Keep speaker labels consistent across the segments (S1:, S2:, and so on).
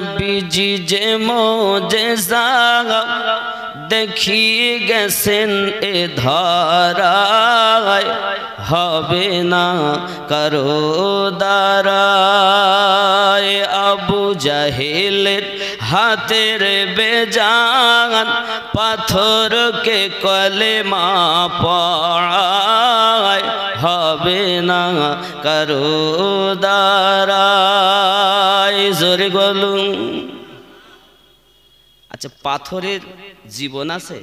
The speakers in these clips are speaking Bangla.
S1: নবীজি যে মোজেজা দেখিয়ে গেছেন এ ধরায় হবে না কারো দ্বারায়। আবু জাহেলের হাতের বেজান পাথরকে কলেমা পড়ায় হবে না কারো দ্বারায়। জোরে বলুন। আচ্ছা, পাথরের জীবন আছে,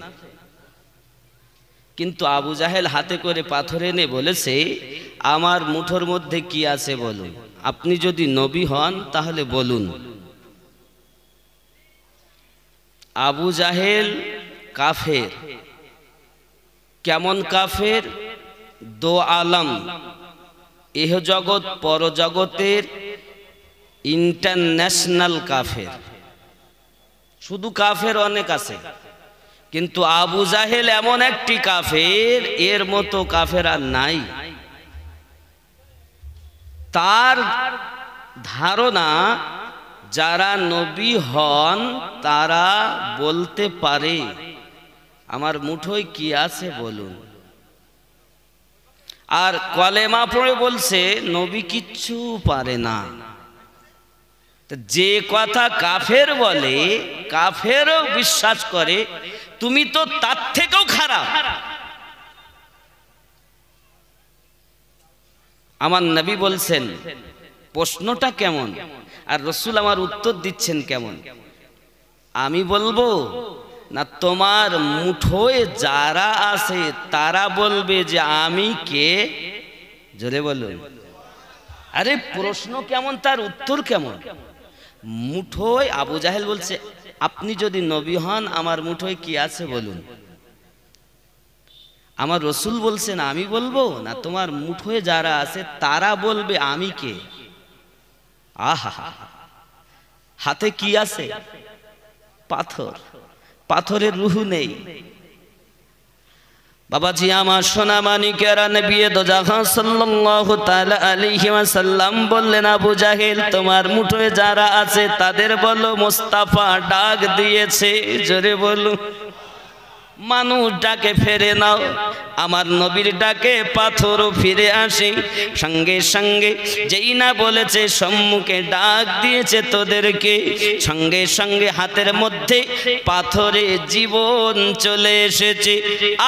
S1: কিন্তু আবু জাহেল হাতে করে পাথর এনে বলেছে আমার মুঠোর মধ্যে কি আছে বলুন, আপনি যদি নবী হন তাহলে বলুন। আবু জাহেল কাফের। কেমন কাফের? দো আলম, এহ জগৎ পরজগতের ইন্টারন্যাশনাল কাফের। শুধু কাফের অনেক আছে, কিন্তু আবু জাহেল এমন একটি কাফের, এর মতো কাফের আর নাই। তার ধারণা যারা নবী হন তারা বলতে পারে আমার মুঠোয় কি আছে বলুন। আর কলেমা পড়ে বলছে নবী কিচ্ছু পারে না। যে কথা কাফের বলে, কাফেরও বিশ্বাস করে, তুমি তো তার থেকেও খারাপ। আমার নবী বলছেন প্রশ্নটা কেমন, আর রসুল আমার উত্তর দিচ্ছেন কেমন? আমি বলবো না তোমার মুঠোয় যারা আছে তারা বলবে যে আমি কে? জোরে বলুন। আরে প্রশ্ন কেমন, তার উত্তর কেমন? মুঠোয় আবু জাহেল বলছে আপনি যদি নবী হন আমার মুঠোয় কি আছে বলুন। আমার রসুল বলছেন আমি বলবো না তোমার মুঠোয় যারা আছে তারা বলবে আমি কে? আহা, হাতে কি আছে? পাথর। পাথরের রূহ নেই। বাবাজি আমার সোনা মানিকেরা, নবী দো জাহান সাল্লাল্লাহু তাআলা আলাইহি ওয়াসাল্লাম বললেন আবু জাহেল তোমার মুঠোয় যারা আছে তাদের বলো মুস্তাফা ডাক দিয়েছে। জোরে বলো। মানুষ ডাকে ফেরে নাও, আমার নবীর ডাকে পাথরও ফিরে আসে। সঙ্গে সঙ্গে যেই না বলেছে সম্মুখে ডাক দিয়েছে তোদেরকে, সঙ্গে সঙ্গে হাতের মধ্যে পাথরে জীবন চলে এসেছে।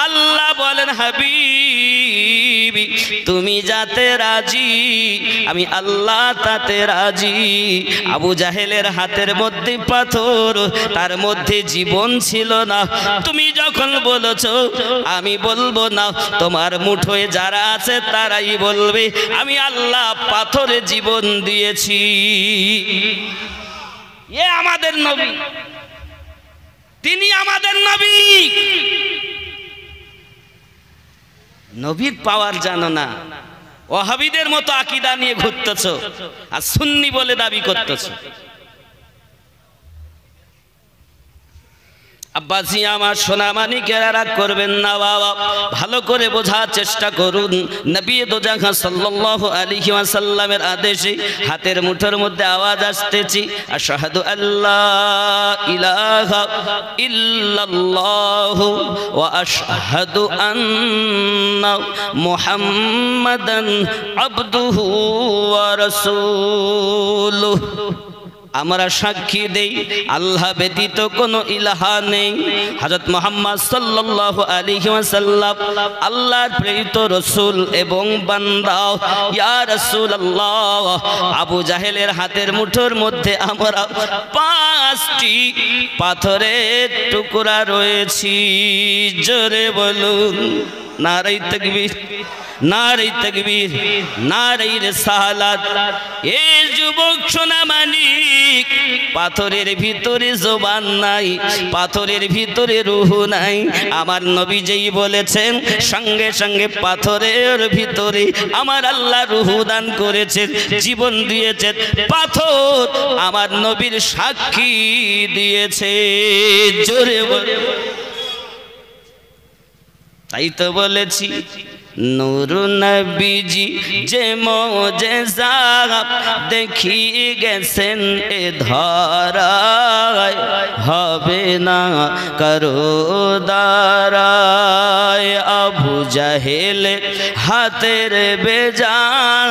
S1: আল্লাহ বলেন হাবিবি তুমি যাতে রাজি আমি আল্লাহ তাতে রাজি। আবু জাহেলের হাতের মধ্যে পাথর, তার মধ্যে জীবন ছিল না। তুমি যখন বলেছো আমি বলবো না, তোমার মুঠোয় যারা আছে তারাই বলবে আমি আল্লাহ পাথরে জীবন দিয়েছি। এ আমাদের নবী, তিনি আমাদের নবী। নবীর পাওয়ার জানো না, ওয়াহাবিদের মতো আকীদা নিয়ে ঘুরতেছো আর সুন্নি বলে দাবি করতেছো। আব্বাসি আমার সোনা মানিকেরা রাগ করবেন না বাবা, ভালো করে বোঝার চেষ্টা করুন। নবী দো জাহান সাল্লাল্লাহু আলাইহি ওয়াসাল্লামের আদেশে হাতের মুঠোর মধ্যে আওয়াজ আসতেছে আশহাদু আল্লা ইলাহা ইল্লাল্লাহু ওয়া আশহাদু আন্না মুহাম্মাদান আবদুহু ওয়া রাসূলুহু। আমরা সাক্ষী দেই আল্লাহ ব্যতীত কোনো ইলাহা নেই, হযরত মুহাম্মদ সাল্লাল্লাহু আলাইহি ওয়াসাল্লাম আল্লাহর প্রেরিত রাসূল এবং বান্দা। ইয়া রাসূলুল্লাহ, আবু জাহেলের হাতের মুঠোর মধ্যে আমরা 5টি পাথরের টুকরা রয়েছি। জোরে বলুন নারে তাকবীর, নারে তাকবীর, নারে রিসালাত। এ যুবক সোনা মানিক, পাথরের ভিতরে জবান নাই, পাথরের ভিতরে রূহ নাই। আমার নবী যেই বলেছেন সঙ্গে সঙ্গে পাথরের ভিতরে আমার আল্লাহ রূহ দান করেছেন, জীবন দিয়েছেন। পাথর আমার নবীর সাক্ষী দিয়েছে। জোরে বলে, তাই তো বলেছি নূর নবীজি যে মোজেজা দেখিয়ে গেছেন এ ধরায় হবে না কারো দ্বারায়। আবু জাহেল হাতের বেজান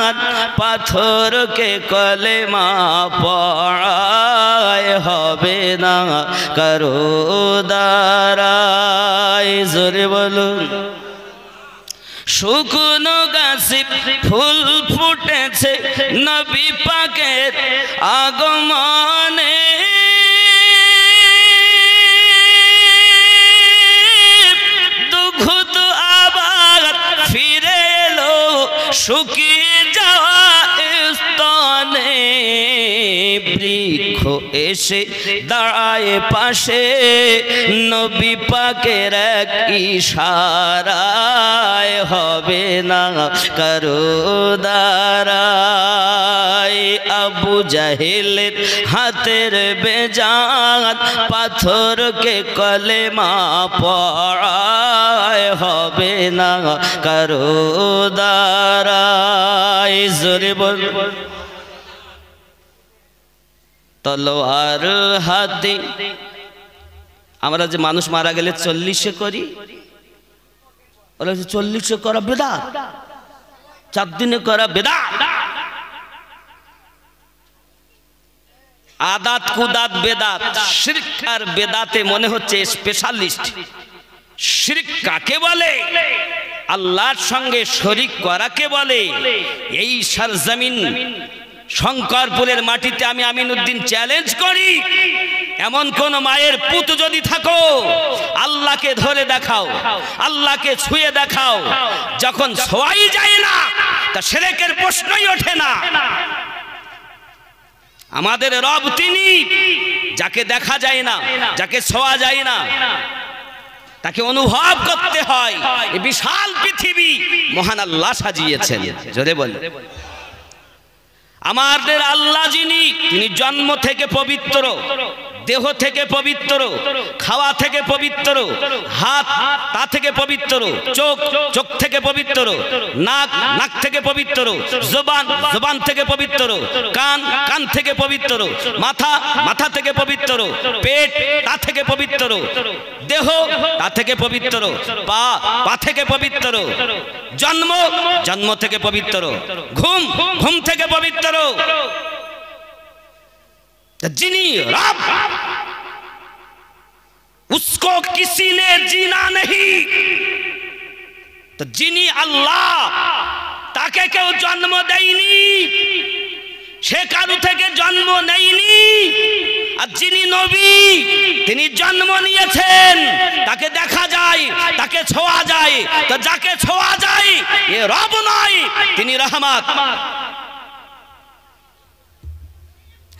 S1: পাথরকে কলেমা পড়ায় হবে না কারো দ্বারায়। জোরে বলুন। শুকনো গাছে ফুল ফুটেছে নবী পাকের আগমনে, দুঃখ আবার ফিরে এলো শুকিয়ে যাওয়া স্তনে। বৃক্ষ এসে দাঁড়ায় পাশে নবী পাকের এক ইশারায় হবে না কারো দ্বারায়। আবু জাহেলের হাতের বেজান পাথরকে কলেমা পড়ায় হবে না কারো দ্বারায়। জোরে বল। তলোয়ার হাতে আমরা যে মানুষ মারা গেলে 40 করি, ওরা 40 করা বেদাত, 4 দিনে করা বেদাত। আদাত কুদাত বেদাত, শিরক আর বেদাতে মনে হচ্ছে স্পেশালিস্ট। শিরক কাকে বলে, আল্লাহর সঙ্গে শরীক করাকে বলে। এই সরজমিন শঙ্করপুরের মাটিতে আমি আমিনউদ্দিন চ্যালেঞ্জ করি, এমন কোন মায়ের পুত যদি থাকো আল্লাহকে ধরে দেখাও, আল্লাহকে ছুঁয়ে দেখাও। যখন ছোঁয়াই যায় না তা শিরকের প্রশ্নই ওঠে না। আমাদের রব তিনি, যাকে দেখা যায় না, যাকে ছোঁয়া যায় না, তাকে অনুভব করতে হয়। এই বিশাল পৃথিবী মহান আল্লাহ সাজিয়েছেন। জোরে বল। আমাদের আল্লাহ যিনি, তিনি জন্ম থেকে পবিত্র, দেহ থেকে পবিত্র, খাওয়া থেকে পবিত্র, হাত তা থেকে পবিত্র, চোখ চোখ থেকে পবিত্র, নাক নাক থেকে পবিত্র, জবান জবান থেকে পবিত্র, কান কান থেকে পবিত্র, মাথা মাথা থেকে পবিত্র, পেট তা থেকে পবিত্র, দেহ তা থেকে পবিত্র, পা পা থেকে পবিত্র, জন্ম জন্ম থেকে পবিত্র, ঘুম ঘুম থেকে পবিত্র। जिनी रब उसको किसी ने जीना नहीं, तो जिनी अल्लाह ताके केउ जन्म देयনি, সে কারো থেকে জন্ম নেয়নি। আর যিনি নবী তিনি জন্ম নিয়েছেন, তাকে দেখা যায়, তাকে ছোঁয়া যায়। তো যাকে ছোঁয়া যায় এ রব নয়, তিনি রহমত।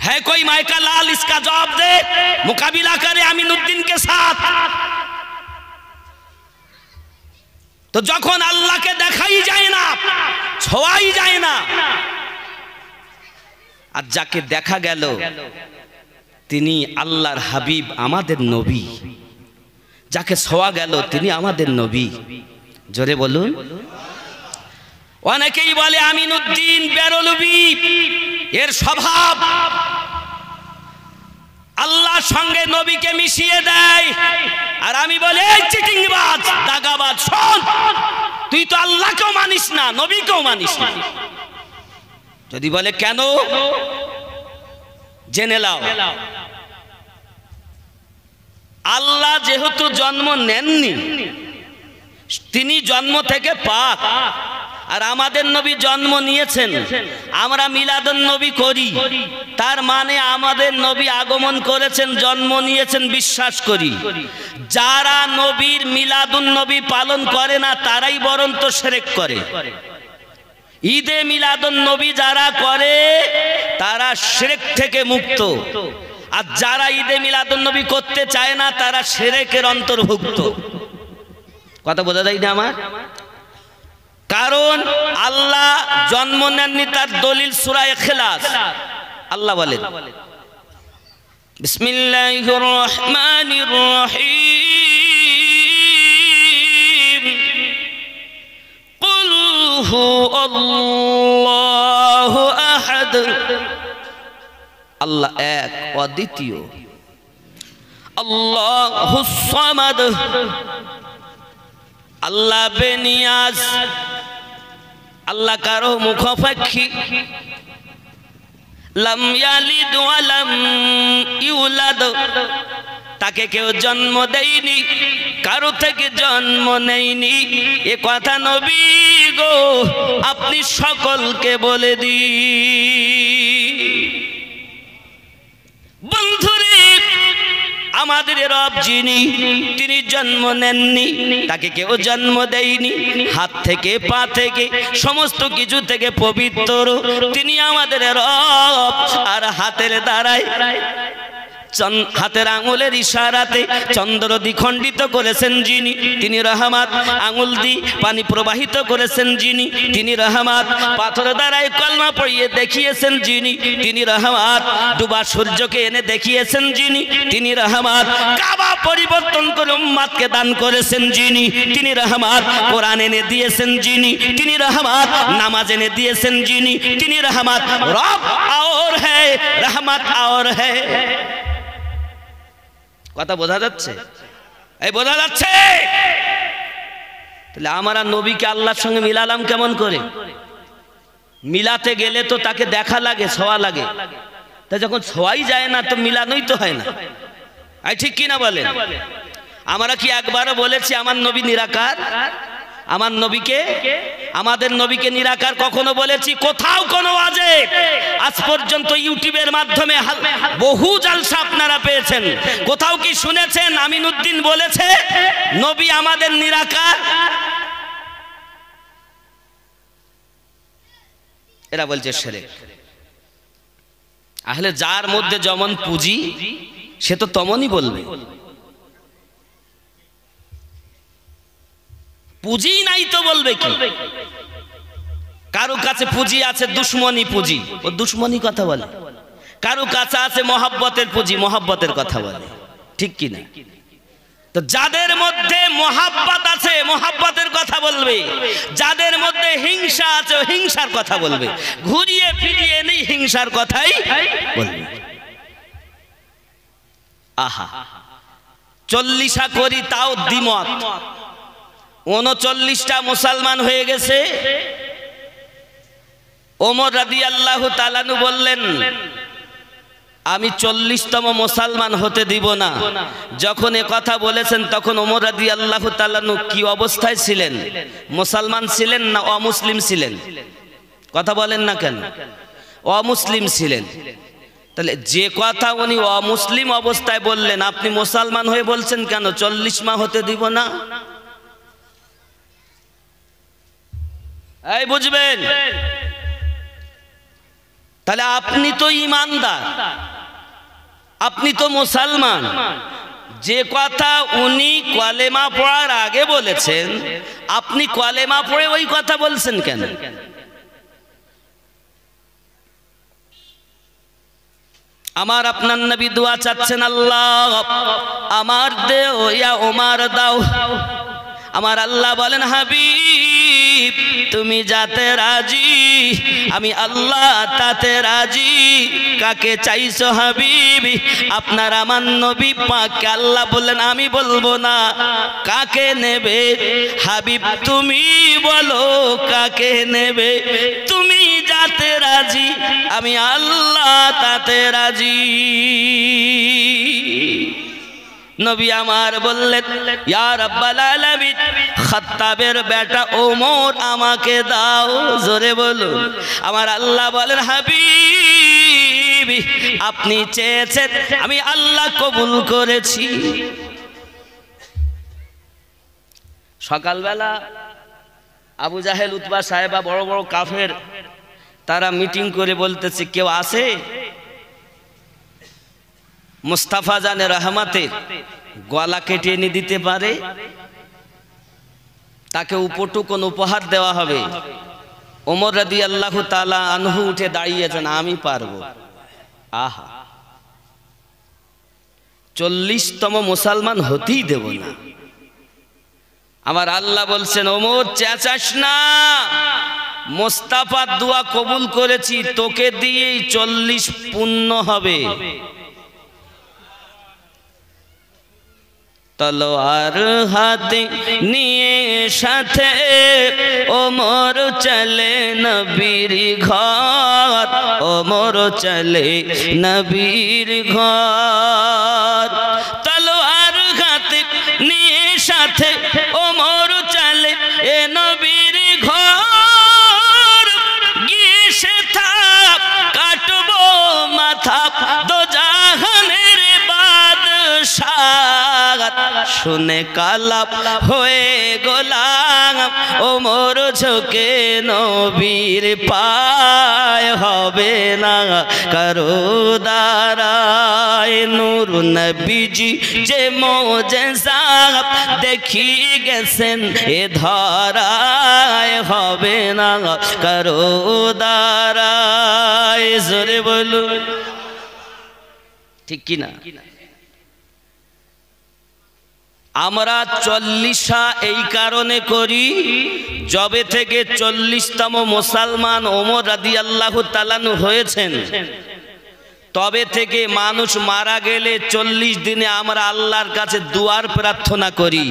S1: है कोई मायका लाल इसका जवाब दे, मुकाबिला करे আমিনউদ্দিন के साथ। तो যখন আল্লাহকে দেখাই যায় না, ছোঁয়াই যায় না, আর যাকে দেখা গেল তিনি আল্লাহর হাবিব, আমাদের নবী। যাকে ছোঁয়া গেল তিনি আমাদের নবী। জোরে বলুন। অনেকেই বলে আমিনউদ্দিন বেরলভী, এর স্বভাব আল্লাহর সঙ্গে নবীকে মিশিয়ে দেয়। আর আমি বলি এই চিটিংবাজ, দাগাবাজ, শোন, তুই তো আল্লাহকেও মানিস না, নবীকেও মানিস না। যদি বলে কেন, জেনে নাও। আল্লাহ যেহেতু জন্ম নেননি, তিনি জন্ম থেকে পাক, আর আমাদের নবী জন্ম নিয়েছেন। আমরা মিলাদুন নবী করি, তার মানে আমাদের নবী আগমন করেছেন, জন্ম নিয়েছেন বিশ্বাস করি। যারা নবীর মিলাদুন নবী পালন করে না তারাই বরঞ্চ শিরক করে। ঈদে মিলাদুন নবী যারা করে তারা শিরক থেকে মুক্ত, আর যারা ঈদে মিলাদুন নবী করতে চায় না তারা শিরকের অন্তর্ভুক্ত। কথা বোঝা যায় না আমার? কারণ আল্লাহ জন্ম নেননি, তার দলিল সূরা ইখলাস। আল্লাহ বলেন বিসমিল্লাহির রহমানির রহিম, হু আল্লাহু আহাদ, আল্লাহ এক অদ্বিতীয়। আল্লাহুস সামাদ, আল্লাহ বেনিয়াজ, আল্লাহ কারো মুখাপেক্ষী। লাম ইয়ালিদ ওয়া লাম ইউলাদ, তাকে কেউ জন্ম দেয়নি, কারো থেকে জন্ম নেয়নি। এ কথা নবী গো আপনি সকলকে বলে দিন। বন্ধুরে, আমাদের রব যিনি, তিনি জন্ম নেননি, তাকে কেউ জন্ম দেয়নি। হাত থেকে পা থেকে সমস্ত কিছু থেকে পবিত্র তিনি আমাদের রব। আর হাতের দ্বারায় হাতের আঙুলের ইশারাতে চন্দ্র দ্বিখণ্ডিত করেছেন যিনি, তিনি রহমত। আঙুল দিয়ে পানি প্রবাহিত করেছেন যিনি, তিনি রহমত। পাথর দ্বারায় কলমা পড়িয়ে দেখিয়েছেন যিনি, তিনি রহমত। ডুবা সূর্যকে এনে দেখিয়েছেন যিনি, তিনি রহমত। কাবা পরিবর্তন করে উম্মতকে দান করেছেন যিনি, তিনি রহমত। কোরআন এনে দিয়েছেন যিনি, তিনি রহমত। নামাজ এনে দিয়েছেন যিনি, তিনি রহমত। রব और है, रहमत और है। কথা বোঝা যাচ্ছে? এই বোঝা যাচ্ছে? তাহলে আমরা নবীকে আল্লাহর সঙ্গে মিলালাম কেমন করে? মিলাতে গেলে তো তাকে দেখা লাগে, ছোঁয়া লাগে। তা যখন ছোঁয়াই যায় না তো মিলানোই তো হয় না। এই ঠিক কি না বলেন? আমরা কি একবারও বলেছি আমার নবী নিরাকার? আমার নবীকে, আমাদের নবীকে নিরাকার কখনো বলেছি? কোথাও কোনো ওয়াজে আজ পর্যন্ত ইউটিউবের মাধ্যমে বহু জালসা আপনারা পেয়েছেন, কোথাও কি শুনেছেন আমিনউদ্দিন বলেছে নবী আমাদের নিরাকার? এরা বলছে শিরক। আসলে যার মধ্যে যেমন পুঁজি সে তো তেমনই বলবে। পুঁজি নাই তো বলবে কি? কারো কাছে পুঁজি আছে দুশ্মনী পুঁজি, ও দুশ্মনী কথা বলে। কারো কাছে আছে মহব্বতের পুঁজি, মহব্বতের কথা বলে। ঠিক কি না? তো যাদের মধ্যে মহব্বত আছে মহব্বতের কথা বলবে, যাদের মধ্যে হিংসা আছে হিংসার কথা বলবে। ঘুরিয়ে ফিরিয়ে নেই হিংসার কথাই বলবে। আহা, 40 করি তাও দ্বিমত। 39টা মুসলমান হয়ে গেছে। ওমর রাদিয়াল্লাহু তাআলা আনহু বললেন আমি 40তম মুসলমান হতে দিব না। যখন এ কথা বলেছেন তখন ওমর রাদিয়াল্লাহু তাআলা আনহু কি অবস্থায় ছিলেন? মুসলমান ছিলেন না অমুসলিম ছিলেন? কথা বলেন না কেন? অমুসলিম ছিলেন। তাহলে যে কথা উনি অমুসলিম অবস্থায় বললেন, আপনি মুসলমান হয়ে বলছেন কেন 40 মাহ হতে দিব না? এই বুঝবেন, তাহলে আপনি তো ঈমানদার, আপনি তো মুসলমান। যে কথা উনি কলেমা পড়ার আগে বলেছেন, আপনি কলেমা পড়ে ওই কথা বলছেন কেন? আমার আপনার নবী দোয়া চাচ্ছেন, আল্লাহ আমার দেও ইয়া ওমর দাও। আমার আল্লাহ বলেন হাবিব তুমি যাতে রাজি আমি আল্লাহ তাতে রাজি। কাকে চাইছো হাবিব? আপনার আমার নবী পাককে আল্লাহ বললেন আমি বলবো না। কাকে নেবে হাবিব তুমি বলো কাকে নেবে? তুমি যাতে রাজি আমি আল্লাহ তাতে রাজি। নবী আমার বললেন ইয়া রাব্বাল আলামিন খাত্তাবের বেটা ওমর আমাকে দাও। জোরে বলুন। আমার আল্লাহ বলেন হাবিব আপনি চেয়েছেন আমি আল্লাহ কবুল করেছি। সকালবেলা আবু জাহেল উতবা সাহেবা বড় বড় কাফের তারা মিটিং করে বলতেছে কেউ আছে মুস্তাফা জানে রহমতের গলা কেটে এনে দিতে পারে, তাকে উপটুকুন উপহার দেওয়া হবে। ওমর রাদিয়াল্লাহু তাআলা আনহু উঠে দাঁড়িয়েছেন আমি পারবো। আহা, 40তম মুসলমান হতেই দেব না। আমার আল্লাহ বলছেন ওমর চেঁচাস না, মোস্তাফার দোয়া কবুল করেছি, তোকে দিয়েই 40 পূর্ণ হবে। তলোয়ার হাতে নিয়ে সাথে ওমর চলে নবীর ঘর, ওমর চলে নবীর ঘর। তলোয়ার হাতে নিয়ে সাথে ওমর চলে এ নবীর ঘর, গিয়ে সে থাক কাটবো মাথা দোজাহানের বাদশাহ। শুনে কালাপ হয়ে গোলাম ওমর ঝোঁকে নবীর পায়, হবে না কারো দ্বারায়। নূর নবীজি যে মোজেজা দেখি গেছেন এ ধরায়, হবে না কারো দ্বারায়। জোরে বলুন ঠিক কিনা? আমরা 40 এই কারণে করি, যবে থেকে 40তম মুসলমান ওমর রাদিয়াল্লাহু তাআলা হয়েছেন, তবে থেকে মানুষ মারা গেলে 40 দিনে আমরা আল্লাহর কাছে দুয়ার প্রার্থনা করি।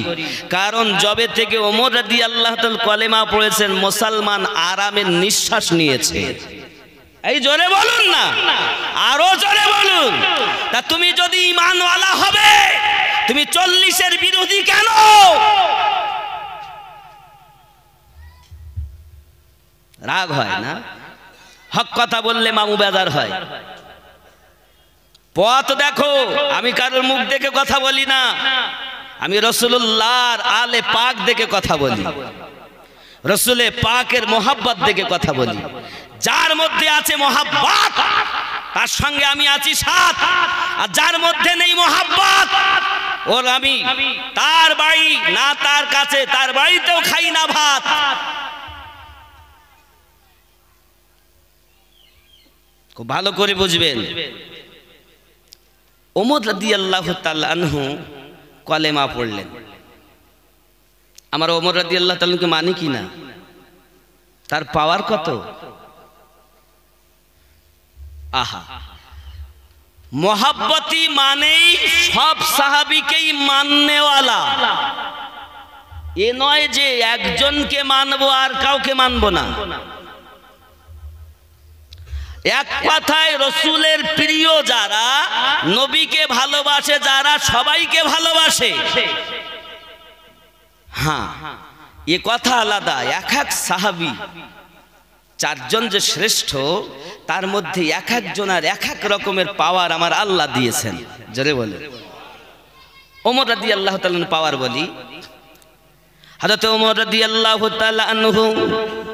S1: কারণ যবে থেকে ওমর রাদিয়াল্লাহু তাআলা কলেমা পড়েছেন, মুসলমান আরামের নিঃশ্বাস নিয়েছে। এই জোরে বলুন না, আরো জোরে বলুন। তা তুমি যদি ঈমানওয়ালা হবে, তুমি 40-এর বিরোধী কেন? রাগ হয় না? হক কথা বললে মামু বেজার হয়। পথ দেখো, আমি কারোর মুখ দেখে কথা বলি না, আমি রাসূলুল্লাহর আলে পাক দেখে কথা বলি, রাসূলে পাকের মোহাব্বত দেখে কথা বলি। যার মধ্যে আছে মোহাব্বত তার সঙ্গে আমি আছি সাথ, আর যার মধ্যে নেই মোহাব্বত ওর আমি তার বাড়ি না তার কাছে, তার বাড়িতেও খাই না ভাত। খুব ভালো করে বুঝবেন, ওমর রাদিয়াল্লাহু তাআলা আনহু কলেমা পড়লেন। আমরা ওমর রাদিয়াল্লাহু তাআলাকে মানি কি না? তার পাওয়ার কত! আহা, মোহাব্বতি মানেই সব সাহাবীকেই মাননেওয়ালা, এ নয় যে একজনকে মানবো আর কাউকে মানবো না। এক কথায় রাসূলের প্রিয় যারা, নবীকে ভালোবাসে যারা, সবাইকে ভালোবাসে। হ্যাঁ, এ কথা আলাদা। এক এক সাহাবী, 4 জন যে শ্রেষ্ঠ, তার মধ্যে এক একজনের এক এক রকমের পাওয়ার আমার আল্লাহ দিয়েছেন। জোরে বলে ওমর রাদিয়াল্লাহু তাআলা পাওয়ার বলি। হযরত ওমর রাদিয়াল্লাহু তাআলা আনহু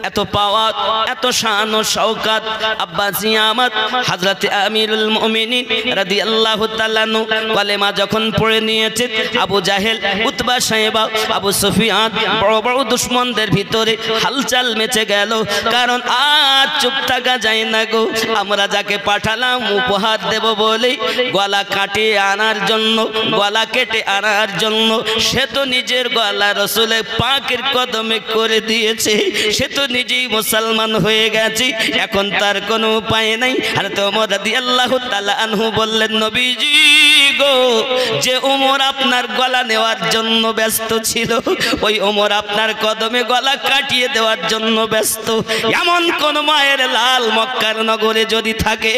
S1: এত পাওয়ার, এত শান ও শওকত। আব্বা জিয়ামত হযরত আমিরুল মুমিনিন রাদিয়াল্লাহু তাআলা আনহু কলেমা যখন পড়ে নিয়েছে, আবু জাহেল, উতবা, শাইবা, আবু সুফিয়ান বড় বড় দুশমনদের ভিতরে হালচাল মেচে গেল। কারণ আজ চুপ থাকা যায় না গো। আমরা যাকে পাঠালাম উপহার দেব বলে গলা কাটিয়ে আনার জন্য, গলা কেটে আনার জন্য, সে তো নিজের গলা রাসূলের পাকের কদমে করে দিয়েছে, সে তো নিজেই মুসলমান হয়ে গেছে, এখন তার কোনো উপায় নাই। আর তো ওমর রাদিয়াল্লাহু তাআলা আনহু বললেন, নবীজি গো, যে ওমর আপনার গলা নেওয়ার জন্য ব্যস্ত ছিল, ওই ওমর আপনার কদমে গলা কাটিয়ে দেওয়ার জন্য ব্যস্ত। এমন কোন মায়ের লাল মক্কার নগরে যদি থাকে,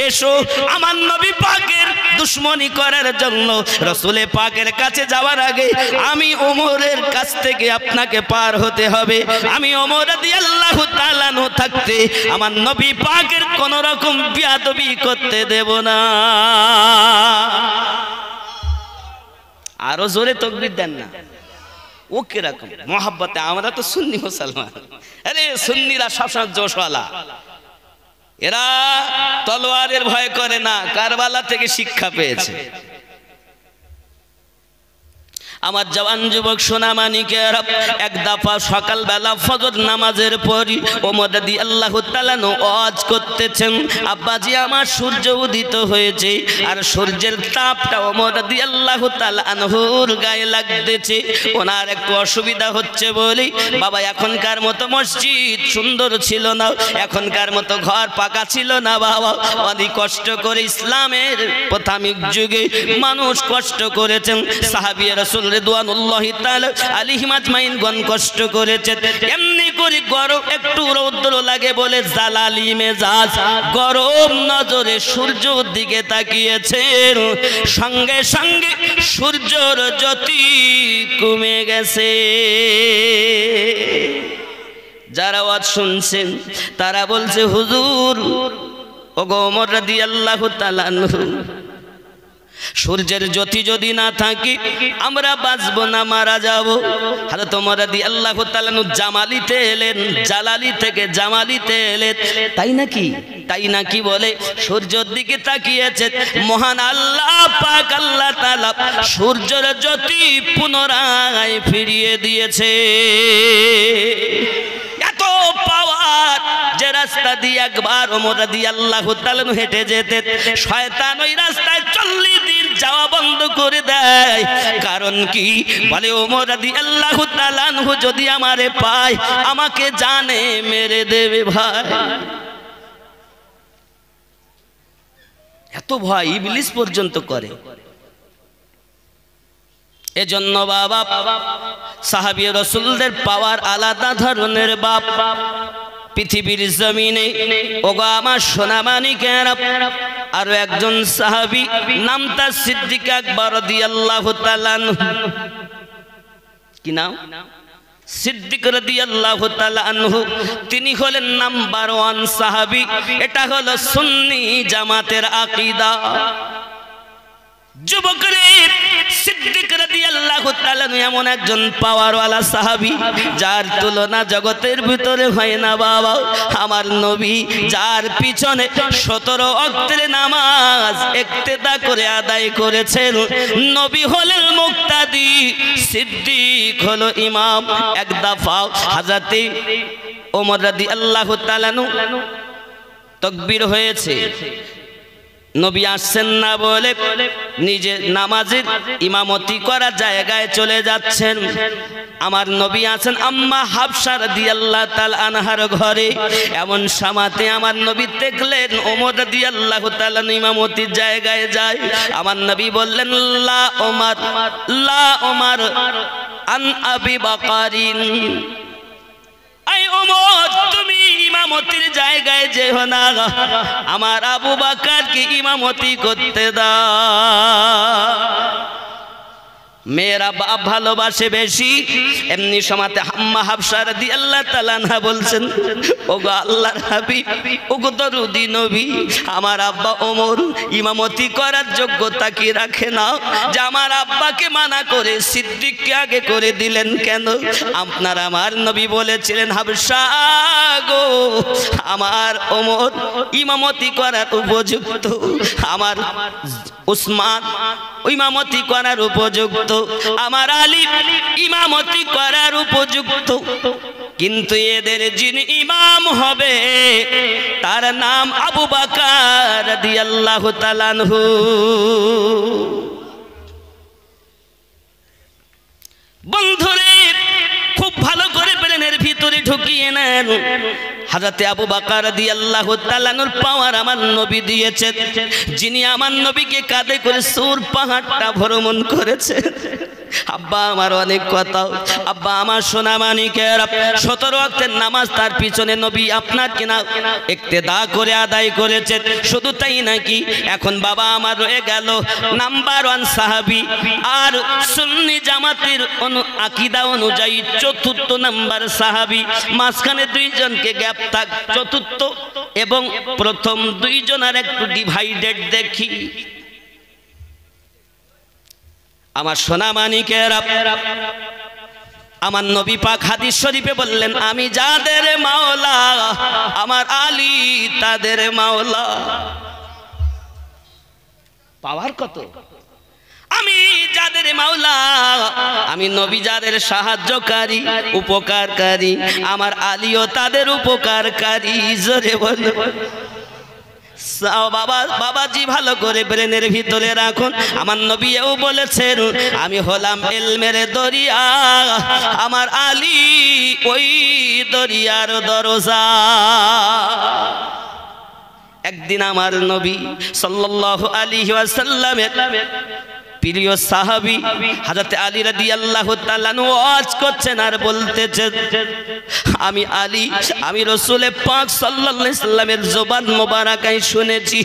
S1: এসো আমার নবী পাকের দুশমনি করার জন্য রাসূলে পাকের কাছে যাওয়ার আগে আমি ওমরের কাছ থেকে আপনাকে পার হতে হবে। আমি ওমর রাদিয়াল্লাহু তাআলা আনহু থাকতে আমার নবী পাকের কোন রকম বেয়াদবি করতে দেব না। আরো জোরে তাকবীর দেন না। ও কিরকম মোহাব্বতে! আমরা তো সুন্নি মুসলমান। আরে সুন্নিরা সবসময় জোশওয়ালা, এরা তলোয়ারের ভয় করে না, কারবালা থেকে শিক্ষা পেয়েছে। আমার জওয়ান যুবক সোনা মানিকেরা, এক দফা সকালবেলা ফজর নামাজের পরই ওমর রাদিয়াল্লাহু তাআলা ওয়াজ করতেছেন, আব্বাজি আমার সূর্য উদিত হয়েছে আর সূর্যের তাপটা ওমর রাদিয়াল্লাহু তাআলা আনহুর গায়ে লাগতেছে। ওনার একটু অসুবিধা হচ্ছে বলি, বাবা এখনকার মতো মসজিদ সুন্দর ছিল না, এখনকার মতো ঘর পাকা ছিল না বাবা, অনেক কষ্ট করে ইসলামের প্রাথমিক যুগে মানুষ কষ্ট করেছেন, সাহাবী রাসূল রিদওয়ানুল্লাহি তাআলা আলাইহিম আজমাইন গণ কষ্ট করেছেন। এমনি করে গরম একটু রৌদ্র লাগে বলে জালালি মেজাজ গরম নজরে সূর্যের দিকে তাকিয়েছেন, সঙ্গে সঙ্গে সূর্যের জ্যোতি কমে গেছে। যারা ওয়াজ শুনছেন তারা বলছে, হুজুর ওগো ওমর রাদিয়াল্লাহু তাআলা আনহু, সূর্যের জ্যোতি যদি না থাকে আমরা বাঁচবো না, মারা যাব। হযরত ওমর রাদিয়াল্লাহু তাআলা জামালিতে এলেন, জালালি থেকে জামালিতে এলেন, তাই নাকি তাই নাকি বলে সূর্যের দিকে তাকিয়েছে, মহান আল্লাহ পাক আল্লাহ তাআলা সূর্যের জ্যোতি পুনরায় ফিরিয়ে দিয়েছে। এত পাওয়ার যে রাস্তা দিয়ে একবার ওমর রাদিয়াল্লাহু তাআলা হেঁটে যেতেন, শয়তান ওই রাস্তায় 40 দিন যাওয়া বন্ধ করে দেয়। কারণ কি বলে, ওমর রাদিয়াল্লাহু তাআলা আনহু যদি আমারে পায় আমাকে জানে মেরে দেবে ভাই। এত ভয় ইবলিস পর্যন্ত করে। এজন্য বাবা সাহাবী রাসূলদের পাওয়ার আলাদা ধরনের বাপ। পৃথিবীর জমিনে ওগো আমার সোনা মানিকেরা, আরো একজন সাহাবী নাম তার সিদ্দিক আকবর রাদিয়াল্লাহু তাআলা আনহু। কি নাম? সিদ্দিক রাদিয়াল্লাহু তাআলা আনহু। তিনি হলেন নাম্বার 1 সাহাবী। এটা হলো সুন্নি জামাতের আকীদা। যুবকরে সিদ্দিক রাদিয়াল্লাহু তাআলা এমন একজন পাওয়ারওয়ালা সাহাবী যার তুলনা জগতের ভিতরে হয় না বাবা। আমার নবী যার পিছনে 17 ওয়াক্তের নামাজ ইক্তেদা করে আদায় করেছেন, নবী হলেন মুক্তাদি, সিদ্দিক হলো ইমাম। এক দফা হযরতে ওমর রাদিয়াল্লাহু তাআলা তাকবীর হয়েছে, নবী আসছেন না বলে নিজে নামাজের ইমামতি করা জায়গায় চলে যাচ্ছেন। আমার নবী আছেন আম্মা হাফসা রাদিয়াল্লাহু তাআলা আনহার ঘরে। এমন সামাতে আমার নবী দেখলেন ওমর রাদিয়াল্লাহু তাআলা ইমামতির জায়গায় যায়। আমার নবী বললেন, লা ওমর, লা ওমর আন আবি বকরিন, আই ওমর তুমি ইমামতির জায়গায় যেও না, আমার আবু বকরকে ইমামতি করতে দাও। মেয়েরা বাপ ভালোবাসে বেশি। এমনি সময়তে আম্মা হাফসা রাদিয়াল্লাহু তাআলা আনহা বলছেন, ওগো আল্লাহর হাবিব, ওগো দরুদি নবী, আমার আব্বা ওমর ইমামতি করার যোগ্যতা কি রাখে না, যে আমার আব্বাকে মানা করে সিদ্দিককে আগে করে দিলেন কেন? আপনার আমার নবী বলেছিলেন, হাফসা গো, আমার ওমর ইমামতি করার উপযুক্ত, আমার উসমান ইমামতি করার উপযুক্ত, আমার আলী ইমামতি করার উপযুক্ত, কিন্তু এদের যিনি ইমাম হবে তার নাম আবু বকর রাদিয়াল্লাহু তাআলা আনহু। বন্ধুরে খুব ভালো করে ব্রেনের ভিতরে ঢুকিয়ে নেন, হযরতে আবু বকর রাদিয়াল্লাহু তাআলা আনহুর পাওয়ার আমার নবী দিয়েছেন, যিনি আমার নবীকে কাঁধে করে সূর পাহাড়টা ভ্রমণ করেছে। আব্বা আমার অনেক কথা, আব্বা আমার সোনা মানিকের 17 ওয়াক্তের নামাজ তার পিছনে নবী আপনার কিনা ইক্তেদা করে আদায় করেছেন। শুধু তাই নাকি, এখন বাবা আমার রয়ে গেল নাম্বার 1 সাহাবী আর সুন্নি জামাতের আকীদা অনুযায়ী 4র্থ নাম্বার সাহাবী। মাঝখানে 2 জনকে গ্যাপ থাক, 4র্থ এবং প্রথম 2 জনের একটু ডিভাইডেড দেখি। আমার সোনা মানিকেরা, আমার নবী পাক হাদিস শরীফে বললেন, আমি যাদের মাওলা আমার আলী তাদের মাওলা। পাওয়ার কত! আমি যাদের মাওলা, আমি নবী যাদের সাহায্যকারী উপকারকারী, আমার আলীও তাদের উপকারকারী। জোরে বলো বাবা। বাবাজি ভালো করে ব্রেনের ভিতরে রাখুন, আমার নবীও বলেছেন আমি হলাম ইলমের দরিয়া, আমার আলী ওই দরিয়ার দরজা। একদিন আমার নবী সাল্লাল্লাহু আলাইহি ওয়াসাল্লামের প্রিয় সাহাবী হযরত আলী রাদিয়াল্লাহু তাআলা ওয়াজ করছেন আর বলতেছেন, আমি আলী, আমি রাসূল পাক সাল্লাল্লাহু আলাইহি সাল্লামের জবান মোবারকায় শুনেছি।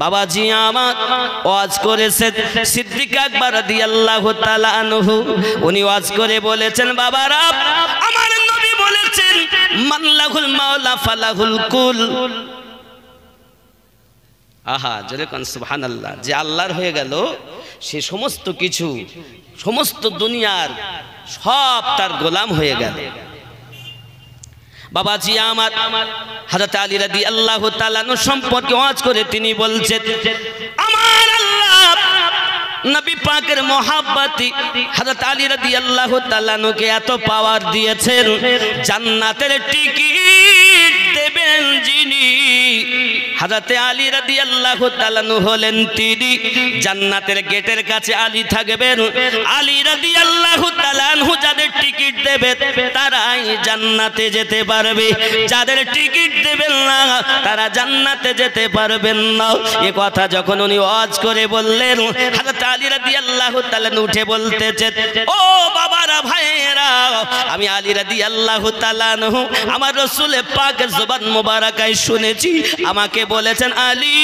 S1: বাবাজি আমার ওয়াজ করেছেন সিদ্দিক আকবর রাদিয়াল্লাহু তাআলা আনহু, উনি ওয়াজ করে বলেছেন, বাবারা আমার নবী বলেছেন মান লাহুল মাওলা ফালাহুল কুল। আহা জোরে কোন সুবহানাল্লাহ। যে আল্লাহর হয়ে গেল সে সমস্ত কিছু, সমস্ত দুনিয়ার সব তার গোলাম হয়ে গেল। বাবাজি আমার হযরত আলী রাদিয়াল্লাহু তাআলা সম্পর্কে ওয়াজ করে তিনি বলছেন, আমার আল্লাহ নবী পাকের মহব্বতি হযরত আলী রাদিয়াল্লাহু তাআলা কে এত পাওয়ার দিয়েছেন, জান্নাতের টিকিট দেবেন যিনি হযরত আলী রাদিয়াল্লাহু তাআলা হলেন তিনি। জান্নাতের গেটের কাছে আলী থাকবেন। আলী রাদিয়াল্লাহু তাআলা যাদের টিকিট দেবে তারাই জান্নাতে যেতে পারবে, যাদের টিকিট দেবেন না তারা জান্নাতে যেতে পারবেন না। এই কথা যখন উনি ওয়াজ করে বললেন, হযরত আলী রাদিয়াল্লাহু তাআলা উঠে বলতেছেন, ও বাবারা ভাইয়েরা, আমি আলী রাদিয়াল্লাহু তাআলা আমার রাসূল পাকের জবান মোবারকায় শুনেছি, আমাকে বলেছেন আলী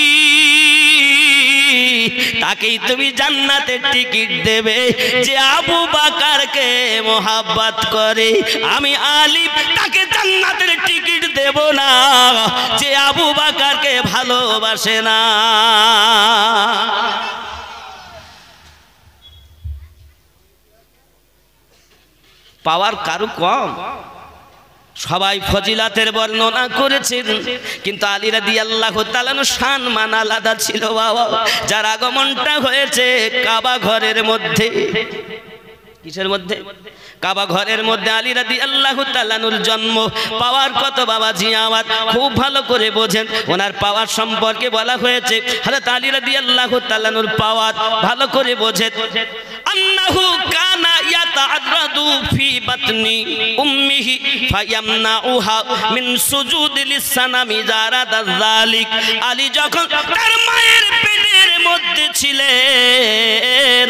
S1: তাকেই তুমি জান্নাতের টিকিট দেবে যে আবু বকরকে মোহাব্বত করে। আমি আলী তাকে জান্নাতের টিকিট দেব না যে আবু বকরকে ভালোবাসে না। পাওয়ার কারো কম, সবাই ফজিলাতের বর্ণনা করেছেন, কিন্তু আলী রাদিয়াল্লাহু তাআলা শান মান আলাদা ছিল বাবা। যার আগমনটা হয়েছে কাবা ঘরের মধ্যে। কিসের মধ্যে? কাবা ঘরের মধ্যে আলী রাদিয়াল্লাহু তাআলার জন্ম। পাওয়ার কত বাবাজি আমার খুব ভালো করে বোঝেন, ওনার পাওয়ার সম্পর্কে বলা হয়েছে। হযরত আলী রাদিয়াল্লাহু তাআলার পাওয়ার ভালো করে বোঝেন। আন্নাহু কানা ইয়াতাআররাদু ফি বাতনি উম্মিহি ফায়ামনাউহা মিন সুজুদি লিসানামি জারাদা যালিক। আলী যখন তার মায়ের পেটের মধ্যে ছিলেন,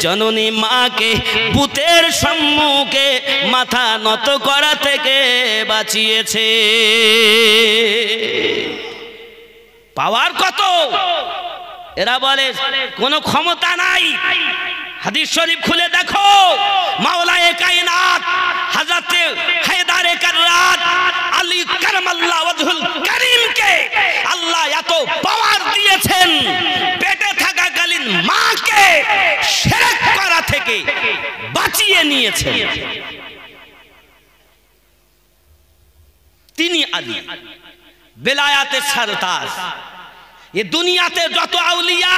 S1: জননী মাকে বুতের সম্মুখে মাথা নত করা থেকে বাঁচিয়েছে। পাওয়ার কত! এরা বলে কোনো ক্ষমতা নাই। হাদিস শরীফ খুলে দেখো, মাওলায়ে কায়নাত হযরত হায়দারে কাররাত আলী কারামাল্লাহু ওয়াজহুল কারীমকে আল্লাহ এত পাওয়ার দিয়েছেন, পেটে থাকাকালীন মাকে শিরক করা থেকে বাঁচিয়ে নিয়েছেন। তিনি আলী বেলায়াতের সরতাজ। এ দুনিয়াতে যত আউলিয়া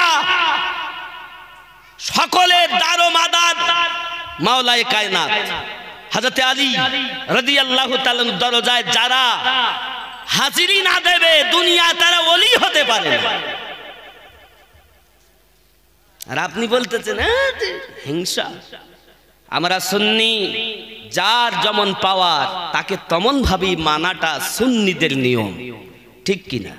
S1: সকলের দারোমাদার মাওলায়ে কায়নাত হযরত আলী রাদিয়াল্লাহু তাআলার দরজায় যারা হাজিরি না দেবে দুনিয়া তারা ওলি হতে পারে না। আর আপনি বলতেছেন হিংসা। আমরা সুন্নি, যার যেমন পাওয়ার তাকে তেমন ভাবেই মানাটা সুন্নিদের নিয়ম, ঠিক কিনা?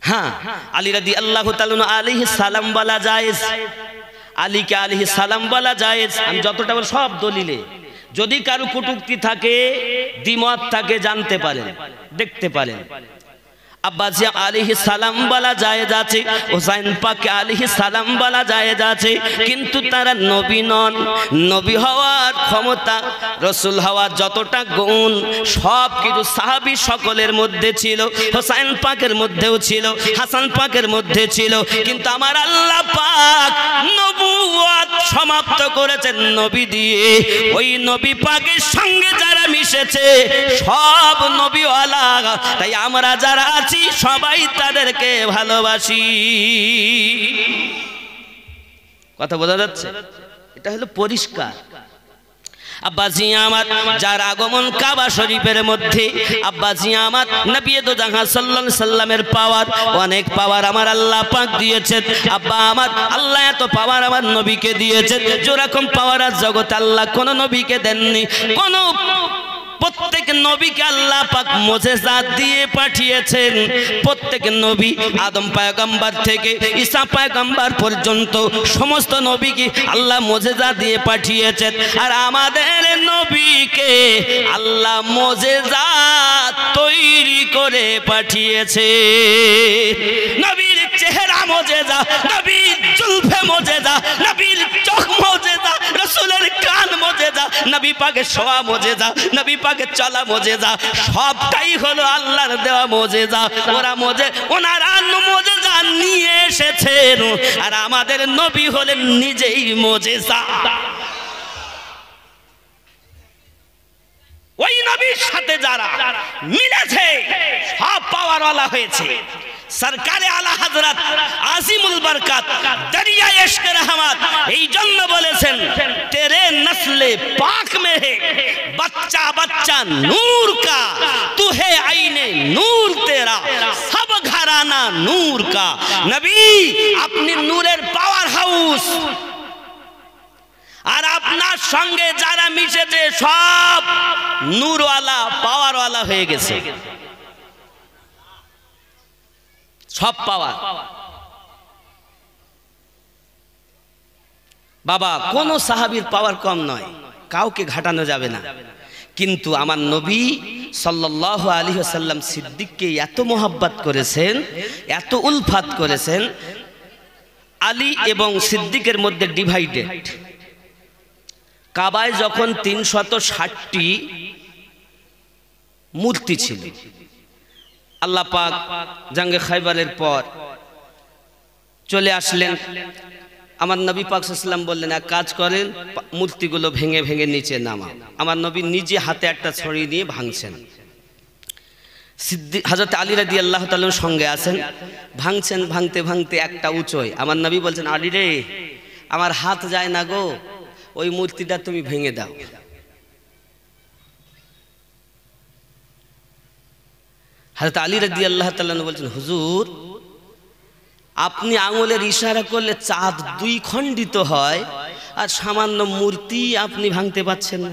S1: হ্যাঁ, আলী রাদিয়াল্লাহু তাআলা আলাইহিস সালাম বলা জায়েজ, আলীকে আলাইহিস সালাম বলা জায়েজ। আমি যতটা বল সব দলিলে, যদি কারো কটূক্তি থাকে, দ্বিমত থাকে, জানতে পারেন, দেখতে পারেন। আব্বাসি আলাইহিস সালাম বলা জায়েজ আছে, হুসাইন পাক আলাইহিস সালাম বলা জায়েজ আছে, কিন্তু তারা নবী নন। নবী হওয়ার ক্ষমতা, রাসূল হওয়ার যতটা গুণ সব কিছু সাহাবী সকলের মধ্যে ছিল, হুসাইন পাকের মধ্যেও ছিল, হাসান পাকের মধ্যে ছিল। কিন্তু আমার আল্লাহ পাক নবুয়ত সমাপ্ত করেছেন নবী দিয়ে। ওই নবী পাকের সঙ্গে যারা মিশেছে সব নবীওয়ালা। তাই আমরা যারা সবাই তাদেরকে ভালোবাসি। কথা বোঝা যাচ্ছে? এটা হলো পরিষ্কার। আব্বাজি আমার, যার আগমন কাবা শরীফের মধ্যে, আব্বাজি আমার নবী দো জাহান সাল্লাল্লাহু আলাইহি সাল্লামের পাওয়ার, অনেক পাওয়ার আমার আল্লাহ পাক দিয়েছেন। আব্বা আমার, আল্লাহ এত পাওয়ার আমার নবীকে দিয়েছেন, যেরকম পাওয়ার আর জগতে আল্লাহ কোন নবীকে দেননি। কোন প্রত্যেক নবীকে আল্লাহ পাক মুজিজা দিয়ে পাঠিয়েছেন। প্রত্যেক নবী আদম পয়গম্বর থেকে ঈসা পয়গম্বর পর্যন্ত সমস্ত নবীকে আল্লাহ মুজিজা দিয়ে পাঠিয়েছেন। আর আমাদের নবীকে আল্লাহ মুজিজা তৈরি করে পাঠিয়েছে। নবীর চেহারা মুজিজা, নবীর জুলফে মুজিজা, নবীর চোখ মুজিজা, রাসূলের কান মুজিজা, নবী পাকের শোয়া মুজিজা, নবী পাকের চলা মুজিজা, সবটাই হলো আল্লাহর দেওয়া মুজিজা। ওনারা মুজিজা নিয়ে এসেছেন, আর আমাদের নবী হলেন নিজেই মুজিজা। ওই নবীর সাথে যারা মিলেছে সব পাওয়ারওয়ালা হয়েছে। সরকারে আলা হযরত আজিমুল বরকত দরিয়া ইশকে রহমত এই জন্য বলেছেন, তেরে নসলে পাক মে হে बच्चा बच्चा नूर का, तू है आईने नूर तेरा, सब घराना नूर का। नबी अपनी नूरेर पावर हाउस, আর আপনার সঙ্গে যারা মিশেছে সব নূরওয়ালা পাওয়ারওয়ালা হয়ে গেছে, সব পাওয়ার। বাবা কোন সাহাবীর পাওয়ার কম নয়, কাউকে ঘাটানো যাবে না। কিন্তু আমার নবী সাল্লাল্লাহু আলাইহি ওয়াসাল্লাম সিদ্দিককে এত মোহাব্বত করেছেন, এত উলফাত করেছেন, আলী এবং সিদ্দিকের মধ্যে ডিভাইডেড। কাবায় যখন ৩৬০টি মূর্তি ছিল, আল্লাহ পাক জাঙ্গে খাইবারের পর চলে আসলেন। আমার নবী পাক সাল্লাল্লাহু আলাইহি ওয়াসাল্লাম বললেন, এক কাজ করেন, মূর্তিগুলো ভেঙে ভেঙে নিচে নামাও। আমার নবী নিজে হাতে একটা ছড়ি নিয়ে ভাঙছেন। হযরত আলী রাদিয়াল্লাহু তাআলার সঙ্গে আছেন, ভাঙছেন, ভাঙতে ভাঙতে একটা উঁচোয় আমার নবী বলছেন, আলী রে আমার হাত যায় না গো, ওই মূর্তিটা তুমি ভেঙে দাও। হযরত আলী রাদিয়াল্লাহু তাআলা বলছেন, হুজুর আপনি আঙুলের ইশারা করলে চাঁদ 2 খণ্ডিত হয়, আর সামান্য মূর্তি আপনি ভাঙতে পাচ্ছেন না।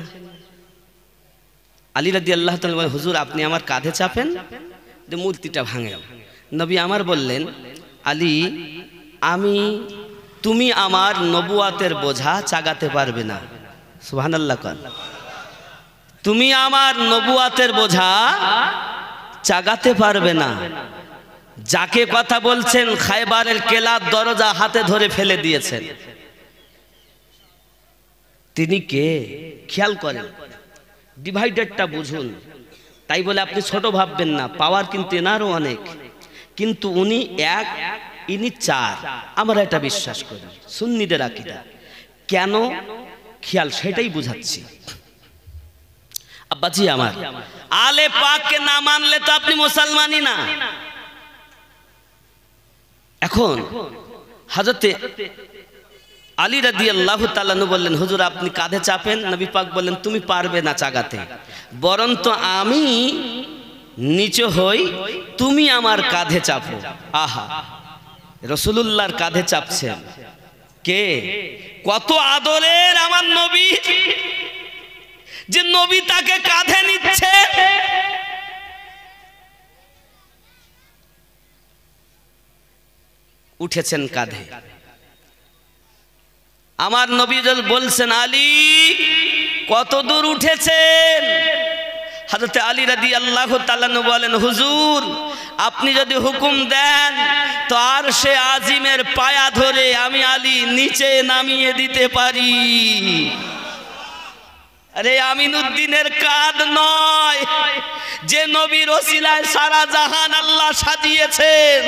S1: আলী রাদিয়াল্লাহু তাআলা বলেন, হুজুর আপনি আমার কাঁধে চাপেন, যে মূর্তিটা ভাঙে। নবী আমার বললেন, আলী তুমি আমার নবুয়াতের বোঝা চাগাতে পারবে না। সুবহানাল্লাহ কন। তুমি আমার নবুয়াতের বোঝা চাগাতে পারবে না। যাকে কথা বলছেন খায়বারের কেলার দরজা হাতে ধরে ফেলে দিয়েছেন, তিনি কে? খেয়াল করেন, ডিভাইডেডটা বুঝুন। তাই বলে আপনি ছোট ভাববেন না, পাওয়ার কিন্তু এনারও অনেক, কিন্তু উনি এক, ইনি 4। আমরা এটা বিশ্বাস করি, সুন্নিদের আকীদা। কেন খেয়াল, সেটাই বুঝাচ্ছি। আব্বাজি আমার, আলে পাককে না মানলে তো আপনি মুসলমানই না। এখন হযরতে আলী রাদিয়াল্লাহু তাআলা বললেন, হুজুর আপনি কাঁধে চাপেন। নবী পাক বললেন, তুমি পারবে না চাগাতে, বরং তো আমি নিচে হই, তুমি আমার কাঁধে চাপো। আহা, রাসূলুল্লাহর কাঁধে চাপছেন কে? কত আদরের আমার নবী, যে নবী তাকে কাঁধে নিচ্ছে। উঠেছেন কাঁধে। আমার নবী বলছেন, আলী কত দূর উঠেছেন? হযরত আলী রাদিয়াল্লাহু তাআলা বলেন, হুজুর আপনি যদি হুকুম দেন তো আরশে আজিমের পায়া ধরে আমি আলী নিচে নামিয়ে দিতে পারি। আরে আমিনুদ্দিনের কাঁধ নয়, যে নবীর ওসিলায় সারা জাহান আল্লাহ সাজিয়েছেন,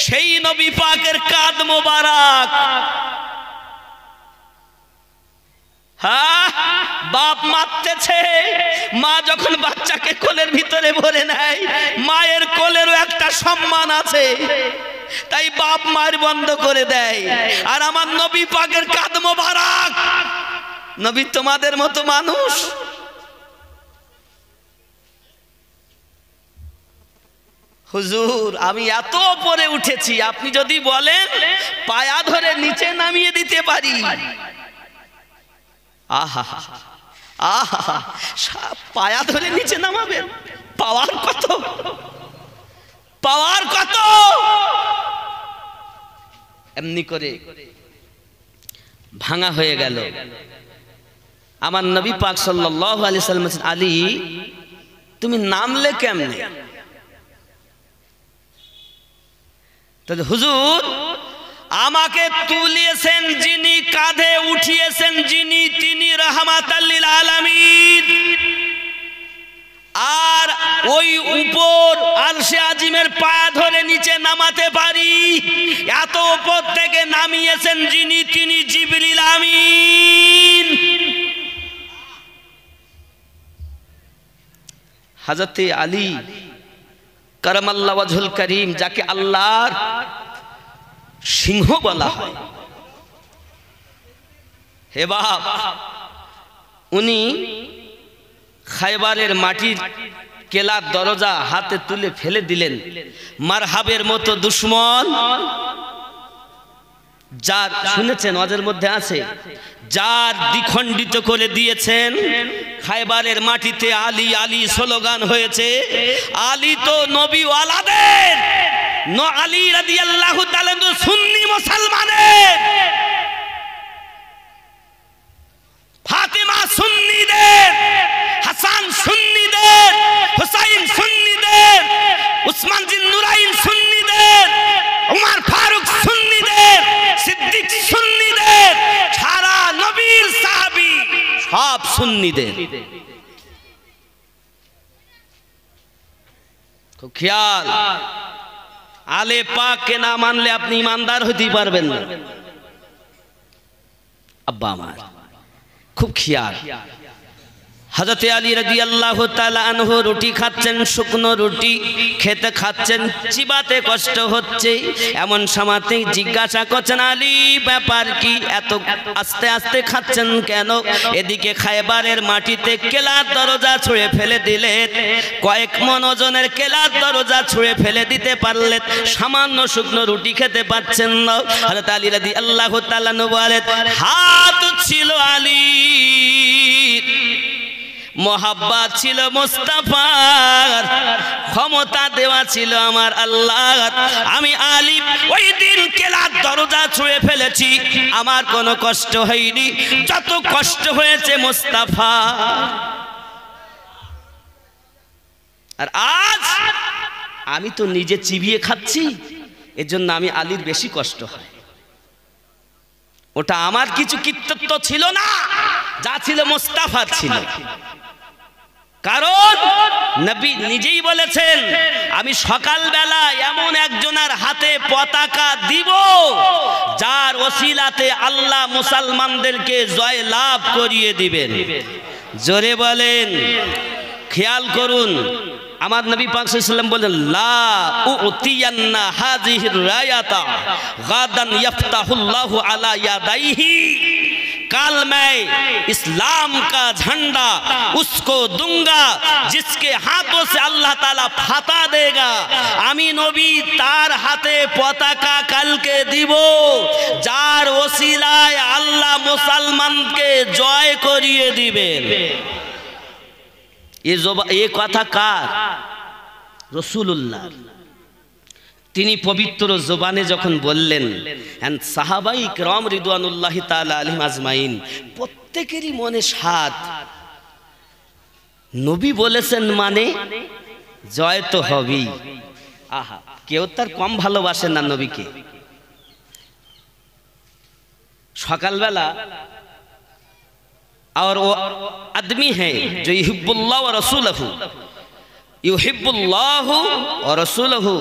S1: সেই নবী পাকের কাঁধ মোবারক। হ্যাঁ, বাপ মারতেছে, মা যখন বাচ্চাকে কোলের ভিতরে ভরে নেয়, মায়ের কোলেরও একটা সম্মান আছে, তাই বাপ মার বন্ধ করে দেয়। আর আমার নবী পাকের কাঁধ মোবারক, নবী তোমাদের মতো মানুষ। হুজুর আমি এত উপরে উঠেছি, আপনি যদি বলেন পায়া ধরে নিচে নামিয়ে দিতে পারি। আহা আহা, পায়া ধরে নিচে নামাবেন, পাওয়ার কত, পাওয়ার কত। এমনি করে ভাঙা হয়ে গেল। আমার নবী পাক সাল্লাল্লাহু আলাইহি ওয়াসাল্লাম বলেন, আলী তুমি নামলে কেমনে? তাহলে হুজুর আমাকে তুলিয়েছেন যিনি, কাঁধে উঠিয়েছেন যিনি, তিনি রাহমাতাল লিল আলামিন। আর ওই উপর আরশে আজিমের পায়া ধরে নিচে নামাতে পারি, এত উপর থেকে নামিয়েছেন যিনি, তিনি জিবরিল আমিন। হযরতে আলী কারামাল্লাহু ওয়াজহুল করিম, যাকে আল্লাহর সিংহ বলা হয়, হে বাপ, উনি খায়বারের মাটির কেলার দরজা হাতে তুলে ফেলে দিলেন। মারহাবের মতো দুশমন, যার শুনেছেন ওয়াজের মধ্যে আছে, যার দ্বিখণ্ডিত করে দিয়েছেন। খায়বারের মাটিতে আলী আলী স্লোগান হয়েছে। আলী তো নবী ওয়ালাদের, আলী রাদিয়াল্লাহু তাআলা সুন্নি মুসলমানের, ফাতেমা সুন্নিদের, হাসান সুন্নিদের, হুসাইন সুন্নিদের, উসমান জিন নুরাইন সুন্নিদের, উমর ফারুক সুন্নিদের, সিদ্দিক সুন্নিদের, সারা নবীর সাহাবী সব সুন্নিদের। খুব খেয়াল, আলে পাককে না মানলে আপনি ইমানদার হতে পারবেন না। আব্বা আমার খুব খেয়াল। হযরতে আলী রাদিয়াল্লাহু তাআলা আনহু রুটি খাচ্ছেন, শুকনো রুটি খেতে খাচ্ছেন, চিবাতে কষ্ট হচ্ছে। এমন সময়তেই জিজ্ঞাসা করছেন, আলী ব্যাপার কি, এত আস্তে আস্তে খাচ্ছেন কেন? এদিকে খায়বারের মাটিতে কেলার দরজা ছুঁড়ে ফেলে দিলেন, কয়েক মণ ওজনের কেলার দরজা ছুঁড়ে ফেলে দিতে পারলেন, সামান্য শুকনো রুটি খেতে পাচ্ছেন না। হযরত আলী রাদিয়াল্লাহু তাআলা বলেন, হাত ছিল আলী, মোহাব্বত ছিল মুস্তাফার, ক্ষমতা দেওয়া ছিল আমার আল্লাহ। আমি আলী ওই দিন কেলার দরজা ছুঁড়ে ফেলেছি, আমার কোনো কষ্ট হয়নি, যত কষ্ট হয়েছে মুস্তাফা। আর আজ আমি তো নিজে চিবিয়ে খাচ্ছি, এজন্য আমি আলীর বেশি কষ্ট হয়। ওটা আমার কিছু কৃতিত্ব ছিল না, যা ছিল মুস্তাফার ছিল। কারণ নবী নিজেই বলেছেন, আমি সকালবেলা এমন একজনের হাতে পতাকা দিব, যার ওসিলাতে আল্লাহ মুসলমানদেরকে জয় লাভ করিয়ে দিবেন। জোরে বলেন, খেয়াল করুন। আমার নবী পাক সাল্লাল্লাহু আলাইহি ওয়াসাল্লাম বলেন, লা উতিয়ান্না হাযিহির রায়াতা গাদান ইফতাহুল্লাহু আলা ইয়াদাইহি, कल मैं इस्लाम का झंडा उसको दूंगा जिसके हाथों से अल्लाह ताला फता देगा। आमी नबी तार हाथे पताका कल के दिबो, जार वसीलाय अल्लाह मुसलमान के जय करिए दिबेन। ये कथा कार? रसूलुल्लाह। তিনি পবিত্র জবানে যখন বললেন, সাহাবাই কিরাম রিদওয়ানুল্লাহি তাআলা আলাইহিম আজমাইন প্রত্যেকেরই মনে স্বাদ, নবী বলেছেন মানে জয় তো হবেই। আহা, কেউ তার কম ভালোবাসেন না নবীকে। সকালবেলা और वो आदमी है जो युहिब्बुल्लाह व रसूलहू, युहिब्बुल्लाह व रसूलहू,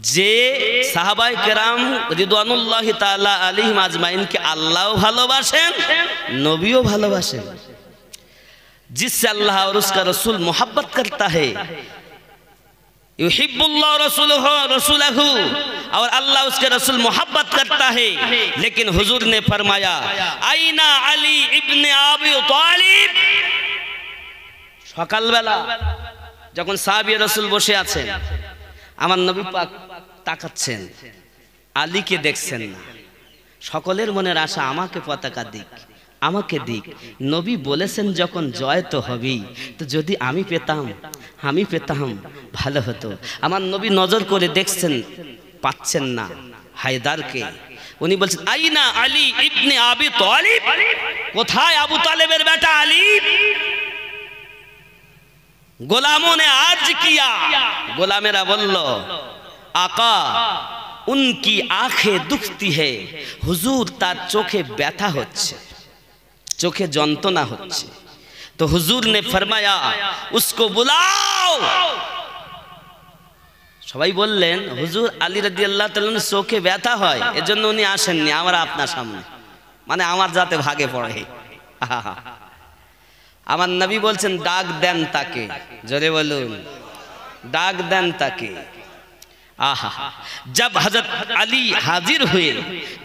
S1: যে সাহাবায়ে কেরাম রিদওয়ানুল্লাহি তাআলা আলাইহিম আজমাইনকে আল্লাহও ভালোবাসেন, নবীও ভালোবাসেন। जिससे अल्लाह और उसका रसूल मोहब्बत करता है, युहिब्बुल्लाह रसूलहू, और अल्लाह उसके रसूल मोहब्बत करता है। लेकिन हुजूर ने फरमाया आइना अली इब्ने अबी तालिब। सकाल बेला যখন সাহাবী রাসূল বসে আছেন, আমার নবী পাক তাকাচ্ছেন, আলীকে দেখছেন না। সকলের মনের আশা আমাকে পতাকা দিক, আমাকে দিক। নবী বলেছেন যখন জয় তো হবেই, তো যদি আমি পেতাম ভালো হতো। আমার নবী নজর করে দেখছেন, পাচ্ছেন না হায়দারকে। উনি বলছেন আইনা আলী ইবনে আবি তালিব, কোথায় আবু তালেবের বেটা আলী? গোলামों ने अर्ज किया, গোলামেরা বলল আকা उनकी आंखें दुखती है, হুজুর তার চোখে ব্যথা হচ্ছে, चोखे যন্ত্রণা হচ্ছে। तो हुजूर ने फरमाया उसको बुलाओ। সবাই বললেন হুজুর আলী রাদিয়াল্লাহু তাআলা চোখে ব্যথা হয়, এজন্য উনি আসেননি, আমরা আপনার সামনে, মানে আমার যাতে ভাগে পড়ে। আমার নবী বলছেন ডাক দেন তাকে, জোরে বলুন ডাক দেন তাকে। आहा, जब हजरत अली हाजिर हुए,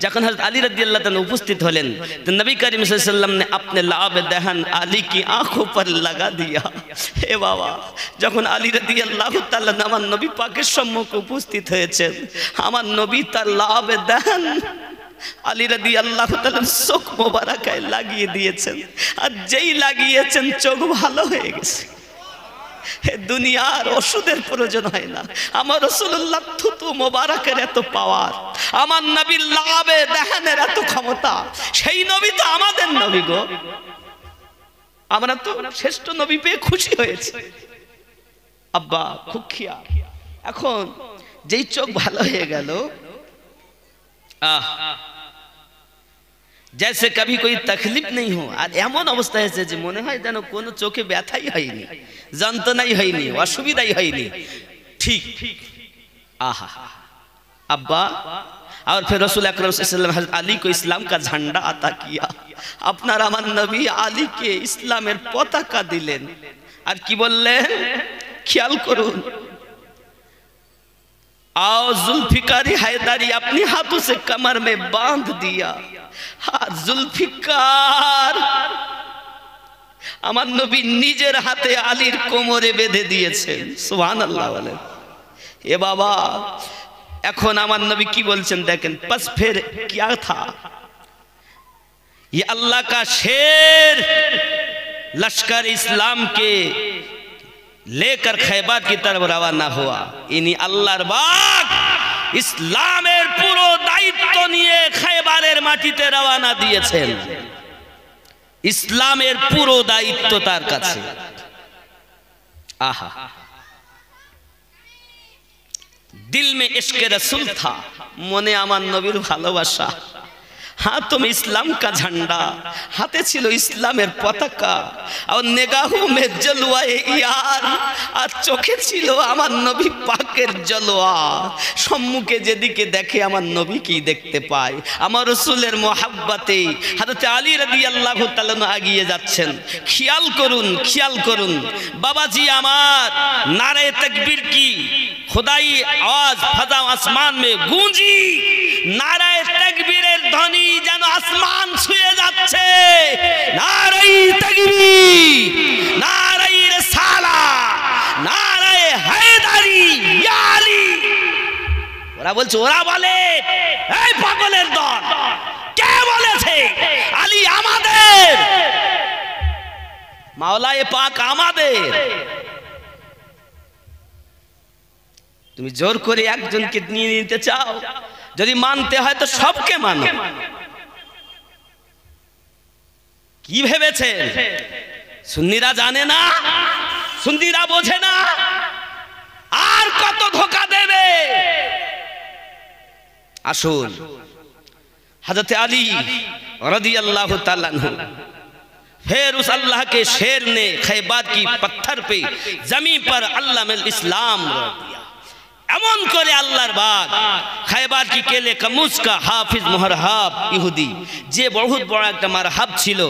S1: जखन हजरत अली रज़ियल्लाहु ताला उपस्थित होलेन, तो नबी करीम सल्लल्लाहु अलैहि वसल्लम ने अपने लाब दहन अली की आंखों पर लगा दिया। हे बाबा, जखन अली रज़ियल्लाहु ताला আমার নবী পাকের সম্মুখে উপস্থিত হয়েছেন, আমার নবী তার লাব দহন আলী রাদিয়াল্লাহু তাআলার চোখ মোবারকায় লাগিয়ে দিয়েছেন, আর যেই লাগিয়েছেন চোখ ভালো হয়ে গেছে। দুনিয়ার ওষুধের প্রয়োজন হয় না, আমার রাসূলুল্লাহ থুতু মোবারকের এত পাওয়ার, আমার নবীর লাবে দেহানের এত ক্ষমতা। সেই নবী তো আমাদের নবী গো, আমরা তো শ্রেষ্ঠ নবী পেয়ে খুশি হয়েছে। আব্বা খুব খেয়াল, এখন যেই চোখ ভালো হয়ে গেল, जैसे कभी कोई तकलीफ नहीं हो, আর এমন অবস্থা হয়েছে যে মনে হয় যেন কোনো চোখে ব্যথাই হয়নি, যন্ত্রণাই হয়নি, অসুবিধাই হয়নি। ঠিক आहा अब्बा। और फिर रसूल अकरम सल्लल्लाहु अलैहि वसल्लम हज़रत अली को इस्लाम का झंडा अता किया। আপনার আমার নবী আলীকে ইসলামের পতাকা দিলেন। আর কি বললেন খেয়াল করুন, आओ जुल्फिकारी हैदरी अपने हाथों से कमर में बांध दिया। हाँ, जुल्फिकार আমার নবী নিজের হাতে আলীর কোমরে বেঁধে দিয়েছেন। সুবহানাল্লাহ বলেন। এ বাবা, এখন আমার নবী কি বলছেন দেখেন, बस फिर क्या था, ये अल्लाह का शेर लश्कर इस्लाम के लेकर खैबर की तरफ रवाना हुआ। इन्हीं अल्लाहर बाग इस्लामेर पुरो दायित्व निये खैबारेर माटीते रवाना दिएছেন। इस्लामेर पुरो दायित्व तार काছে। आहा, दिल में इश्क रसूल था, मने आमार नबीर भालोबासा, हाथों में इस्लाम का झंडा, हाथे छिलो इस्लामेर पताका, और निगाहों में जलवाए यार, আর চোখে ছিল আমার নবী পাকের জলওয়া। সম্মুখে যেদিকে দেখে আমার নবী কি দেখতে পায়, আমার রাসূলের মোহাব্বতে হযরত আলী রাদিয়াল্লাহু তাআলা এগিয়ে যাচ্ছেন। খেয়াল করুন, খেয়াল করুন বাবাজি আমার, নারে তাকবীর কি खुदाई आवाज फजा आसमान में गूंजी, नाराए तकबीरेर ध्वनि যেন আসমান ছুঁয়ে যাচ্ছে। নারায়ে তাকবীর, নারায়ে রিসালাত, নারায়ে হায়দারি, ইয়া আলী। ওরা বলছে, ওরা বলে এই পাগলের দল, কে বলেছে আলী আমাদের, মাওলায়ে পাক আমাদের। তুমি জোর করে একজনকে নিয়ে নিতে চাও, যদি মানতে হয় তো সবকে মানো। কি ভেবেছে সুন্নিরা জানে না, সুন্নিরা বোঝে না, আর কত ধোঁকা দেবে। আসুন, हज़रत अली रज़ियल्लाहु ताला अन्हु, फिर उस अल्लाह के शेर ने खैबर की पत्थर पे जमीन पर अल्लाह में इस्लाम दिया। এমন করে আল্লাহর বাগ খায়বার কি কেলে কামুসকা হাফিজ মুহারহাব ইহুদি, যে বহুত বড় একটা মারহাব ছিল,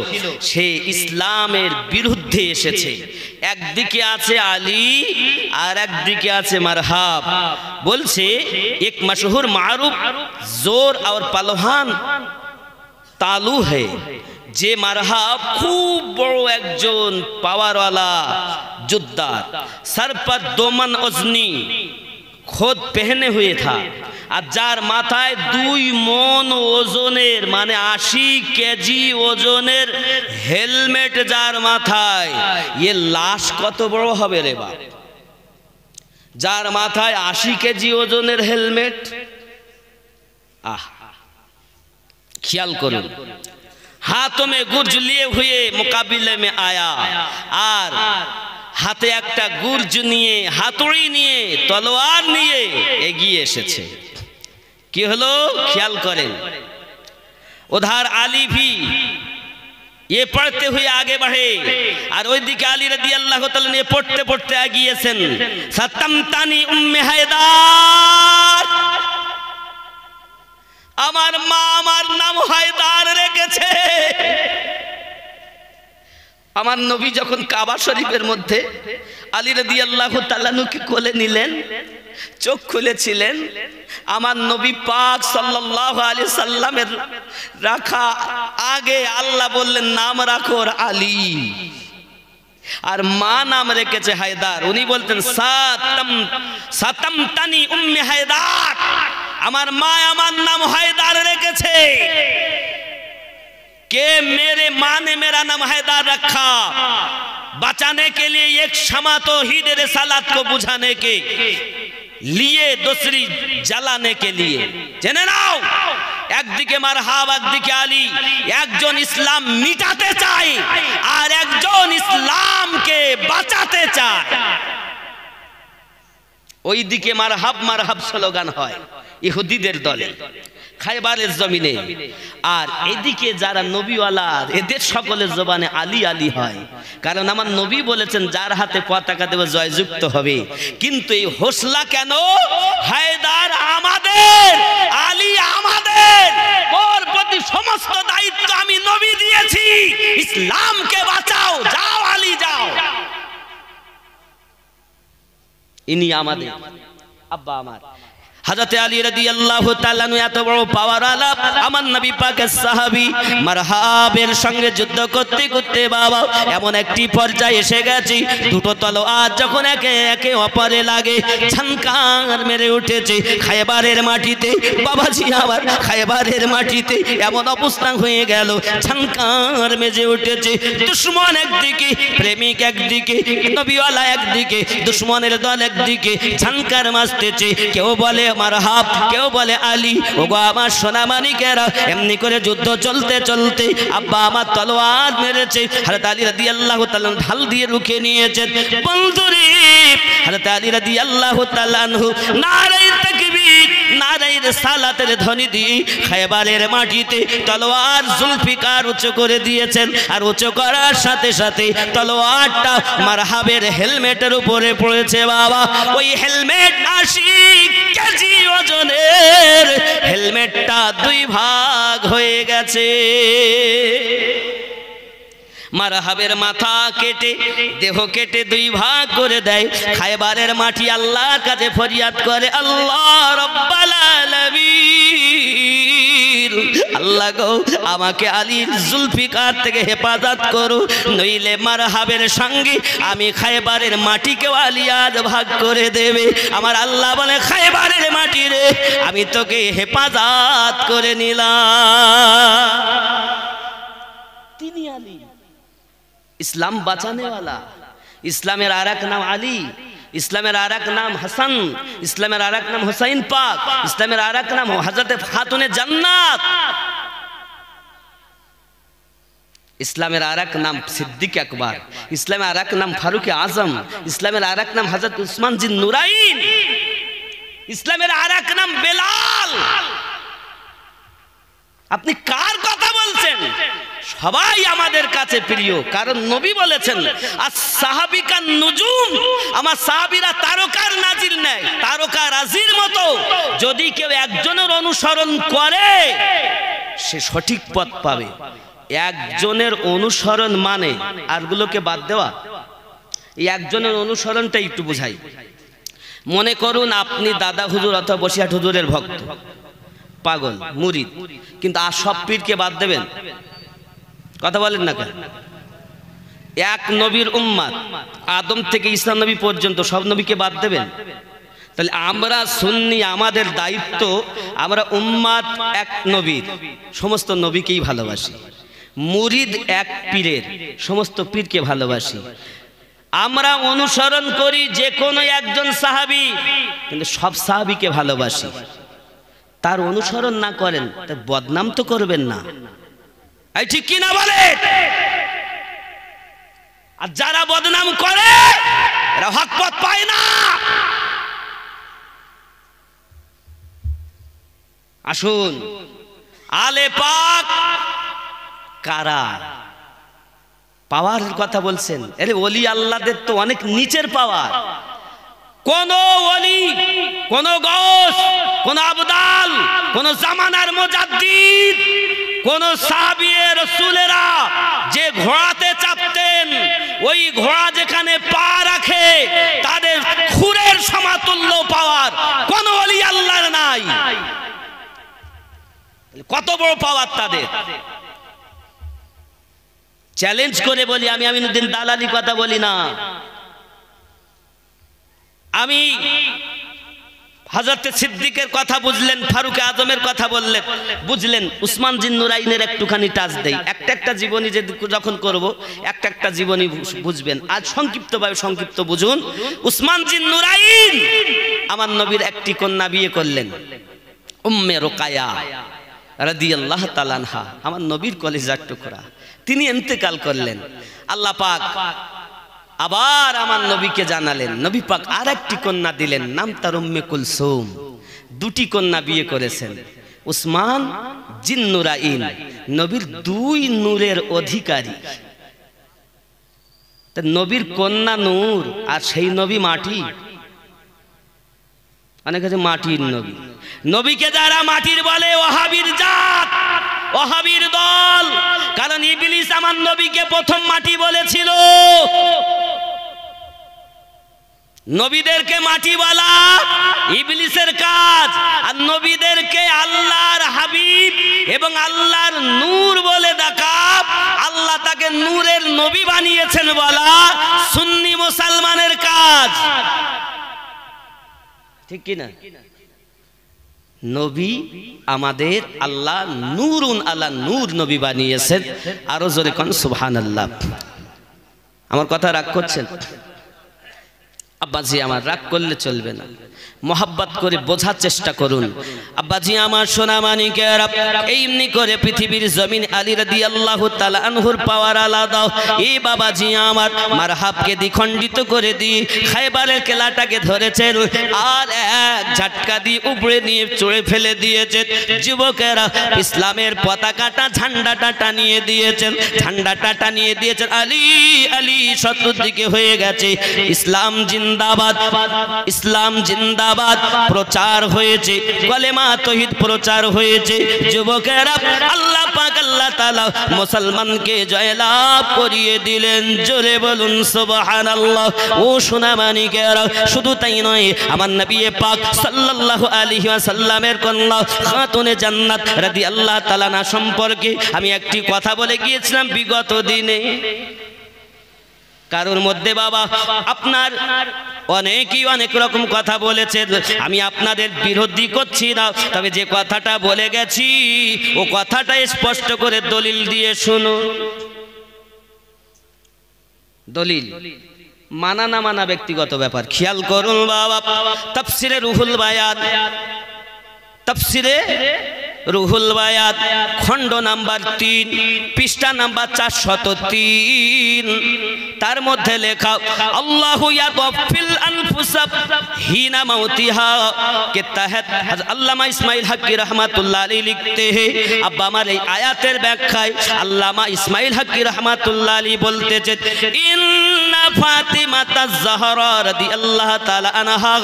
S1: সে ইসলামের বিরুদ্ধে এসেছে। একদিকে আছে আলী আর একদিকে আছে মারহাব। বলছে এক মশহুর মারুফ জোর और पहलवान तालू है, যে মারহাব খুব বড় একজন পাওয়ারওয়ালা যোদ্ধা, सर पर दोमन ओजनी खुद पहने हुए था, আর যার মাথায় 2 মণ ওজনের মানে 80 কেজি ওজনের হেলমেট যার মাথায়, এ লাশ কত বড় হবে রে বাপ? যার মাথায় 80 কেজি ওজনের হেলমেট, আহ ख्याल करो। हाथों में गुर्ज लिए हुए मुकाबिले में आया, और हाथे একটা গুর্জ নিয়ে, হাতুড়ি নিয়ে, তলোয়ার নিয়ে এগিয়ে এসেছে। কি হলো খেয়াল করেন। उधर আলী भी ये पढ़ते हुए आगे बढ़े, और ওইদিকে আলী রাদিয়াল্লাহু তাআলা নিয়ে পড়তে পড়তে এগিয়েছেন। সাতামতানি উম্মে হায়দার, আমার মা আমার নাম হায়দার রেখেছে। আমার নবী যখন কাবা শরীফের মধ্যে আলী রাদিয়াল্লাহু তাআলা নুকে কোলে নিলেন, চোখ খুলেছিলেন, আমার নবী পাক সাল্লাল্লাহু আলাইহি সাল্লামের রাখা আগে আল্লাহ বললেন নাম রাখো আলী, আর মা নাম রেখেছে হায়দার। উনি বলতেন সাতামতানি উম্মে হায়দার, আমার মা আমার নাম হায়দার রেখেছে। के मेरे माँ ने मेरा नाम हैदर रखा, बचाने के लिए एक क्षमा तौहीद रिसालत को बुझाने के लिए, दूसरी जलाने के लिए। জেনে নাও, একদিকে মারহাব একদিকে আলী, একজন ইসলাম মিটাতে চায় আর একজন ইসলামকে বাঁচাতে চায়। ওইদিকে মারহাব মারহাব স্লোগান হয় ইহুদিদের দলে খায়বারের জমিনে, আর এদিকে যারা নবীওয়ালা এদের সকলের জবানে আলী আলী হয়। কারণ আমার নবী বলেছেন যার হাতে পতাকা দেবে জয়যুক্ত হবে। কিন্তু এই হোসলা কেন? হায়দার আমাদের, আলী আমাদের, ওর প্রতি সমস্ত দায়িত্ব আমি নবী দিয়েছি। ইসলামকে বাঁচাও, যাও আলী যাও। ইনি আমাদের আব্বা আমার হযরত আলী রাদিয়াল্লাহু তাআলা এত বড় পাওয়ার আলা, আমার নবী পাকের সাহাবী মারহাবের সঙ্গে যুদ্ধ করতে করতে বাবা এমন একটি পর্যায়ে এসে গেছে, দুটো তলোয়ার যখন একে একে অপরে লাগে ঝনকার মেরে উঠেছে খায়বারের মাটিতে। বাবাজি আমার খায়বারের মাটিতে এমন অবস্থা হয়ে গেল, ঝনকার মেজে উঠেছে। দুশমন একদিকে, প্রেমিক একদিকে, নবীওয়ালা একদিকে, দুশমনের দল একদিকে ঝনকার মারতেছে। কেউ বলে মারহাব, কেউ বলে আলী। ওগো আমার সোনা মানিকেরা, এমনি করে যুদ্ধ চলতে চলতে আব্বা আমার তলোয়ার মেরেছে, হযরত আলী রাদিয়াল্লাহু তাআলা ঢাল দিয়ে রুখে নিয়েছেন। বন্ধুরে হযরত আলী রাদিয়াল্লাহু তাআলা নারে তাকবীর, নারে রিসালাতের ধ্বনি দিয়ে খায়বারের মাটিতে তলোয়ার জুলফিকার উঁচু করে দিয়েছেন। আর উঁচু করার সাথে সাথে তলোয়ারটা মারহাবের হেলমেটের উপরে পড়েছে। বাবা ওই হেলমেট 80 কেজি ওজনের হেলমেটটা 2 ভাগ হয়ে গেছে। মারহাবের মাথা কেটে, দেহ কেটে 2 ভাগ করে দেয়। খায়বারের মাটি আল্লাহর কাছে ফরিয়াদ করে, আল্লাহ রাব্বাল আলামিন, আল্লাহ গো আমাকে আলীর জুলফিকার থেকে হেফাজত করো, নইলে মারহাবের সঙ্গে আমি খায়বারের মাটিকেও আলী আজ ভাগ করে দেবে। আমার আল্লাহ বলে, খায়বারের মাটি রে, আমি তোকে হেফাজত করে নিলাম। তিনি আলী, ইসলাম বাঁচানে वाला। ইসলামের আরেক নাম আলী, ইসলামের আরেক নাম হাসান, ইসলামের আরেক নাম হুসাইন পাক, ইসলামের আরেক নাম হযরত খাতুনে জান্নাত, ইসলামের আরেক নাম সিদ্দিক আকবর, ইসলামের আরেক নাম ফারুক আজম, ইসলামের আরেক নাম হযরত উসমান জিন নুরাইন, ইসলামের আরেক নাম বেলাল। আপনি কার কথা বলছেন? সবাই আমাদের কাছে প্রিয়, কারণ নবী বলেছেন as-সাহাবিকান নুজুম, আমার সাহাবীরা তারকার নাজির নেয়, তারকা রাজির মতো। যদি কেউ একজনের অনুসরণ করে সে সঠিক পথ পাবে। একজনের অনুসরণ মানে আরগুলোকে বাদ দেওয়া। এই একজনের অনুসরণটা একটু বুঝাই। মনে করুন আপনি দাদা হুজুর অথবা বসিরহাট হুজুরের ভক্ত, পাগল, মুরিদ, কিন্তু আর সব পীরকে বাদ দেবেন? কথা বলেন না কেন? এক নবীর উম্মাত, আদম থেকে ঈসা নবী পর্যন্ত সব নবীকে বাদ দেবেন? তাহলে আমরা সুন্নি, আমাদের দায়িত্ব, আমরা উম্মাত এক নবীর, সমস্ত নবীকেই ভালোবাসি। মুরিদ এক পীরের, সমস্ত পীরকে ভালোবাসি। আমরা অনুসরণ করি যে কোনো একজন সাহাবী, কিন্তু সব সাহাবীকে ভালোবাসি। তার অনুসরণ না করেন তার বদনাম তো করবেন না, এই ঠিক কি না বলে? আর যারা বদনাম করে এরা হক পথ পায় না। আসুন, আলে পাক কারা? পাওয়ারের কথা বলছেন, আরে ওলি আল্লাহদের তো অনেক নিচের পাওয়ার। কোন ওলি, কোন গৌস, কোন আবদাল, কোন জামানার মুজাদ্দিদ, কোন সাহাবী রাসূলেরা যে ঘোড়াতে চাপতেন, ওই ঘোড়া যেখানে পা রাখে তাদের খুরের সমতুল্য পাওয়ার কোন ওলি আল্লাহর নাই। কত বড় পাওয়ার তাদের! চ্যালেঞ্জ করে বলি, আমি আমিনুদ্দিন দালালি কথা বলি না। আমি হযরত সিদ্দিকের কথা বুঝলেন, ফারুক আজমের কথা বললেন, বুঝলেন, উসমান জিন নুরাইনের একটুখানি টাচ দেই। একটা জীবনী যে যখন করব, একটা জীবনী বুঝবেন। আজ সংক্ষিপ্ত বুঝুন। উসমান জিন নুরাইন আমার নবীর একটি কন্যা বিয়ে করলেন, উম্মে রুকায়া রাদিয়াল্লাহু তাআলা আনহা, আমার নবীর কলিজার টুকরা। তিনি ইন্তেকাল করলেন। আল্লাহ পাক আবার আমার নবীকে জানালেন, নবী পাক আর একটি কন্যা দিলেন, নাম তার উম্মে কুলসুম। দুটি কন্যা বিয়ে করেছেন। উসমান জিন নুরাইন নবীর দুই নূরের অধিকারী। নবীর কন্যা নূর, আর সেই নবী মাটি। অনেক আছে মাটির নবী। নবীকে যারা মাটির বলে ওয়াহাবীর জাত, ওয়াহাবীর দল। কারণ ইবলিস আমার নবীকে প্রথম মাটি বলেছিল। নবীদেরকে মাটি বলা ইবলিসের কাজ, আর নবীদেরকে আল্লাহর হাবিব এবং আল্লাহর নূর বলে ডাকা, আল্লাহ তাকে নূরের নবী বানিয়েছেন বলা সুন্নি মুসলমানের কাজ, ঠিক কি না? নবী আমাদের আল্লাহ নূরুন আলা নূর নবী বানিয়েছেন। আরো জোরে কোন সুবহানাল্লাহ। আমার কথা রাগ করছেন? আব্বাজি আমার, রাগ করলে চলবে না, মোহাব্বত করে বোঝার চেষ্টা করুন। আব্বাজি আমার, সোনা মানিকেরা, এমনি করে পৃথিবীর জমিন আলী রাদিয়াল্লাহু তাআলা আনহুর পাওয়ার আলাদা। এই বাবাজি আমার মারহাবকে দ্বিখণ্ডিত করে দিয়ে খায়বারের কেলাটাকে ধরেছেন, আর এক ঝটকা দিয়ে উপরে নিয়ে চড়ে ফেলে দিয়েছেন। যুবকেরা ইসলামের পতাকাটা, ঝান্ডাটা টানিয়ে দিয়েছেন, ঝান্ডাটা টানিয়ে দিয়েছেন। আলী আলী শত্রুর দিকে হয়ে গেছে। ইসলাম জিন্দাবাদ, ইসলাম জিন্দাবাদ প্রচার হয়েছে, কলেমা তাওহীদ প্রচার হয়েছে। যুবকেরা, আল্লাহ পাক আল্লাহ তাআলা মুসলমানকে জয়লাভ করিয়ে দিলেন। জোরে বলুন সুবহানাল্লাহ। ও সোনা মানিকেরা, শুধু তাই নয়, আমার নবী পাক সাল্লাল্লাহু আলাইহি ওয়াসাল্লামের কন্যা খাতুনে জান্নাত রাদিয়াল্লাহু তাআলা না সম্পর্কে আমি একটি কথা বলে গিয়েছিলাম বিগত দিনে। কারোর মধ্যে বাবা আপনার অনেকেই অনেক রকম কথা বলেছেন, আমি আপনাদের বিরোধী করছি না, তবে যে কথাটা বলে গেছি ও কথাটা স্পষ্ট করে দলিল দিয়ে শুনুন। দলিল মানা না মানা ব্যক্তিগত ব্যাপার, খেয়াল করুন বাবা। তাফসিরে রুহুল বায়ান, তাফসিরে রুহুল বায়াত খণ্ড নাম্বার 3 পৃষ্ঠা নাম্বার 403 তার মধ্যে লেখা আল্লাহু ইয়াতফিল আনফুসা হিনা মাউতিহা के तहत अल्लामा इस्माइल हक्की रहमतुल्लाह अलैह लिखते हैं। अब हमारे आयातेर व्याख्याय अल्लामा इस्माइल हक्की रहमतुल्लाह अलैह बोलते थे इन्ना फातिमा ज़हरा रदियल्लाहु ताला अन्हा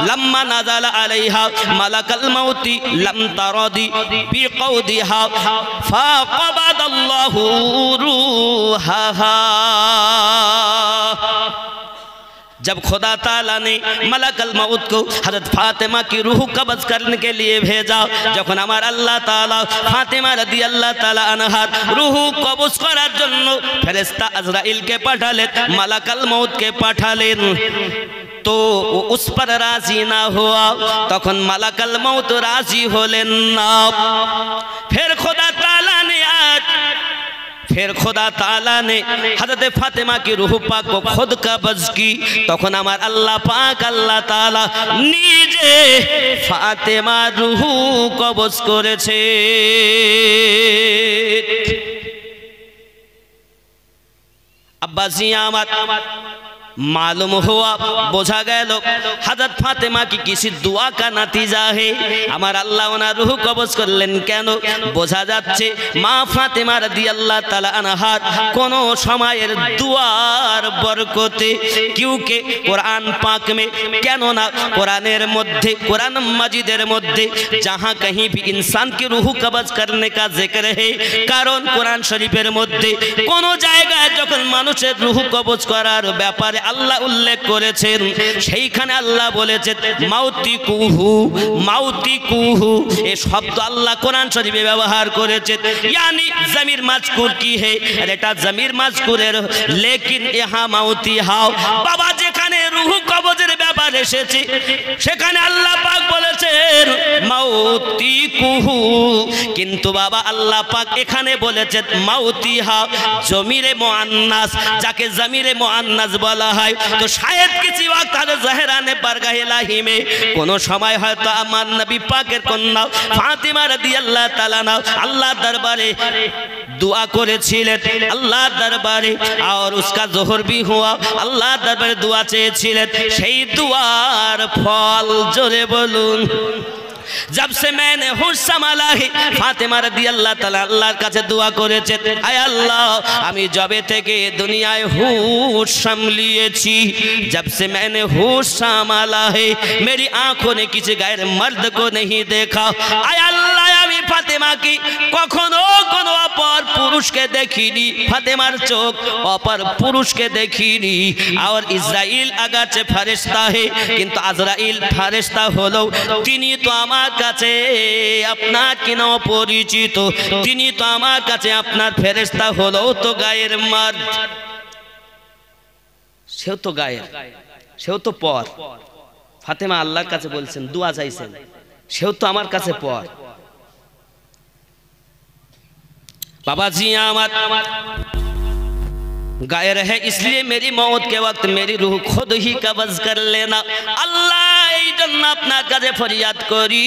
S1: लम्मा नज़ला अलैहा मलकल मौती लम तरदी बिक़ौदिहा फ़क़बदल्लाहु रूहाहा। जब खुदा ताला ने मलकल मौत को हज़रत फातिमा की रूह कब्ज़ करने के लिए भेजा, যখন আমার আল্লাহ তাআলা ফাতিমা রাদিয়াল্লাহু তাআলা আনহার रूह कब्ज़ করার জন্য ফেরেশতা আজরাইলকে পাঠালেন, मलकल मौत के পাঠালেন, तो उस पर राजी ना हुआ, तखन मलकल मौत राजी होलेन ना। फिर खुदा ताला ने हज़रत फातिमा की रूह पाक को खुद कब्ज़ की, तखन हमार अल्लाह पाक अल्लाह ताला निजे फातिमा रूह कब्ज़ करेছে। अब्बासी आमद मालूम हुआ, बोझा गया लोग हज़रत फातिमा की किसी दुआ का नतीजा है। हमारा अल्लाह उन्हें रूह कब्ज़ कर लेन क्यों बोझा जाच्छे माँ फातिमा रादियाल्लाहु ताआला अन्हा कोनो समयेर दुआर बरकते, क्योंकि कुरान पाक में क्यों ना कुरानेर मध्य कुरान मजिदेर मध्य जहाँ कहीं भी इंसान की रूह कब्ज़ करने का जिक्र है, कारण कुरान शरीफेर मध्य कोनो जायगाय जखन मानुषेर रूह कब्ज़ करार ব্যাপারে আল্লাহ উল্লেখ করেছেন, সেইখানে আল্লাহ বলেছেন মাউতি কুহু এই শব্দ আল্লাহ কোরআন শরীফে ব্যবহার করেছেন। यानी जमीर मजकूर की है, এটা जमीर मजकूরের, लेकिन यहाँ माउती हाও বাবা যেখানে রূহ কবজের ব্যাপার এসেছে সেখানে আল্লাহ পাক বলেছেন মাউতি কুহু, কিন্তু বাবা আল্লাহ পাক এখানে বলেছেন মাউতি হাও জমিরে মুআন্নাস, যাকে জমিরে মুআন্নাস বলা হয়। तो शायद किसी वक्त ज़हराने बरगाह इलाही में कोनो समय है तो अमर नबी पाकेर कन्या फातिमा रादियाल्लाहु ताआला अन्हा अल्लाह दरबारे दुआ करेছিলেন, अल्लाह दरबारे और उसका ज़ोहर भी हुआ, अल्लाह दरबारे दुआ চেয়েছিলেন, সেই दुआर फल जोरे बोलून। जब से मैंने होश संभाला है फातिमा रादियाल्लाहु ताआला अल्लाहर काছে दुआ করেছে, आय अल्लाह আমি जबे থেকে दुनियाয় होश संभलिয়েছি, जब से मैंने होश संभाला है मेरी आंखों ने किसी गैर मर्द को नहीं देखा। आय अल्लाह আমি फातिमा की কখনো কোনো অপর পুরুষকে দেখিনি, ফাতিমার চোখ অপর পুরুষকে দেখিনি। और इस्राइल अगरचे फरिश्ता है किंतु आजराइल फरिश्ता হলো তিনি তো আমার কাছে আপনার কিনা পরিচিত, তিনি তো আমার কাছে আপনার ফেরেশতা হলো তো গায়ের মার্দ, সেও তো গায়ের, সেও তো পর। ফাতেমা আল্লাহর কাছে বলছেন দুয়া চাইছেন, সেও তো আমার কাছে পর। बाबा जी আমার गायर है, इसलिए मेरी मौत के वक्त मेरी रूह खुद ही कब्ज़ कर लेना। अल्लाह এই জন্য আপনার কাছে ফরিয়াদ করি,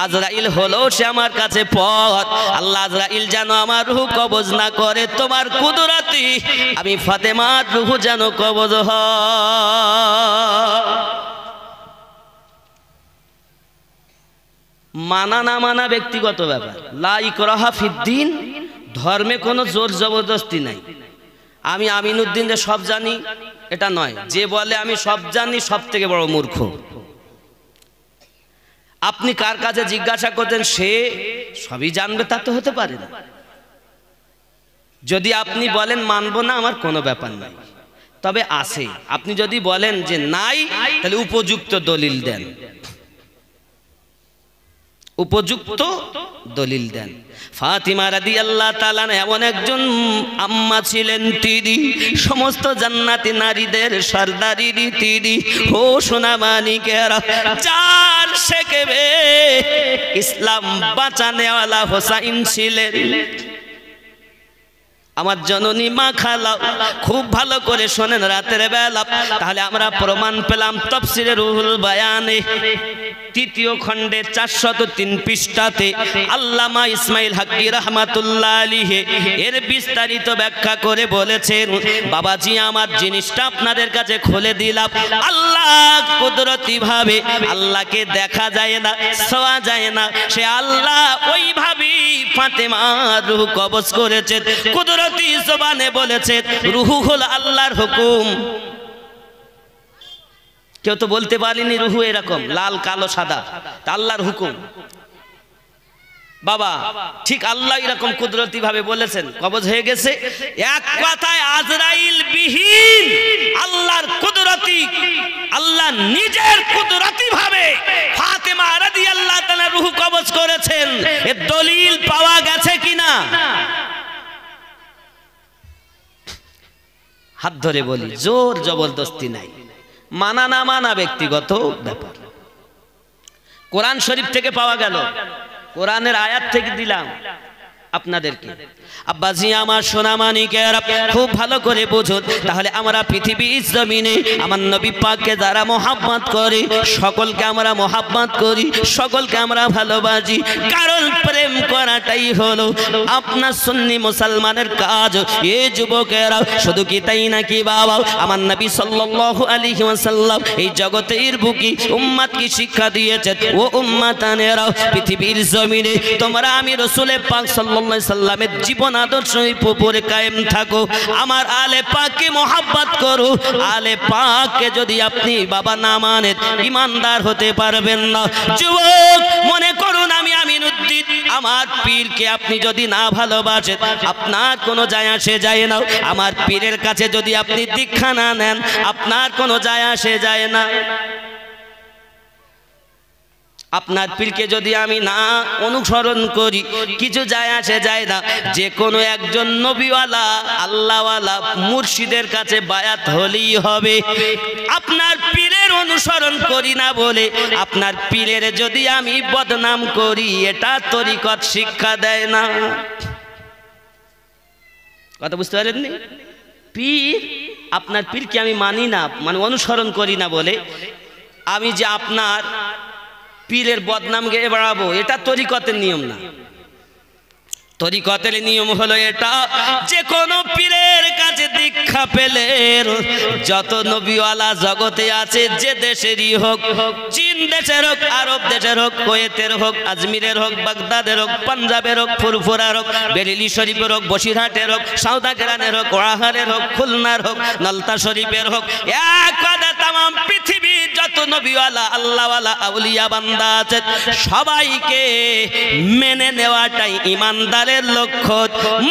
S1: আজরাইল হলো সে আমার কাছে পথ, আল্লাহ আজরাইল যেন আমার রূহ কবজ না করে, তোমার কুদরতি আমি ফাতেমার রূহ যেন কবজ হয়। মানা না মানা ব্যক্তিগত ব্যাপার, লা ইকরাহা ফিদ্দিন, ধর্মে কোনো জোর জবরদস্তি নাই। আমি আমিনুদ্দিন যে সব জানি এটা নয়, যে বলে আমি সব জানি সব থেকে বড় মূর্খ। আপনি কার কাছে জিজ্ঞাসা করতেন সে সবই জানবে তা তো হতে পারে না। যদি আপনি বলেন মানবো না আমার কোনো ব্যাপার নাই, তবে আছে। আপনি যদি বলেন যে নাই তাহলে উপযুক্ত দলিল দেন, উপযুক্ত দলিল দেন। ফাতিমা রাদিয়াল্লাহু তাআলা এমন একজন আম্মা ছিলেন, তিনি সমস্ত জান্নাতি নারীদের সরদারি তিনি। ও সোনা মানিকেরা, চার শেখবে ইসলাম বাঁচানেওয়ালা হোসাইন ছিলেন। আমার জননী মা খালা খুব ভালো করে শোনেন রাতের বেলা। তাহলে আমরা প্রমাণ পেলাম তাফসীরে রুহুল বায়ানে ৩য় খণ্ডে ৪০৩ পৃষ্ঠাতে আল্লামা ইসমাইল হাক্কি রাহমাতুল্লাহ আলাইহি এর বিস্তারিত ব্যাখ্যা করে বলেছেন, বাবাজি আমার জিনিসটা আপনাদের কাছে খুলে দিলাম। আল্লাহ কুদরতি ভাবে, আল্লাহকে দেখা যায় না, ছোঁয়া যায় না, সে আল্লাহ ওইভাবেই ফাতেমার রূহ কবজ করেছেন। কুদরতি জবানে বলেছে রূহ হলো আল্লাহর হুকুম। কেউ তো বলতে পারেনি রূহ এরকম লাল কালো সাদা, তা আল্লাহর হুকুম। বাবা ঠিক আল্লাহ এরকম কুদরতি ভাবে বলেছেন, কবজ হয়ে গেছে। এক কথায় আজরাইল বিহীন আল্লাহর কুদরতি, আল্লাহ নিজের কুদরতি ভাবে ফাতেমা রাদিয়াল্লাহু তাআলা রূহ কবজ করেছেন। এর দলিল পাওয়া গেছে কিনা? হাত ধরে বলি, জোর জবরদস্তি নাই, মানা না মানা ব্যক্তিগত ব্যাপার। কোরআন শরীফ থেকে পাওয়া গেল, কোরআনের আয়াত থেকে দিলাম আপনাদেরকে। আব্বাজি আমার সোনা মানিকেরা খুব ভালো করে বুঝুন। তাহলে আমরা পৃথিবীর জমিনে আমার নবী পাককে যারা মহব্বত করে, সকলকে আমরা মহব্বত করি, সকলকে আমরা ভালোবাসি, কারণ প্রেম করাটাই হলো আপনার সুন্নি মুসলমানের কাজ। এ যুবকেরা শুধু কি তাই নাকি বাবা, আমার নবী সাল্লাল্লাহু আলাইহি ওয়াসাল্লাম এই জগতের বুকে উম্মতকে শিক্ষা দিয়েছেন, ও উম্মতানেরা পৃথিবীর জমিনে তোমরা আমি রাসূলের পাক সাল্লাল্লাহু আলাইহি সাল্লামের জীবন আদর্শ উপরে কায়েম থাকো, আমার আলে পাককে মহব্বত করো। আলে পাককে যদি আপনি বাবা না মানেন ঈমানদার হতে পারবেন না। যুবক মনে করুন আমি আমিনুদ্দিন, আমার পীরকে আপনি যদি না ভালোবাসেন আপনার কোনো যায় আসে যায় না। আমার পীরের কাছে যদি আপনি দীক্ষা না নেন আপনার কোনো যায় আসে যায় না। আপনার পীরকে যদি আমি না অনুসরণ করি কিছু যায় আসে যায় না। যে কোনো একজন নবীওয়ালা আল্লাহওয়ালা মুর্শিদের কাছে বায়াত হলেই হবে। আপনার পীরের অনুসরণ করি না বলে আপনার পীরের যদি আমি বদনাম করি, এটা তরিকত শিক্ষা দেয় না। কথা বুঝতে পারেননি? পীর, আপনার পীরকে আমি মানি না মানে অনুসরণ করি না বলে আমি যে আপনার পীরের বদনাম গেয়ে বেড়াবো, এটা তরিকতের নিয়ম না। তরিকতের নিয়ম হলো এটা, যে কোনো পীরের কাছে দীক্ষা পেলে যত নবীওয়ালা জগতে আছে, যে দেশেরই হোক, চীন দেশের হোক, আরব দেশের হোক, কুয়েতের হোক, আজমিরের হোক, বাগদাদের হোক, পাঞ্জাবের হোক, ফুরফুরার হোক, বেরেলি শরীফের হোক, বসিরহাটের হোক, সাউদাগেরানের হোক, ওয়াহারের হোক, খুলনার হোক, নলতা শরীফের হোক, এক কথা তামাম পৃথিবীর যত নবীওয়ালা আল্লাহওয়ালা আউলিয়া বান্দা আছে সবাইকে মেনে নেওয়াটাই ঈমানদারের লক্ষ্য।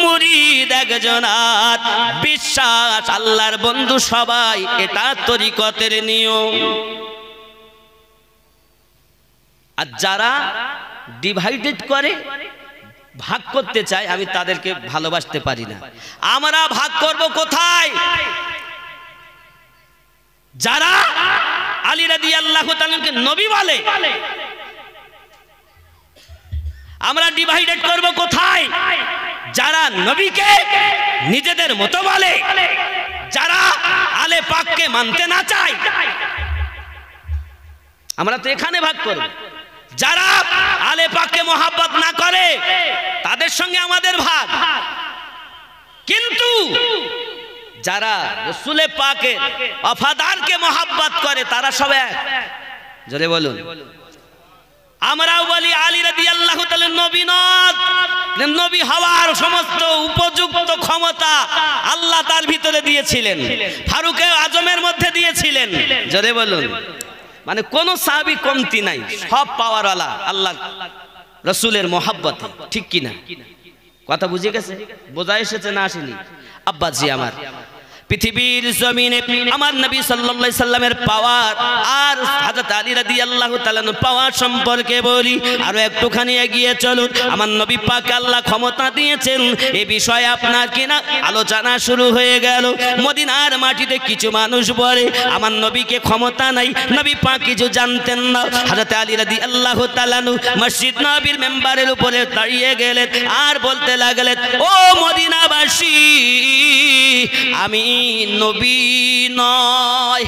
S1: মুরিদ একজন আর বিশ্বাস আল্লাহর বন্ধু সবাই, এটা তরিকতের নিয়ম। আর যারা ডিভাইডেড করে, ভাগ করতে চায়, আমি তাদেরকে ভালোবাসতে পারি না। আমরা ভাগ করব কোথায়? যারা আলী রাদিয়াল্লাহু তাআলাকে নবী বলে, আমরা ডিভাইডেড করব কোথায়? যারা নবীকে নিজেদের মতো বলে, যারা আলে পাককে মানতে না চায়, আমরা তো এখানে ভাগ করব। যারা আলে পাককে মহব্বত না করে তাদের সঙ্গে আমাদের ভাগ। কিন্তু যারা রাসূলে পাকের ওয়াফাদারকে মহব্বত করে তারা সব এক। জোরে বলুন। আমরাও বলি আলী রাদিয়াল্লাহু তাআলা নবী নন, নবী হওয়ার সমস্ত উপযুক্ত ক্ষমতা আল্লাহ তার ভিতরে দিয়েছিলেন, ফারুকে আজমের মধ্যে দিয়েছিলেন। জোরে বলুন। মানে কোন সাহাবী কমতি নাই, সব পাওয়ারওয়ালা আল্লাহ রাসূলের মহব্বতে। ঠিক কিনা? কথা বুঝে গেছে? বোঝা এসেছে না আসেনি? আব্বাজি আমার, পৃথিবীর জমিনে আমার নবী সাল্লাল্লাহু আলাইহি সাল্লামের পাওয়ার আর হযরত আলী রাদিয়াল্লাহু তাআলা পাওয়ার সম্পর্কে বলি। আরো একটুখানি এগিয়ে চলুন। আমার নবী পাক আল্লাহ ক্ষমতা দিয়েছেন, এই বিষয়ে আপনার কিনা আলোচনা শুরু হয়ে গেল। মদিনার মাটিতে কিছু মানুষ বলে আমার নবীকে ক্ষমতা নাই, নবী পাক কিছু জানতেন না। হযরত আলী রাদিয়াল্লাহু তাআলা মসজিদ নববীর মেম্বারের উপরে দাঁড়িয়ে গেলেন আর বলতে লাগলেন, ও মদিনাবাসী, আমি নবী নয়।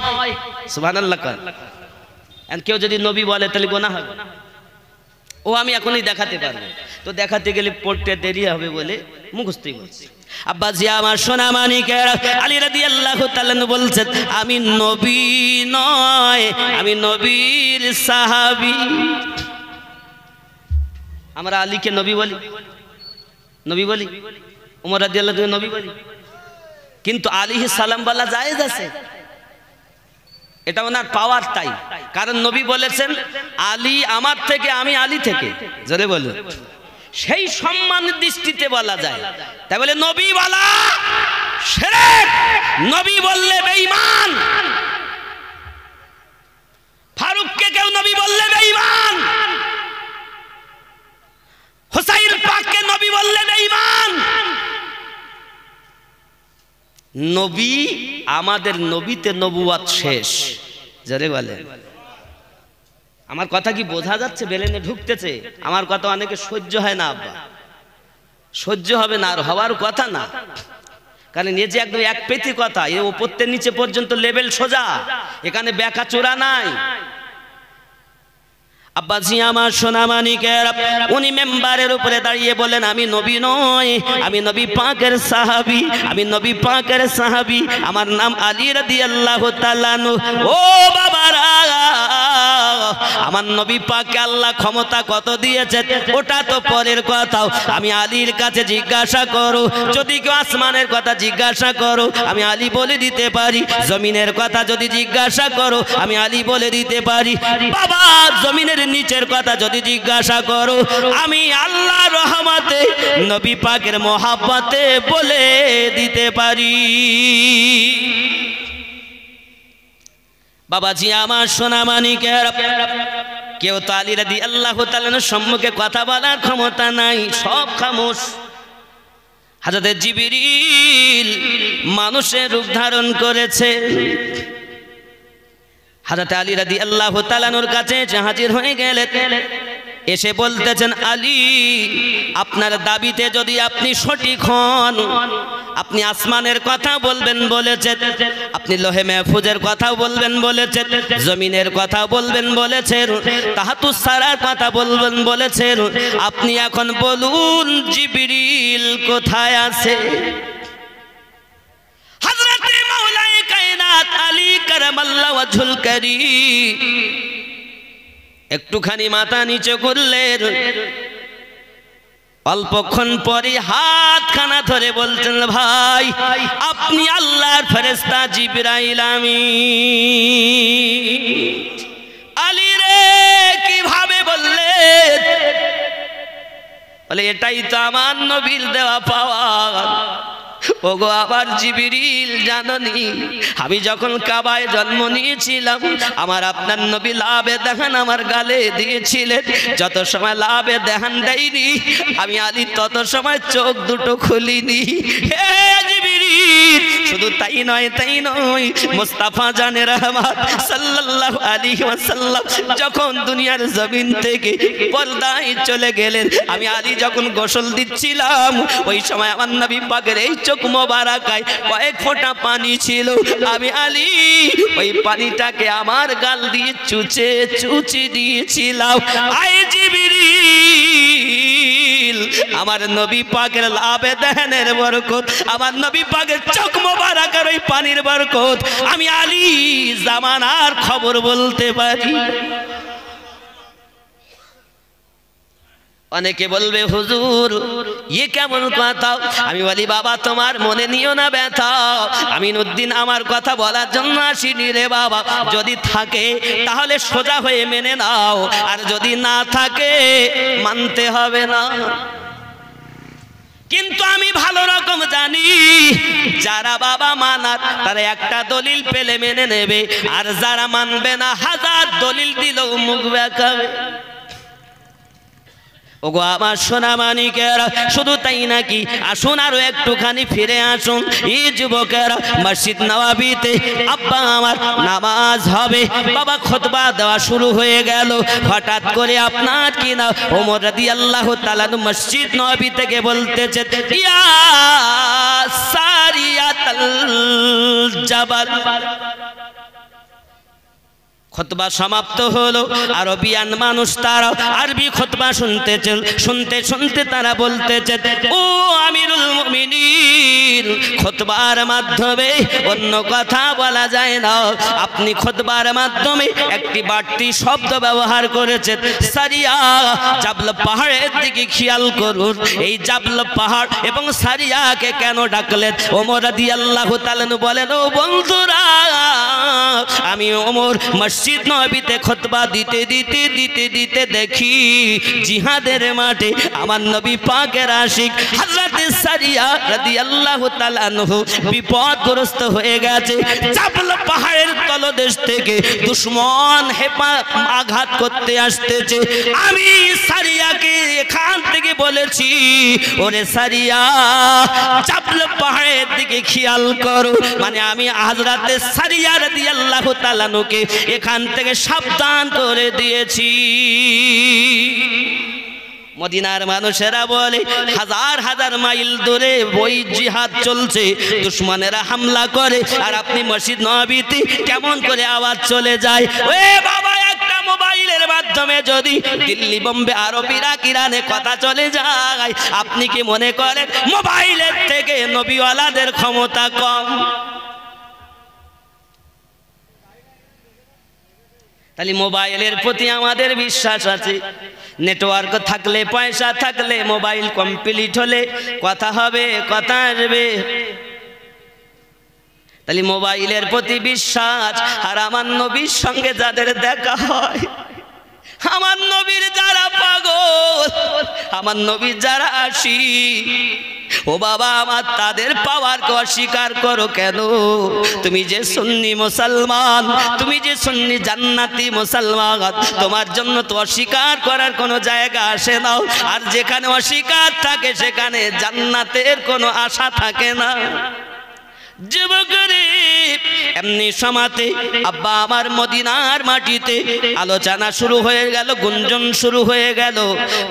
S1: সুবহানাল্লাহ। কেউ যদি নবী বলে তাহলে গুনাহ হবে। ও আমি এখনই দেখাতে পারবো, তো দেখাতে গেলে পড়তে দেরি হবে বলে মুখস্থই বলছি। আব্বাজি আমার সোনা মানিকের, আলী রাদিয়াল্লাহু তাআলা বলছেন, আমি নবী নয়, আমি নবীর সাহাবী। আমরা আলীকে নবী বলি, নবী বলি, ওমর রাদিয়াল্লাহু তাআলা নবী বলি, কিন্তু আলাইহিস সালাম বলা জায়েজ আছে। এটা ওনার পাওয়ার, তাই কারণ নবী বলেছেন আলী আমার থেকে, আমি আলী থেকে। জোরে বলুন। সেই সম্মানের দৃষ্টিতে বলা যায়। তাই বলে নবী বলা শিরক, নবী বললে বেঈমান। ফারুককে কেউ নবী বললে বেঈমান, হুসাইন পাককে নবী বললে বেঈমান। নবী আমাদের নবীতে নবুয়াত শেষ। যারে বলে আমার কথা কি বোঝা যাচ্ছে? বেলেনে ঢুকতেছে আমার কথা, অনেকে সহ্য হয় না। আব্বা সহ্য হবে না, আর হওয়ার কথা না, কারণ এই যে একদম এক পেতি কথা, এ উপর থেকে নিচে পর্যন্ত লেভেল সোজা, এখানে ব্যাকা চূড়া নাই। আব্বাজি আমার সোনা মানিকের, উনি মেম্বারের উপরে দাঁড়িয়ে বলেন, আমি নবী নয়, আমি নবী পাকের সাহাবী, আমি নবী পাকের সাহাবী, আমার নাম আলী রাদিয়াল্লাহু তাআলা। ও বাবারা, আমার নবী পাককে আল্লাহ ক্ষমতা কত দিয়েছে ওটা তো পরের কথা। আমি আলীর কাছে জিজ্ঞাসা করো, যদি কেউ আসমানের কথা জিজ্ঞাসা করো আমি আলী বলে দিতে পারি, জমিনের কথা যদি জিজ্ঞাসা করো আমি আলী বলে দিতে পারি, বাবা জমিনের নিচের কথা যদি জিজ্ঞাসা করো আমি আল্লাহর রহমতে নবী পাকের মহব্বতে বলে দিতে পারি। বাবাজি আমার সোনা মানিকের, কেউ তো আলী রাদিয়াল্লাহু তাআলার সম্মুখে কথা বলার ক্ষমতা নাই, সব খামোশ। হযরত জিবরিল মানুষের রূপ ধারণ করেছে, হযরত আলী রাদিয়াল্লাহু তাআলার কাছে হাজির হয়ে গেলেন, এসে বলতেছেন, আলী আপনার দাবিতে যদি আপনি সঠিক হন, আপনি আসমানের কথা বলবেন বলেছেন, আপনি লোহে মাহফুজের কথা বলবেন বলেছেন, জমিনের কথা বলবেন বলেছেন, তাহাতুস সারার কথা বলবেন বলেছেন, আপনি এখন বলুন জিবরিল কোথায় আছে? হযরত মাওলায়ে কায়নাত আলী কারামাল্লাহু ওয়াজহুল কারীম একটুখানি মাথা নিচে করলেন, অল্পক্ষণ পরে হাতখানা ধরে বলছেন, ভাই আপনি আল্লাহর ফেরেশতা জিবরাইল। আমি আলী রে কিভাবে বললেন? বলে এটাই তো আমার নবীর দেওয়া পাওয়ার। ওগো আবার জিবরিল, জাননি আমি যখন কাবায় জন্ম নিয়েছিলাম আমার আপনার নবী লাভে দেখান আমার গালে দিয়েছিলেন, যত সময় লাভে দেখান দেয়নি আমি আলী তত সময় চোখ দুটো খুলিনি। হে জিবরিল, শুধু তাই নয় মুস্তাফা জানে রহমত সাল্লাল্লাহু আলাইহি ওয়াসাল্লাম যখন দুনিয়ার জমিন থেকে পর্দায় চলে গেলেন, আমি আলী যখন গোসল দিচ্ছিলাম ওই সময় আমার নবী পাকের এই চোখ মোবারকায় কয়েক ফোঁটা পানি ছিল, আমি আলী ওই পানিটাকে আমার গাল দিয়ে চুচে দিয়েছিলাম। আয় জিবরিল, আমার নবী পাকের লাভে দেহানের বরকত, আমার নবী পাকের চোখ মোবারকের ওই পানির বরকত আমি আলী জামানার খবর বলতে পারি। অনেকে বলবে হুজুর ये কেমন কথা? আমি বলি বাবা তোমার মনে নিও না ব্যথা, আমিনউদ্দিন আমার কথা বলার জন্য আসিনি রে বাবা, যদি থাকে তাহলে সোজা হয়ে মেনে নাও, আর যদি না থাকে মানতে হবে না। কিন্তু আমি ভালো রকম জানি যারা বাবা মানার তারা একটা দলিল পেলে মেনে নেবে, আর যারা মানবে না হাজার দলিল দিলেও মুখ বেঁকাবে। ওগো আমার সোনা মানিকেরা, শুধু তাই নাকি, আসুন আরো একটুখানি ফিরে আসুন। এই যুবকেরা, মসজিদ নববীতে আব্বা আমার নামাজ হবে, বাবা খুতবা দেওয়া শুরু হয়ে গেল। হঠাৎ করে আপনার কি না ওমর রাদিয়াল্লাহু তাআলা মসজিদ নববী থেকে বলতেছে, ইয়া সারিয়াতাল জাবাল। খুতবা সমাপ্ত হলো। আরবিয়ান মানুষ তারা আরবি খুতবা শুনতে শুনতে তারা বলতেছে, ও আমিরুল মুমিনিন, খুতবার মাধ্যমে অন্য কথা বলা যায় না, আপনি খুতবার মাধ্যমে একটি বাড়তি শব্দ ব্যবহার করেছেন, সারিয়া। জাবল পাহাড়ের দিকে খেয়াল করুন, এই জাবল পাহাড় এবং সারিয়াকে কেন ডাকলেন? ওমর রাদিয়াল্লাহু তাআলা বলেন, ও বন্ধুরা, আমি ওমর মসজিদ নববীতে খুতবা দিতে দেখি জিহাদের মাঠে আমার নবী পাকের আশিক হযরত সারিয়া রাদিয়াল্লাহু তাআলা আনহু বিপদগ্রস্ত হয়ে গেছে। জাবল পাহাড়ের তলদেশ থেকে দুশমন আঘাত করতে আসতেছে। আমি সারিয়াকে এখান থেকে বলেছি, ওরে সারিয়া, জাবল পাহাড়ের দিকে খেয়াল করো। মানে আমি হযরত সারিয়া রাদিয়াল্লাহু তাআলা আনহুকে এখান থেকে সাবধান করে দিয়েছি। মদিনার মানুষেরা বলে, হাজার হাজার মাইল দূরে ওই জিহাদ চলছে, দুশমনেরা হামলা করে, আর আপনি মসজিদ নববীতে কেমন করে আওয়াজ চলে যায়? ওরে বাবা, একটা মোবাইলের মাধ্যমে যদি দিল্লি, বোম্বে, আরব, ইরাক, ইরানে কথা চলে যায়, আপনি কি মনে করেন মোবাইলের থেকে নবীওয়ালাদের ক্ষমতা কম? তাহলে মোবাইলের প্রতি আমাদের বিশ্বাস আছে। নেটওয়ার্ক থাকলে, পয়সা থাকলে, মোবাইল কমপ্লিট হলে কথা হবে, কথা আসবে। তাহলে মোবাইলের প্রতি বিশ্বাস, আর আমার নবীর সঙ্গে যাদের দেখা হয়, আমার নবীর যারা পাগল, আমার নবীর যারা আসি, ও বাবা আমার, তাদের পাওয়ারকে অস্বীকার করো কেন? তুমি যে সুন্নি মুসলমান, তুমি যে সুন্নি জান্নাতি মুসলমান, তোমার জন্য তো অস্বীকার করার কোনো জায়গা আসে না। আর যেখানে অস্বীকার থাকে সেখানে জান্নাতের কোনো আশা থাকে না। যুবকরে, এমনি সমাতে আব্বা আমার মদিনার মাটিতে আলোচনা শুরু হয়ে গেল, গুঞ্জন শুরু হয়ে গেল।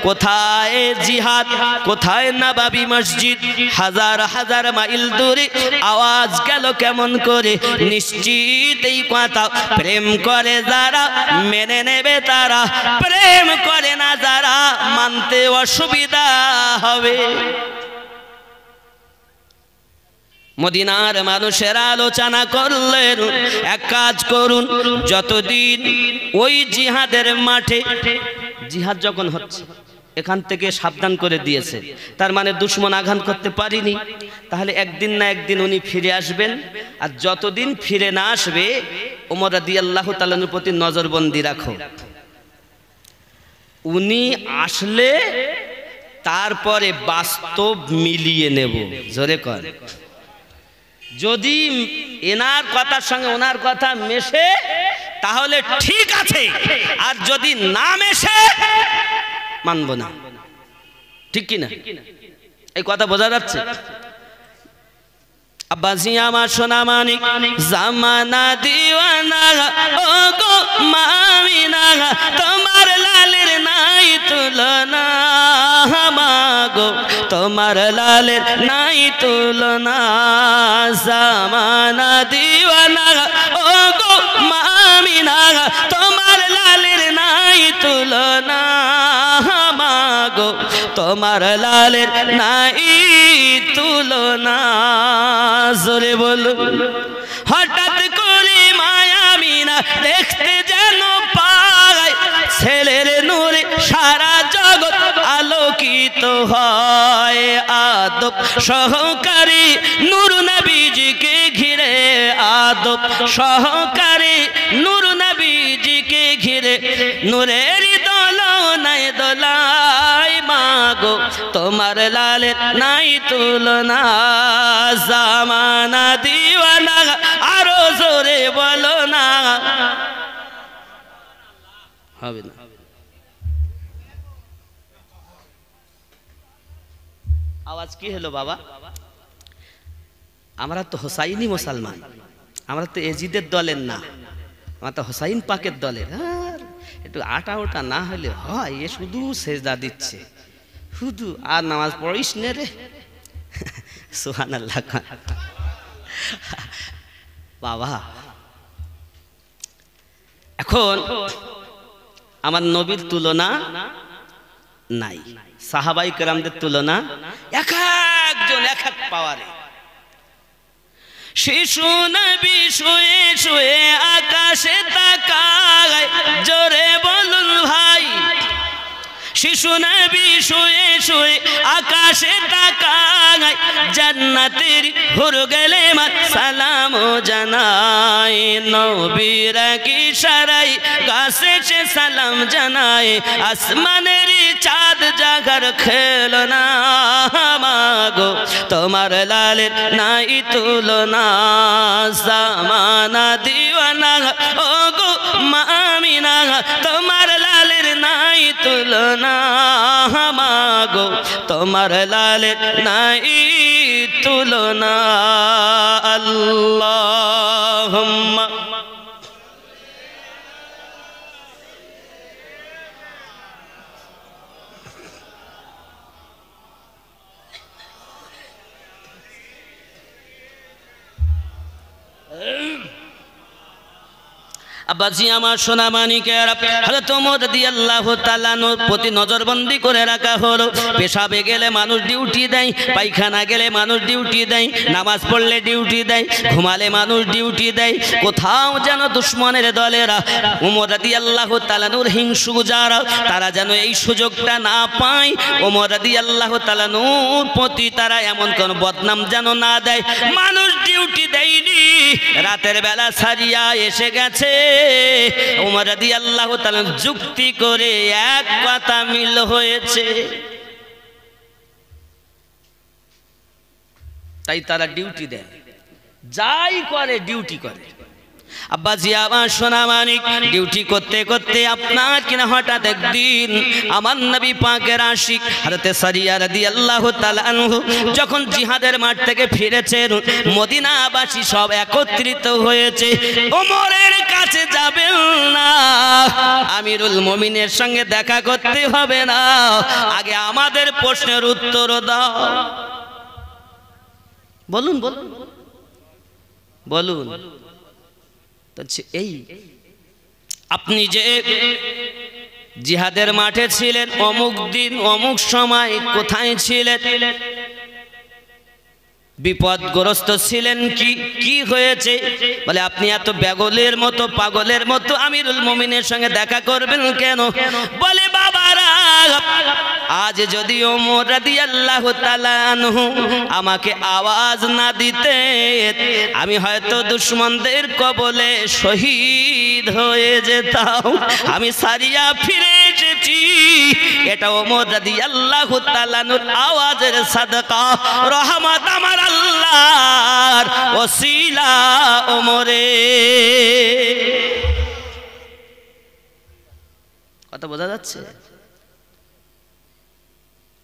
S1: কোথায় জিহাদ, কোথায় নববী মসজিদ, হাজার হাজার মাইল দূরে আওয়াজ গেল কেমন করে? নিশ্চিত এই কথা প্রেম করে যারা মেনে নেবে তারা, প্রেম করে না যারা মানতে অসুবিধা হবে। মদিনার মানুষেরা আলোচনা করলেন, এক কাজ করুন, যতদিন ওই জিহাদের মাঠে, জিহাদ যখন হচ্ছে এখান থেকে সাবধান করে দিয়েছে, তার মানে দুশমন আঘাত করতে পারিনি, তাহলে একদিন না একদিন উনি ফিরে আসবেন। আর যতদিন ফিরে না আসবে, ওমর রাদিয়াল্লাহু তাআলার প্রতি নজরবন্দি রাখো। উনি আসলে তারপরে বাস্তব মিলিয়ে নেব। জোরে কর। যদি এনার কথার সঙ্গে ওনার কথা মেশে তাহলে ঠিক আছে, আর যদি না মেশে মানব না। ঠিক কি না? এই কথা বোঝা যাচ্ছে? আব্বাসি আমার সোনা মানিক, জামানা দিওয়ানা, ও গো মামিনা, তোমার লালের নাই তুলনা, মাগো তোমার লালের নাই তুলনা। জামানা দিওয়ানা, ও গো মামিনা, তোমার লালের নাই তুলনা, মাগো তোমার লালের নাই তুলনা। জোরে বলো। হঠাৎ করে মায়ামিনা দেখতে যেন পায়, ছেলের নূরে সারা জগৎ আলোকিত হয়। আদব সহকারী নূর নবীজিকে ঘিরে, আদব সহকারী নূর নবীজিকে ঘিরে, নূরের দোলনায় দোলায়, মা গো তোমার লালের নাই তুলনা জামানা দিওয়ানা আরো জোরে বলো না হবে না আওয়াজ কি হলো বাবা আমরা তো হোসাইনি মুসলমান আমরা তো এজিদের দলের না আমরা তো হোসাইন পাকের দলের একটু আটা ওটা না হলে হয় এ শুধু সেজদা দিচ্ছে শুধু আর নামাজ পড়িস নে রে সুবহানাল্লাহ বাবা এখন আমার নবীর তুলনা নাই সাহাবাই কেরামদের তুলনা এক একজন এক এক পাওয়ারে শিশু নবী শুয়ে শুয়ে আকাশে তাকায় জোরে বলুন ভাই শিশু নবী শুয়ে শুয়ে আকাশে তাকায় জান্নাতের হুর গেলে মা সালাম জানায় নবীর কি ইশারায় গাছে সে সালাম জানায় আসমানের চাঁদ জাগার খেলনা মাগো তোমার লালের নাই তুলনা জামানা দিওয়ানা ও গো মামিনা তোমার লালের নাই তুলনা মাগো তোমার লালের নাই তুলনা আল্লাহুম্মা আব্বাজি আমার সোনা মানিকের হযরত ওমর রাদিয়াল্লাহু তাআলা আনহুর প্রতি নজরবন্দি করে রাখা হলো পেশাবে গেলে মানুষ ডিউটি দেয় পায়খানা গেলে মানুষ ডিউটি দেয় নামাজ পড়লে ডিউটি দেয় ঘুমালে মানুষ ডিউটি দেয় কোথাও যেন দুশমনের দলেরা ওমর রাদিয়াল্লাহু তাআলা আনহুর হিংসু যারা তারা যেন এই সুযোগটা না পায় ওমর রাদিয়াল্লাহু তাআলা আনহুর প্রতি তারা এমন কোন বদনাম যেন না দেয় মানুষ ডিউটি দেয়নি রাতের বেলা সারিয়া এসে গেছে ওমর রাদিয়াল্লাহু তাআলা যুক্তি করে এক কথা মিল হয়েছে তাই তারা ডিউটি দেয় যাই করে ডিউটি করে আব্বাজি আমার সোনা মানিক ডিউটি করতে করতে আপনার কিনা হঠাৎ একদিন আমার নবী পাকের আশিক হযরত সারিয়া রাদিয়াল্লাহু তাআলা আনহু যখন জিহাদের মাঠ থেকে ফিরেছেন মদিনাবাসী সব একত্রিত হয়েছে ওমরের কাছে যাবেন না আমিরুল মুমিনের সঙ্গে দেখা করতে হবে না আগে আমাদের প্রশ্নের উত্তর দাও বলুন বলুন বলুন এই আপনি যে জিহাদের মাঠে ছিলেন অমুক দিন অমুক সময় কোথায় ছিলেন বিপদগ্রস্ত ছিলেন কি হয়েছে বলে আপনি এত পাগলের মতো আমিরুল মুমিনের সঙ্গে দেখা করবেন কেন বলে বাবারা আজ যদি ওমর রাদিয়াল্লাহু তাআলা আনহু আমাকে আওয়াজ না দিতে আমি হয়তো দুশমনদের কবলে শহীদ হয়ে যেতাম আমি সারিয়া ফিরে এসেছি এটা ওমর রাদিয়াল্লাহু তাআলা আনহুর আওয়াজের সাদকা রহমত আমার আল্লাহর ওসিলা ওমরে কথা বোঝা যাচ্ছে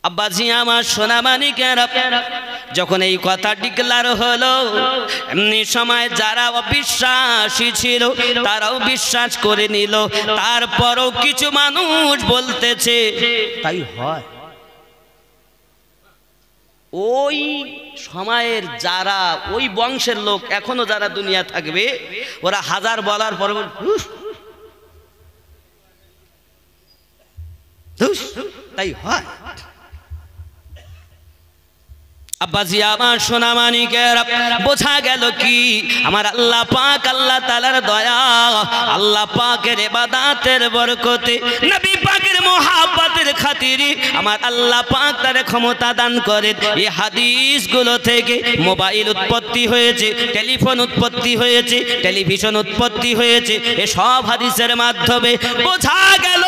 S1: আব্বাজি আমার সোনা মানিকেরা যখন এই কথা ডিক্লার হলো এমনি সময় যারা অবিশ্বাসী ছিল তারাও বিশ্বাস করে নিল তারপরও কিছু মানুষ বলতেছে তাই হয় ওই সময়ের যারা ওই বংশের লোক এখনো যারা দুনিয়া থাকবে ওরা হাজার বলার পর তাই হয় আব্বাজি আমার সোনা মানিকের বোঝা গেল কি আমার আল্লাহ পাক আল্লাহ তাআলার দয়া আল্লাহ পাকের ইবাদতের বরকতে নবী পাকের মুহাব্বতের খাতিরে আমার আল্লাহ পাক তার ক্ষমতা দান করেন। এই হাদিসগুলো থেকে মোবাইল উৎপত্তি হয়েছে, টেলিফোন উৎপত্তি হয়েছে, টেলিভিশন উৎপত্তি হয়েছে। এসব হাদিসের মাধ্যমে বোঝা গেল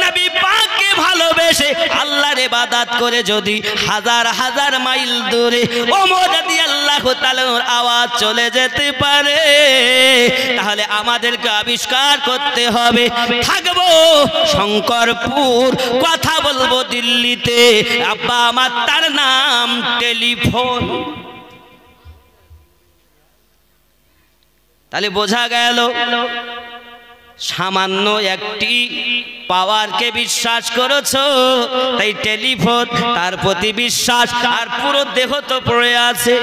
S1: নবী পাককে ভালোবেসে আল্লাহর ইবাদত করে যদি হাজার হাজার মাইল দূরে ওমর রাদিয়াল্লাহু তাআলার আওয়াজ চলে যেতে পারে, তাহলে আমাদেরকে আবিষ্কার করতে হবে। থাকবো শঙ্করপুর, কথা বলবো দিল্লিতে, আব্বা আমার তার নাম টেলিফোন। তাহলে বোঝা গেল সামান্য একটি পাওয়ারকে বিশ্বাস করেছো, তাই টেলিফোন তার প্রতি বিশ্বাস, আর পুরো দেহ তো পড়ে আছে।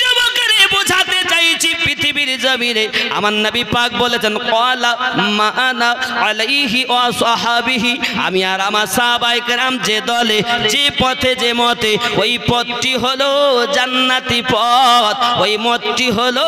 S1: যুবকরে বোঝাতে চাইছি পৃথিবীর জমিনে আমার নবী পাক বলেছেন ক্বালা মা আনা আলাইহি ওয়া সাহাবিহি, আমি আর আমার সাহাবায়ে কেরাম যে দলে যে পথে যে মতে, ওই পথটি হলো জান্নাতি পথ, ওই মতটি হলো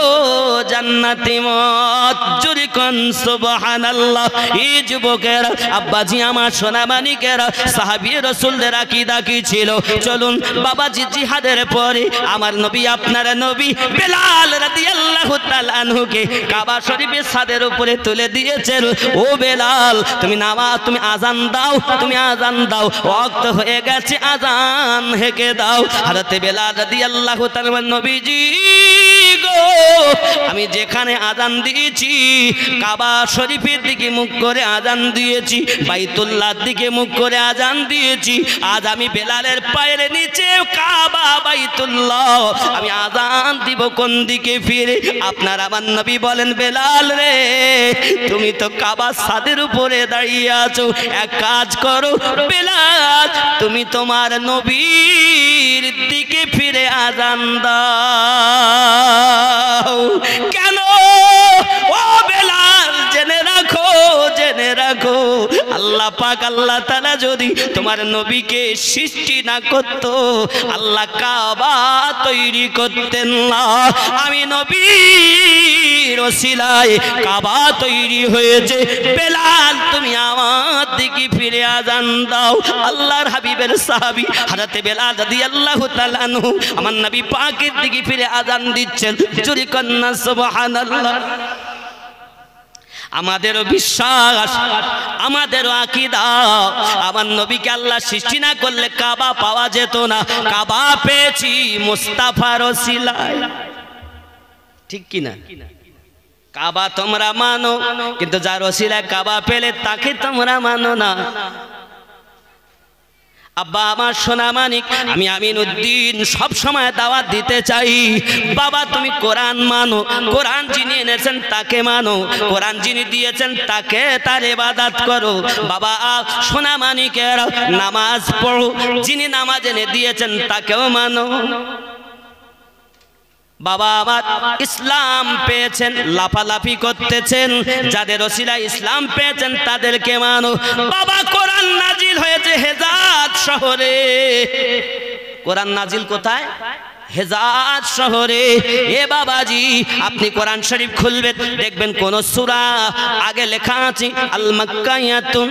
S1: জান্নাতি মত। জোরে কোন সুবহানাল্লাহ। এই যুবকেরা, আব্বাজি আমার সোনামানিকেরা, সাহাবী রাসূলদের আকীদা কি ছিল? চলুন বাবাজি জিহাদের পরে আমার নবী, আপনার নবী বেলাল রাদিয়াল্লাহু তাআলা আনহুকে কাবা শরীফের ছাদের উপরে তুলে দিয়েছেন। ও বেলাল, তুমি নামাজ, তুমি আজান দাও, তুমি আজান দাও, ওয়াক্ত হয়ে গেছে, আজান হেঁকে দাও। হযরত বেলাল রাদিয়াল্লাহু তাআলা, নবীজি গো, আমি যেখানে আজান দিয়েছি কাবা শরীফের দিকে মুখ করে আজান দিয়েছি, বাইতুল্লাহর দিকে মুখ করে আজান দিয়েছি। আজ আমি বেলালের পায়ের নিচে কাবা বাইতুল্লাহ, আমি আজান দিব কোন দিকে ফিরে? আপনার আমার নবী বলেন বেলাল রে, তুমি তো কাবা ছাদের উপরে দাঁড়িয়ে আছো, এক কাজ করো বেলাল, তুমি তোমার নবীর দিকে ফিরে আজান দাও। কেন? ও বেলাল, জেনে রাখো, জেনে রাখো, আল্লাহ পাক আল্লাহ তাআলা যদি তোমার নবীকে সৃষ্টি না করত, আল্লাহ কাবা তৈরি করতেন না। আমি নবীর ওসিলায় কাবা তৈরি হয়েছে। বেলাল, তুমি আমার দিকে ফিরে আজান দাও। আল্লাহর হাবিবের সাহাবী হযরত বেলাল রাদিয়াল্লাহু তাআলা আনহু আমার নবী পাকের দিকে ফিরে আজান দিচ্ছেন। জোরে কন্না সুবহানাল্লাহ। আমাদেরও বিশ্বাস, আমাদেরও আকীদা, আমার নবীকে আল্লাহ সৃষ্টি না করলে কাবা পাওয়া যেত না। কাবা পেয়েছি মুস্তাফার ওসিলায়, ঠিক কি না? কাবা তোমরা মানো, কিন্তু যার ওসিলায় কাবা পেলে তাকে তোমরা মানো না। আব্বা আমার সোনা মানিক, আমি আমিনউদ্দিন সব সময় দাওয়াত দিতে চাই, বাবা তুমি কোরআন মানো, কোরআন যিনি এনেছেন তাকে মানো, কোরআন যিনি দিয়েছেন তাকে, তার ইবাদত করো। বাবা সোনা মানিকেরা, নামাজ পড়ো, যিনি নামাজ এনে দিয়েছেন তাকেও মানো। বাবা আমার ইসলাম পেয়েছেন, লাফালাফি করতেছেন, যাদের ওসিলায় ইসলাম পেয়েছেন তাদেরকে মানো। বাবা কোরআন নাজিল হয়েছে হেজাজ শহরে। কোরআন নাজিল কোথায়? হেজাজ শহরে। এ বাবাজি, আপনি কোরআন শরীফ খুলবেন, দেখবেন কোন সূরা আগে লেখা আছে আল মাক্কায়াতুন,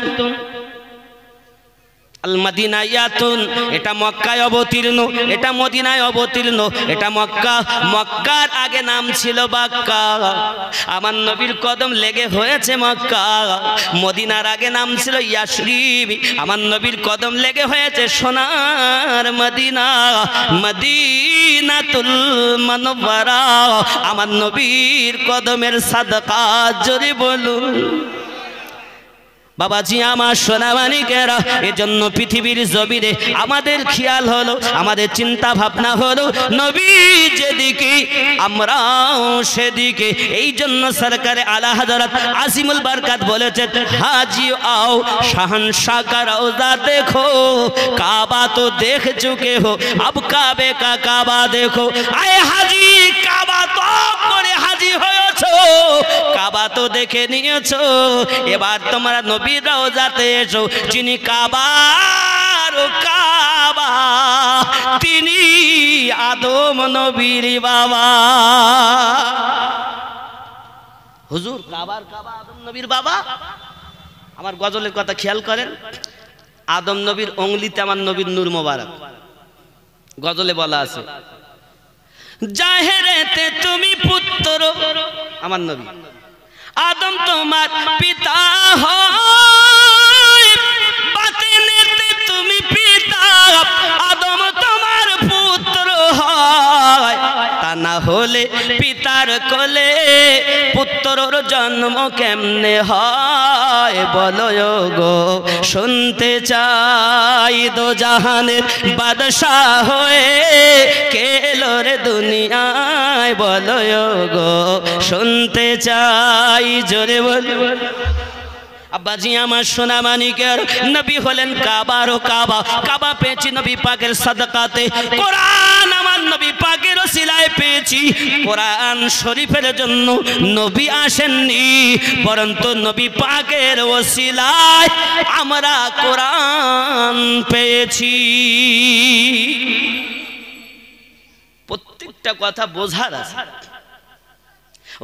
S1: আল মদিনায়াতুন, এটা মক্কায় অবতীর্ণ, এটা মদিনায় অবতীর্ণ, এটা মক্কা। মক্কার আগে নাম ছিল বাক্কা, আমার নবীর কদম লেগে হয়েছে মক্কা। মদিনার আগে নাম ছিল ইয়াসরিব, আমার নবীর কদম লেগে হয়েছে সোনার মদিনা, মদিনাতুল মুনাওয়ারা। আমার নবীর কদমের সাদকা, জোরে বলুন। বাবাজি আমার সোনামানিকেরা, এজন্য পৃথিবীর জমিনে আমাদের খেয়াল হলো, আমাদের চিন্তা ভাবনা হলো নবী যেদিকে আমরাও সেদিকে। এই জন্য সরকারে আলা হযরত আজিমুল বরকত বলেছেন, হাজি आओ शहंशाह का रौजा देखो, काबा तो देख चुके हो, अब काबे का काबा देखो। आए हाजी, काबा तो করে হাজি হয়েছো, কাবা তো দেখে নিয়েছো, এবার তোমরা নবীর রওজাতে এসো। যিনি কাবার কাবা, তিনি আদম নবীর বাবা। হুজুর, কাবার কাবা আদম নবীর বাবা। আমার গজলের কথা খেয়াল করেন, আদম নবীর অঙ্গলিতে আমার নবীর নূর মোবারক। গজলে বলা আছে, জাহেরেতে তুমি পুত্র, আমার নবী আদম তোমার পিতা হয়, বাতিনেতে তুমি পিতা, আদম তোমার পুত্র হয়। তা না হলে পিতার কোলে পুত্রর জন্ম কেমনে হয়? বলো গো, শুনতে চাই দো জাহানের বাদশাহ হয়ে কে এলো রে দুনিয়ায়? বলো গো, শুনতে চাই, জোরে বল। আব্বাজি আমার সোনা মানিকের, নবী হলেন কাবার ও কাবা, কাবা পেয়েছি নবী পাকের সাদকাতে, কোরআন আমার নবী পাকের ওসিলায় পেয়েছি। কোরআন শরীফের জন্য নবী আসেননি, পরন্তু নবী পাকের ওসিলায় আমরা কোরআন পেয়েছি। প্রত্যেকটা কথা বোঝার আছে।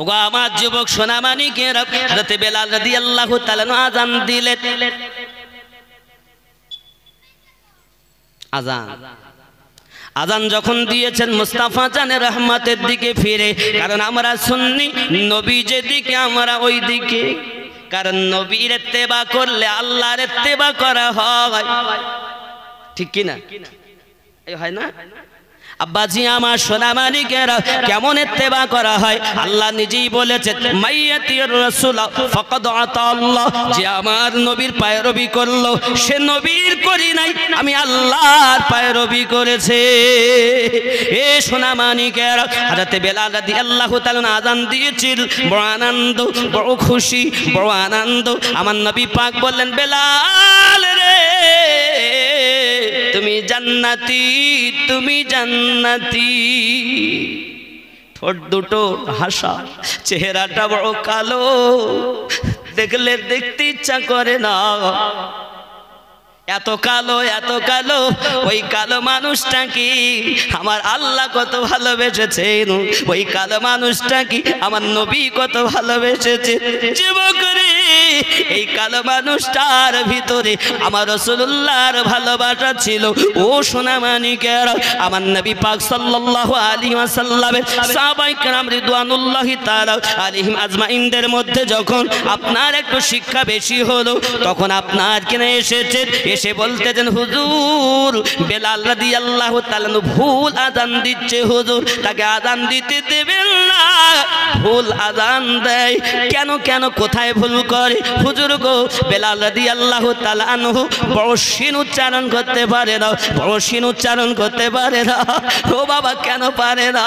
S1: ওগো আমার যুবক সোনা মানিকেরা, হযরত বেলাল রাদিয়াল্লাহু তাআলা আযান দিলেন। আযান যখন দিয়েছেন মুস্তাফা জানে রহমতের দিকে ফিরে, কারণ আমরা সুন্নি, নবী যেদিকে আমরা ওই দিকে, কারণ নবীর ইত্তেবা করলে আল্লাহর ইত্তেবা করা হয়, ঠিক কি না? এই হয় না? আব্বাজি আমার সোনা মানিকেরা, কেমন ইত্তেবা করা হয়? আল্লাহ নিজেই বলেছেন, মাইয়াতির রাসূল ফাকাদ আতা আল্লাহ, যে আমার নবীর পায়রবি করলো সে নবীর করি নাই, আমি আল্লাহর পায়রবি করেছে। এ সোনা মানিকেরা, হযরত বেলাল রাদিয়াল্লাহু তাআলা আযান দিয়েছিল, বড় আনন্দ, বড় খুশি, বড় আনন্দ। আমার নবী পাক বললেন, বেলাল রে তুমি জান্নাতি, তুমি জান্নাতি। ঠোঁট দুটো হাসা, চেহারাটা বড় কালো, দেখলে দেখতে ইচ্ছা করে না। এত কালো, এত কালো, ওই কালো মানুষটা কি আমার আল্লাহ কত ভালোবেসেছেন, ওই কালো মানুষটা কি আমার নবী কত ভালোবেসেছে। যুবক রে, এই কালো মানুষটার ভিতরে আমার রাসূলুল্লাহর ভালোবাসা ছিল। ও সোনা মানিকেরা, আমার নবী পাক সাল্লাল্লাহু আলাইহি ওয়াসাল্লামের সাহাবায়ে কেরাম রিদওয়ানুল্লাহি তাআলা আলাইহিম আজমাইনদের মধ্যে যখন আপনার একটু শিক্ষা বেশি হলো, তখন আপনার কিনে এসেছে, এসে বলতেছেন, হুজুর বেলাল রাদিয়াল্লাহু তাআলা ভুল আযান দিচ্ছে, হুজুর তাকে আযান দিতে দেবেন না, ভুল আযান দেয়। কেন কেন, কোথায় ভুল করে? হুজুর গো, বেলাল রাদিয়াল্লাহু তাআলা আনহু বড় শিন উচ্চারণ করতে পারে না, বড় শিন উচ্চারণ করতে পারে না। ও বাবা, কেন পারে না?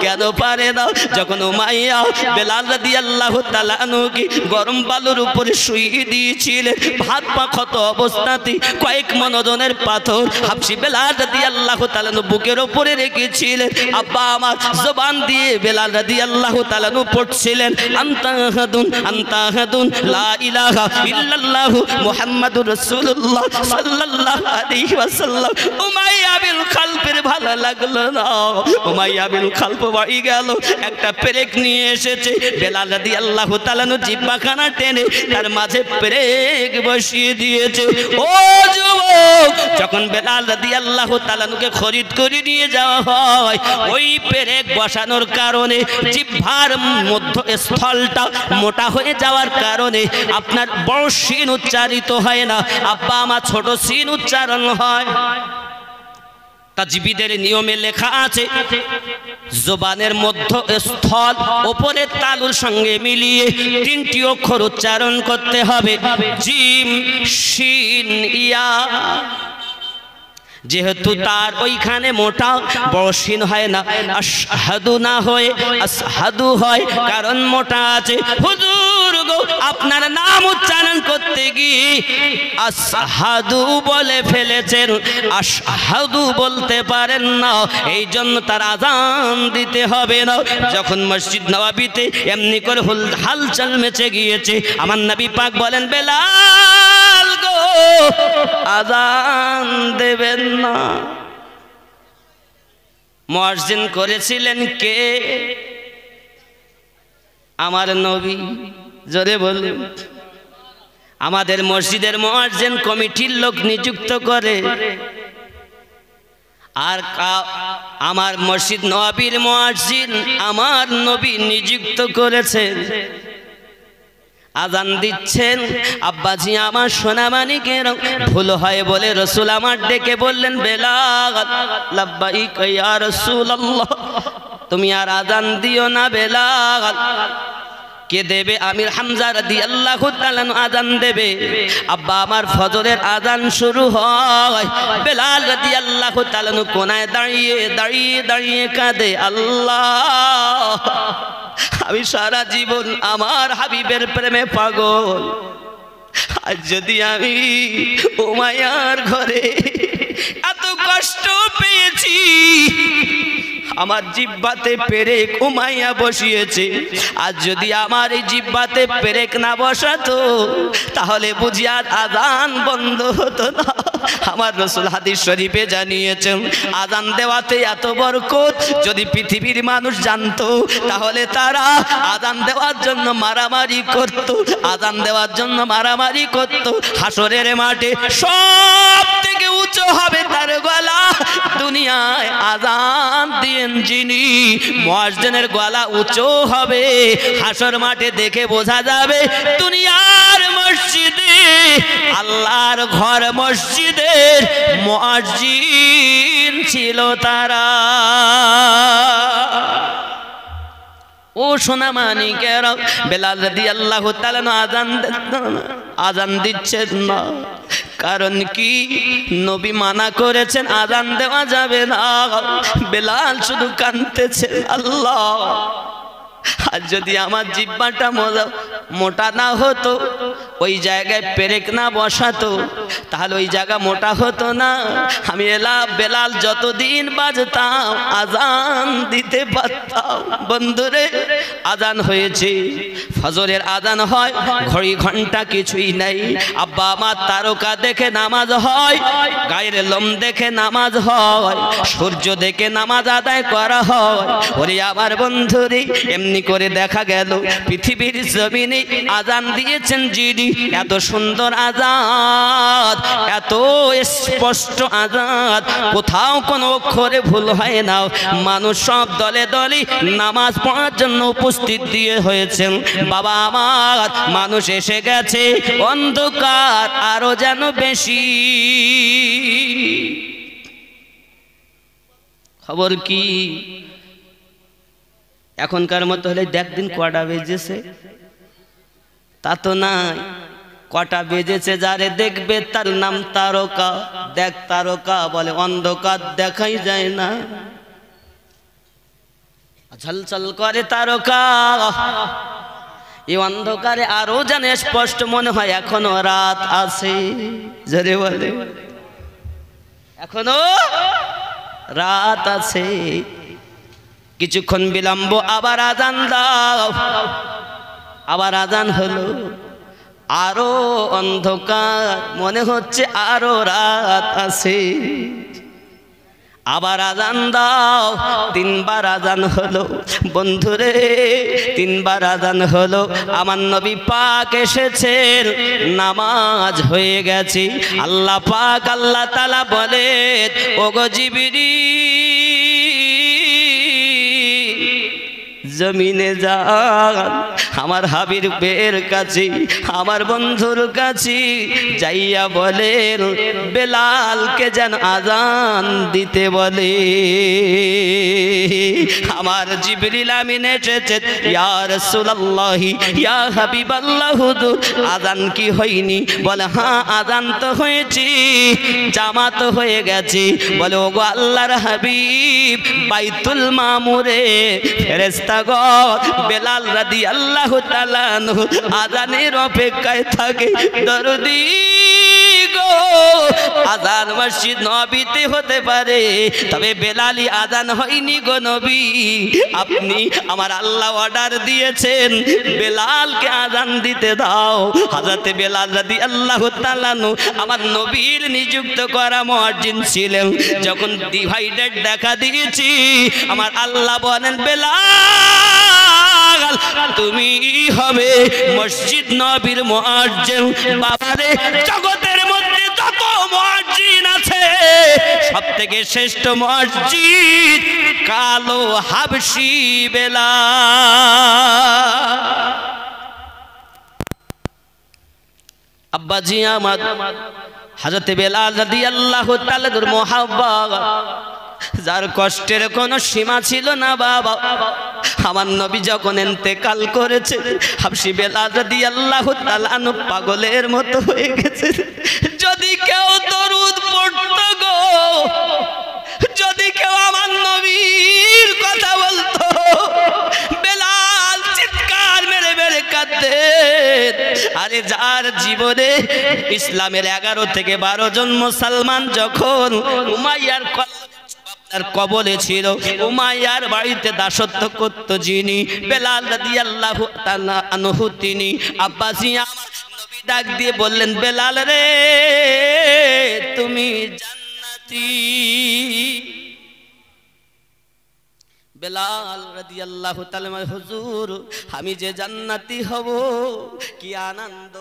S1: কেন পারে না? যখন উমাইয়া বেলাল রাদিয়াল্লাহু তাআলা আনহুকে গরম বালুর উপরে শুইয়ে দিয়েছিলেন, ভাত পা ক্ষত অবস্থাতে কয়েক মন ওজনের পাথর হাবশী বেলাল রাদিয়াল্লাহু তাআলা বুকের উপরে রেখেছিলেন। আব্বা আমার জবান দিয়ে বেলাল রাদিয়াল্লাহু তাআলা পড়ছিলেন, আনতা আহাদুন, আনতা আহাদুন, লা ইলাহা ইল্লাল্লাহু মুহাম্মাদুর রাসূলুল্লাহ সাল্লাল্লাহু আলাইহি ওয়াসাল্লাম। উমাইয়া বিল খালফের ভালো লাগলো না, উমাইয়া বিল খালফ বাড়ি গেল, একটা পেরেক নিয়ে এসেছে, বেলাল রাদিয়াল্লাহু তাআলা জিহ্বাখানা টেনে তার মাঝে পেরেক বসিয়ে দিয়েছে। ও যুবক, যখন বেলাল রাদিয়াল্লাহু তাআলাকে খরিদ করে নিয়ে যাওয়া হয়, ওই পেরেক বসানোর কারণে জিহ্বার মধ্যস্থলটা মোটা হয়ে যাওয়ার কারণে আপনার বড় শিন উচ্চারিত হয় না, আব্বা আমার ছোট শিন উচ্চারণ হয়। তাজবিদের নিয়মে লেখা আছে, জবানের মধ্যস্থল উপরের তালুর সঙ্গে মিলিয়ে তিনটি অক্ষর উচ্চারণ করতে হবে, জিম শিন ইয়া। যেহেতু তার ওইখানে মোটা বড় শিন হয় না, আশহাদু না হয়ে আসহাদু হয়, কারণ মোটা আছে। হুজুর গো, আপনার নাম উচ্চারণ করতে গিয়ে আসহাদু বলে ফেলেছেন, আশহাদু বলতে পারেন না, এই জন্য তার আযান দিতে হবে না। যখন মসজিদ নববীতে এমনি করে হালচাল মেচে গিয়েছে, আমার নবী পাক বলেন, বেলাল গো আযান দেবেন না। মুয়াজ্জিন করেছিলেন কে? আমার নবী। জোরে বলুন, আমাদের মসজিদের মুয়াজ্জিন কমিটির লোক নিযুক্ত করে, আর আমার মসজিদ নববীর মুয়াজ্জিন আমার নবী নিযুক্ত করেছেন। আজান দিচ্ছেন, আব্বাজি আমার সোনামানিকের ভুল হয় বলে রাসূল আমার ডেকে বললেন, বেলাল লাব্বাইক ইয়া রাসূলুল্লাহ, তুমি আর আজান দিও না বেলাল। কে দেবে? আমির হামজা রাদিয়াল্লাহু তাআলা আজান দেবে। আব্বা আমার ফজরের আজান শুরু হয়, বেলাল রাদিয়াল্লাহু তাআলা কোনায় দাঁড়িয়ে দাঁড়িয়ে দাঁড়িয়ে কাঁদে, আল্লাহ আমি সারা জীবন আমার হাবিবের প্রেমে পাগল, আর যদি আমি উমাইয়ার ঘরে এত কষ্ট পেয়েছি, আমার জিহ্বাতে পেরেক উমাইয়া বসিয়েছে, আর যদি আমার এই জিহ্বাতে পেরেক না বসাতো তাহলে বুঝি আর আজান বন্ধ হতো না। আমার রাসূল হাদিস শরীফে জানিয়েছেন, আজান দেওয়াতে এত বরকত, যদি পৃথিবীর মানুষ জানতো তাহলে তারা আজান দেওয়ার জন্য মারামারি করত, আজান দেওয়ার জন্য মারামারি করত। হাসরের মাঠে সব থেকে উঁচু হবে তার গলা, দুনিয়ায় আজান দিয়েন যিনি, মুয়াজ্জিনের গলা উঁচু হবে। হাসর মাঠে দেখে বোঝা যাবে দুনিয়ার মসজিদে, আল্লাহর ঘর মসজিদের মুয়াজ্জিন ছিল তারা। ও সোনামানিকেরা, বেলাল রাদিয়াল্লাহু তাআলা আজান দিচ্ছেন না, কারণ কি? নবী মানা করেছেন আজান দেওয়া যাবে না। বেলাল শুধু কাঁদতেছে, আল্লাহ আর যদি আমার জিহ্বাটা মোটা না হতো, ওই জায়গায় পেরেক না বসাতো, তাহলে ওই জায়গা মোটা হতো না, আমি বেলাল যতদিন বাজতাম আজান দিতে পারতাম। বন্ধুরে, আজান হয়েছে, ফজরের আজান হয়, ঘড়ি ঘন্টা কিছুই নাই। আব্বা আমার তারকা দেখে নামাজ হয়, গায়ের লোম দেখে নামাজ হয়, সূর্য দেখে নামাজ আদায় করা হয়। ওরে আমার বন্ধুরে, এমনি করে দেখা গেল পৃথিবীর জমিনে আজান দিয়েছেন যিনি, এত সুন্দর আজান, এত স্পষ্ট আজান, কোথাও কোনো অক্ষরে ভুল হয় না। মানুষ সব দলে দলে নামাজ পড়ার জন্য উপস্থিত দিয়ে হয়েছেন। বাবা আমার, মানুষ এসে গেছে, অন্ধকার আরো যেন বেশি। খবর কি? এখনকার মতো হলে দেখ দিন কটা বেজেছে, তা তো নাই। কটা বেজেছে যারে দেখবে তার নাম তারকা। দেখ তারকা বলে অন্ধকার দেখাই যায় না, ঝলঝল করে তারকা। এই অন্ধকারে আরো যেন স্পষ্ট মনে হয় এখনো রাত আছে। জোরে বলে, এখনো রাত আছে। কিছুক্ষণ বিলম্ব, আবার আজান দাও, আবার আজান হলো, আরো অন্ধকার, মনে হচ্ছে আরো রাত আছে। আবার আজান দাও, তিনবার আজান হলো। বন্ধুরে, তিনবার আজান হলো, আমার নবী পাক এসেছেন, নামাজ হয়ে গেছে। আল্লাহ পাক, আল্লাহ তাআলা বলে, ওগো জিবরিল, জমিনে যান, আমার হাবিবের কাছে, আমার বন্ধুর কাছে যাইয়া বলেন বেলালকে যেন আজান দিতে বলে। আমার জিবরিল আমিন এসেছে, ইয়া রাসূলুল্লাহ, ইয়া হাবিবাল্লাহ, আজান কি হয়নি? বলে হ্যাঁ, আজান তো হয়েছে, জামাত হয়ে গেছে। বলে ওগো আল্লাহর হাবিব, বাইতুল মামুরে ফেরেশতাগণ বেলাল রাদিয়াল্লাহু তাআলা আজানের অপেক্ষায় থাকে। দরদি গো, আজান মসজিদ নবীতে হতে পারে, তবে বেলালি আজান হয়নি গো নবী। আপনি, আমার আল্লাহ অর্ডার দিয়েছেন বেলালকে আজান দিতে দাও। হযরত বেলাল রাদিয়াল্লাহু তাআলা আমার নবীর নিযুক্ত করা মুয়াজ্জিন ছিলেন। যখন ডিভাইডেড দেখা দিয়েছি, আমার আল্লাহ বলেন বেলাল তুমি হবে মসজিদ নবীর মুয়াজ্জিন। বাবারে, জগতের মধ্যে যত মুয়াজ্জিন আছে সবথেকে শ্রেষ্ঠ মুয়াজ্জিন কালো হাবশি বেলাল। আব্বাজি আমার হযরত বেলাল রাদিয়াল্লাহু তাআলা এর মুহাব্বত, যার কষ্টের কোনো সীমা ছিল না বাবা। আমার নবী যখন ইন্তেকাল করেছে, হাবশি বেলাল রাদিয়াল্লাহু তাআলা আনহু পাগলের মতো হয়ে গেছে। যদি কেউ দরুদ পড়তো গো, যদি কেউ আমার নবীর কথা বলতো, বেলাল চিৎকার মেরে মেরে কাঁদতে। আরে যার জীবনে ইসলামের 11 থেকে 12 জন মুসলমান যখন উমাইয়ার কবলে ছিল, উমাইয়ার বাড়িতে দাসত্ব করত যিনি, বেলাল রাদিয়াল্লাহু তাআলা আনহু তিনি। আব্বাসি নবী ডাক দিয়ে বললেন, বেলাল রে তুমি জান্নাতি। বেলাল রাদিয়াল্লাহু তাআলা, হুজুর আমি যে জান্নাতি হব কি আনন্দ,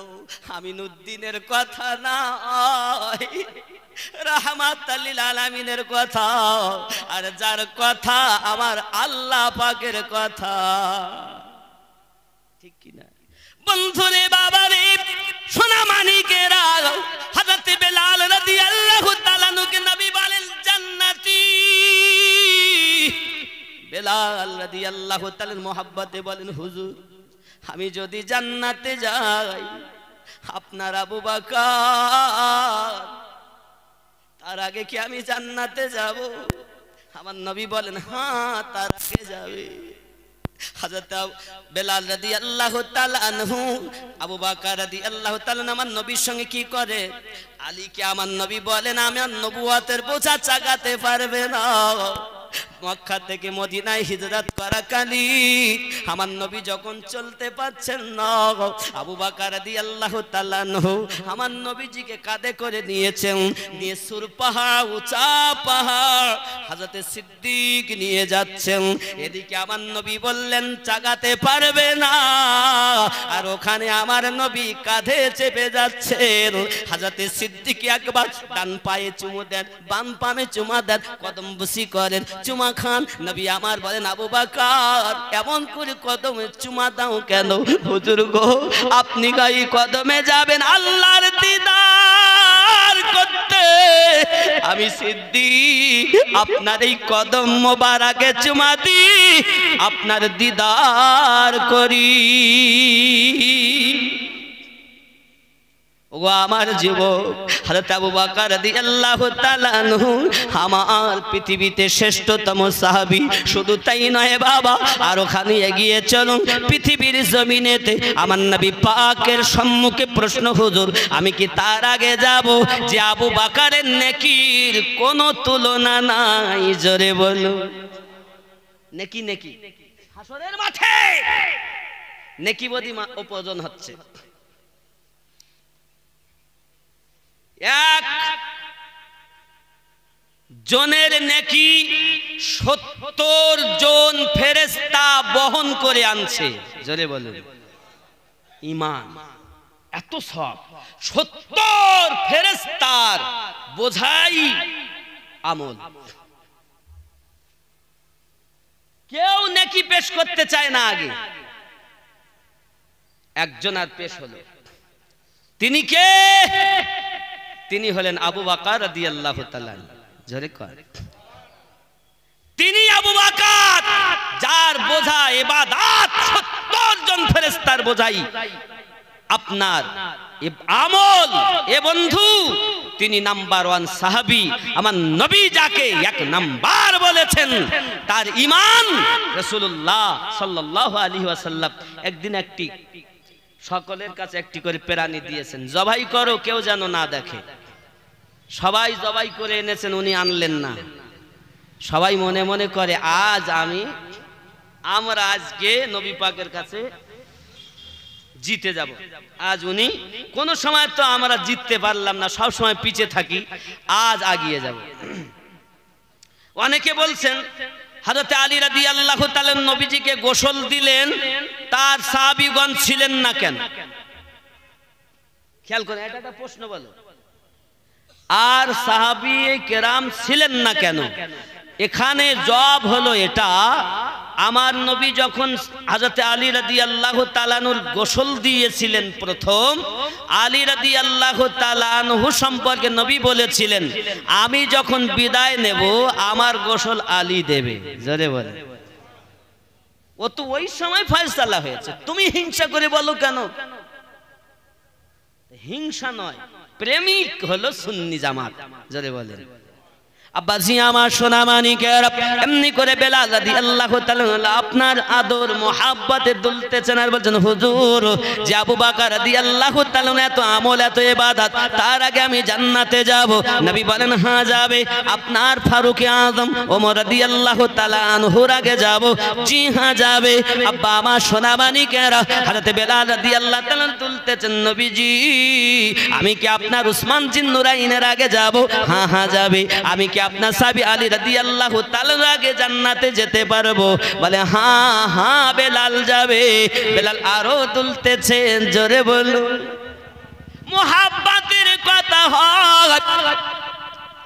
S1: আমিনুদ্দিনের কথা নয়, রাহমাতাল লিল আলামিনের কথা, আর যার কথা আমার আল্লাহ পাকের কথা। ঠিক কি না বন্ধুরে? বাবারে, সোনা মানিকেরা, হযরত বেলাল রাদিয়াল্লাহু তাআলা নুকে নবী বলেন জান্নাতি। বেলাল রাদিয়াল্লাহু তাআলার মোহাব্বতে বলেন, হুজুর আমি যদি জান্নাতে যাই, আপনার আবু বকর তার আগে কি আমি জান্নাতে যাব? আমার নবী বলেন, হ্যাঁ তার আগে যাবে। হযরত বেলাল রাদিয়াল্লাহু তাআলা আনহু, আবু বকর রাদিয়াল্লাহু তাআলা আমার নবীর সঙ্গে কি করে? আলীকে আমার নবী বলেন, আমি আর নবুয়তের বোঝা চাগাতে পারবে না। মক্কা থেকে মদিনায় হিজরত করা কালী আমার নবী যখন চলতে পারছেন না, আবু বকর রাদিয়াল্লাহু তাআলা আনহু আমার নবীজিকে কাঁধে করে নিয়েছেন, নিয়ে সুর পাহাড়, উঁচা পাহাড় হযরত সিদ্দিক নিয়ে যাচ্ছেন। এদিকে আমার নবী বললেন চাগাতে পারবে না, আর ওখানে আমার নবী কাঁধে চেপে যাচ্ছেন। হযরত সিদ্দিক একবার ডান পায়ে চুমু দেন, বাম পায়ে চুমা দেন, কদম বুসি করেন, চুমা খান। নবী আমার বলেন, আবু বকর এমন করে কদমে চুমা দাও কেন? হুজুর গো, আপনি গাই কদমে যাবেন আল্লাহর দিদার করতে, আমি সিদ্দিক আপনার এই কদম মোবারকে চুমা দি, আপনার দিদার করি। ও আমার যুবক, হযরত আবু বকর রাদিয়াল্লাহু তাআলা আনহু আমার পৃথিবীতে শ্রেষ্ঠতম সাহাবী। শুধু তাই নয় বাবা, আর ওখানে এগিয়ে চলুন, পৃথিবীর জমিনেতে আমার নবী পাকের সম্মুখে প্রশ্ন, হুজুর আমি কি তার আগে যাব যে আবু বকরের নেকির কোনো তুলনা নাই? জোরে বলো নেকি। নেকি হাসরের মাঠে নেকি বদি উপজন হচ্ছে। এক জনের নেকি 70 জন ফেরেশতা বহন করে আনছে। জোরে বলুন ঈমান। এত সব 70 ফেরেশতার বোঝাই আমল। কেউ নেকি পেশ করতে চায় না আগে, একজন আর পেশ হলো। তিনি কে? তিনি হলেন আবু বকর রাদিয়াল্লাহু তাআলা। জোরে কর। তিনি আবু বকর যার বোঝা ইবাদত 70 জন ফেরেশতার বোঝাই আপনার আমল। এ বন্ধু, তিনি নাম্বার 1 সাহাবী। আমার নবী যাকে 1 নাম্বার বলেছেন, তার ঈমান। রাসূলুল্লাহ সাল্লাল্লাহু আলাইহি ওয়াসাল্লাম একদিন একটি সকলের কাছে একটি করে প্রাণী দিয়েছেন, জবাই করো, কেউ যেন না দেখে। সবাই জবাই করে এনেছেন, উনি আনলেন না। সবাই মনে মনে করে আমরা আজকে নবী পাকের কাছে জিতে যাব। আজ উনি কোন সময় তো আমরা জিততে পারলাম না, সব সময় পিছে থাকি, আজ আগিয়ে যাব। অনেকে বলছেন হযরত আলী রাদিয়াল্লাহু তাআলা নবীজিকে গোসল দিলেন, তার সাহাবীগণ ছিলেন না কেন? খেয়াল করেন, এটা একটা প্রশ্ন বলো। আর সাহাবী কেরাম ছিলেন না কেন? এখানে জবাব হলো এটা, আমার নবী যখন হযরত আলী রাদিয়াল্লাহু তাআলা আনহুর গোসল দিয়েছিলেন প্রথম, আলী রাদিয়াল্লাহু তাআলা আনহু সম্পর্কে নবী বলেছিলেন, আমি যখন বিদায় নেব আমার গোসল আলী দেবে। জোরে বলে। ও তো ওই সময় ফয়সালা হয়েছে, তুমি হিংসা করে বলো কেন? হিংসা নয়, প্রেমিক হলো সুন্নি জামাত। জোরে বলেন। আব্বাজি আমার সোনা মানিকের, এমনি করে বেলাল রাদিয়াল্লাহু তাআলা আপনার আদর মোহাব্বতে দুলতেছেন আর বলছেন, হুজুর যে আবু বকর রাদিয়াল্লাহু তাআলা এত আমল এত ইবাদত, তার আগে আমি জান্নাতে যাব। নবী বলেন, হ্যাঁ যাবে। আপনার ফারুক আযম ওমর রাদিয়াল্লাহু তাআলা আনহুর আগে যাব। জি হ্যাঁ যাবে। আব্বা আমার সোনা মানিকের, হযরত বেলাল রাদিয়াল্লাহু তাআলা তুলতেছেন, নবীজি আমি কি আপনার উসমান জিন নুরাইনের আগে যাব? হ্যাঁ হ্যাঁ যাবে। আমি কি আপনার সাহাবী আলী রাদিয়াল্লাহু তাআলার আগে জান্নাতে যেতে পারবো? বলে হ্যাঁ হ্যাঁ বেলাল যাবে। বেলাল আরো তুলতেছেন, জোরে বলুন। মুহাব্বতের কথা হয়।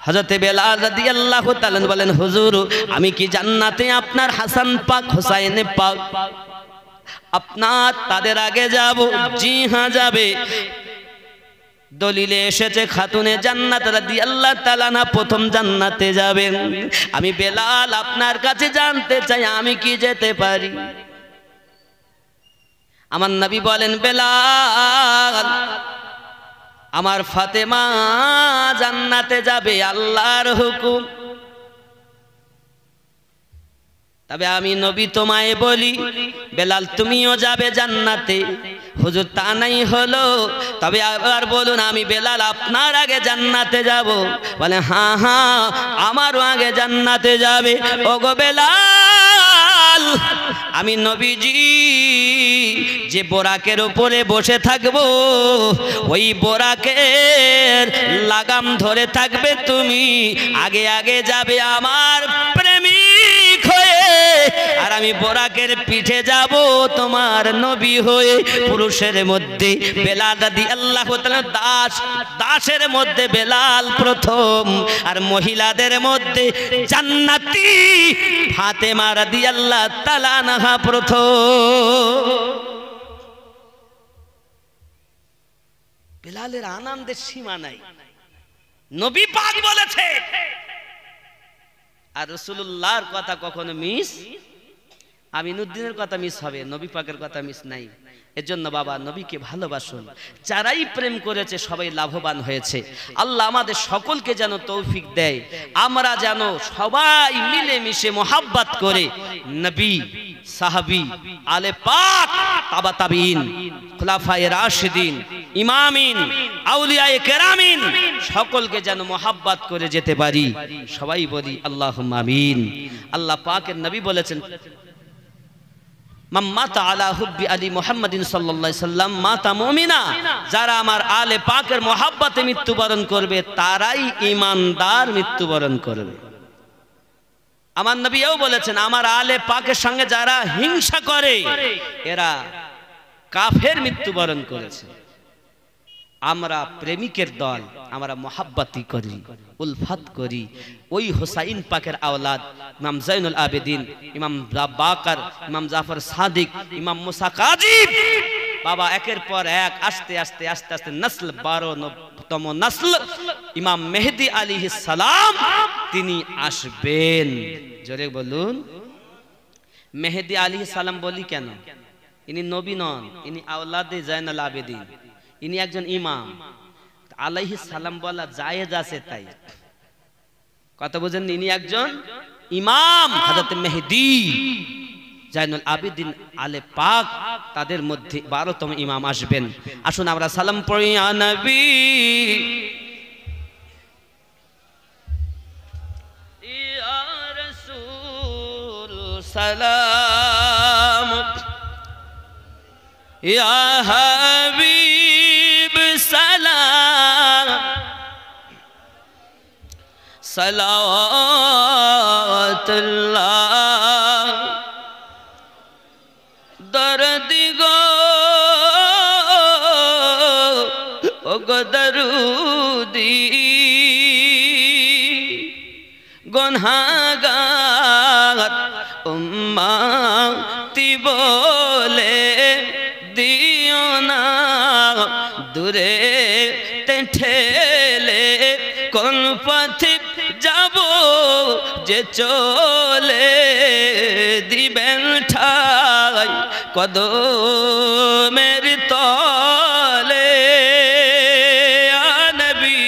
S1: হযরত বেলাল রাদিয়াল্লাহু তাআলা বলেন, হুজুর আমি কি জান্নাতে আপনার হাসান পাক হুসাইন পাক আপনার তাদের আগে যাব? জি হ্যাঁ যাবে। দলিলে এসেছে খাতুনে জান্নাত রাদিয়াল্লাহু তাআলা না প্রথম জান্নাতে যাবেন। আমি বেলাল আপনার কাছে জানতে চাই আমি কি যেতে পারি? আমার নবী বলেন, বেলাল আমার ফাতেমা জান্নাতে যাবে, আল্লাহর হুকুম। তবে আমি নবী তোমায় বলি, বেলাল তুমিও যাবে জান্নাতে। হুজুর তা নাই হলো, তবে আবার বলুন আমি বেলাল আপনার আগে জান্নাতে যাব? বলে হ্যাঁ হ্যাঁ আমারও আগে জান্নাতে যাবে। ওগো বেলাল, আমি নবীজি যে বোরাকের উপরে বসে থাকবো, ওই বোরাকের লাগাম ধরে থাকবে তুমি, আগে আগে যাবে আমার প্রেমিক হয়ে, আর আমি বোরাকের পিঠে যাব তোমার নবী হয়ে। পুরুষের মধ্যে বেলাল রাদিয়াল্লাহু তাআলা দাস, দাসের মধ্যে বেলাল প্রথম, আর মহিলাদের মধ্যে জান্নাতি ফাতেমা রাদিয়াল্লাহু তাআলা আনহা প্রথম। বেলালের আনন্দের সীমা নাই, নবী পাক বলেছে। আর রাসূলুল্লাহর কথা কখনো মিস, আমিনুদ্দিনের কথা মিস হবে, নবী পাকের কথা মিস নাই। এজন্য বাবা নবীকে ভালোবাসুন। যারাই প্রেম করেছে সবাই লাভবান হয়েছে। আল্লাহ আমাদের সকলকে যেন তৌফিক দেয়, আমরা যেন সবাই মিলে মিশে মোহাব্বত করে নবী, সাহাবী, আলে পাক, তাবা তাবিঈন, খুলাফায়ে রাশিদিন, ইমামিন, আউলিয়ায়ে কেরামিন সকলকে যেন মোহাব্বত করে যেতে পারি। সবাই বলি আল্লাহুম্মা আমিন। আল্লাহ পাকের নবী বলেছেন, মাম্মাতা আলা হুব্বি আলী মুহাম্মাদিন সাল্লাল্লাহু আলাইহি সাল্লাম মাতা মুমিনা। যারা আমার আলে পাকের মোহাব্বতে মৃত্যুবরণ করবে তারাই ঈমানদার মৃত্যুবরণ করবে। আমার নবীও বলেছেন, আমার আলে পাকের সঙ্গে যারা হিংসা করে এরা কাফের মৃত্যুবরণ করেছে। আমরা প্রেমিকের দল, আমরা মোহাব্বতি করি, উলফত করি। ওই হুসাইন পাকের আওলাদ ইমাম জাইনুল আবেদিন, ইমাম বাকার, ইমাম জাফর সাদিক, ইমাম মুসা কাযিম, বাবা একের পর এক আস্তে আস্তে আস্তে আস্তে নসল 12তম নসল ইমাম মেহেদী আলাইহিস সালাম তিনি আসবেন। জোরে বলুন। মেহেদী আলাইহিস সালাম বলি কেন? ইনি নবী নন, ইনি আওলাদে জাইনুল আবেদিন, ইনি একজন ইমাম। আলাইহিস সালাম বলা জায়েজ আছে, তাই কথা বুঝেন। ইনি একজন ইমাম, হযরত মেহেদী জাইনুল আবেদিন আলে পাক, তাদের মধ্যে 12তম ইমাম আসবেন। আসুন আমরা সালাম পড়ি, ইয়া নবী ইয়া রাসূল সালাম, ইয়া হাবিব সালাম, সালাওয়াতুল্লাহ गुनहगार उम्मती बोले दियो ना दूरे ঠেলে কোন পথে যাব যে চলে দিবেন ঠাই কদমের তলে আ নবী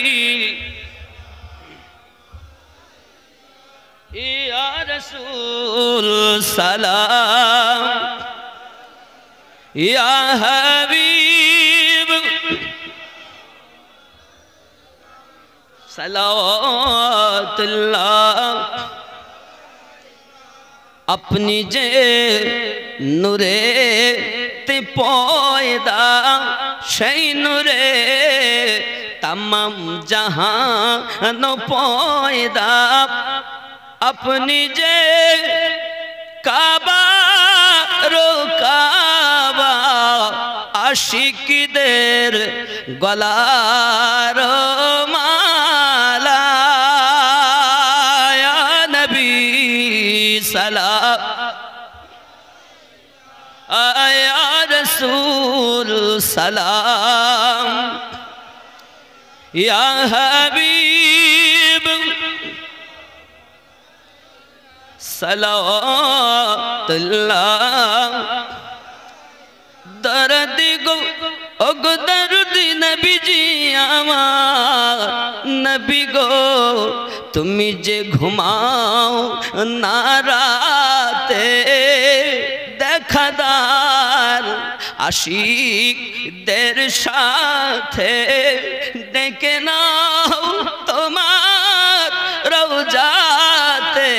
S1: ইয়া রাসূল সালাম ইয়া হাবিব सलावतुल्लाह अपनी जे नूरे ते पौदा शै नूरे तमाम जहां नो पौदा अपनी जे काबा रो काबा आशिकদের গলার মালা ইয়া নবী সালাম ইয়া রাসূল সালাম ইয়া হাবিব সালাওয়াতুল্লাহ दर्द गो ओगो दर्द नबी जी आमार नबी गो तुमी जे घुमाओ ना राते देखादार आशिक देर साथे डेके नाओ तोमार रौजाते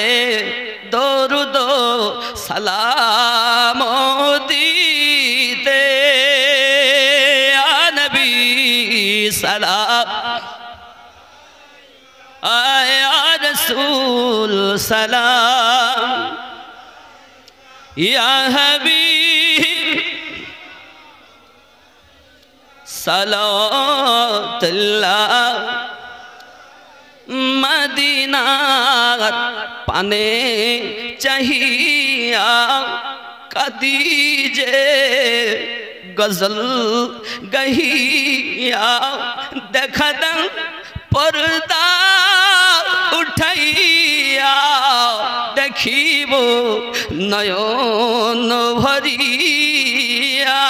S1: दरुद सालाम सलाम या रसूल सलाम या हबीब सलावतुल्लाह मदीना पाने चाहिया कदीजे गजल गहिया देखदं पर्दा उठाइया देखिबो नयन भरिया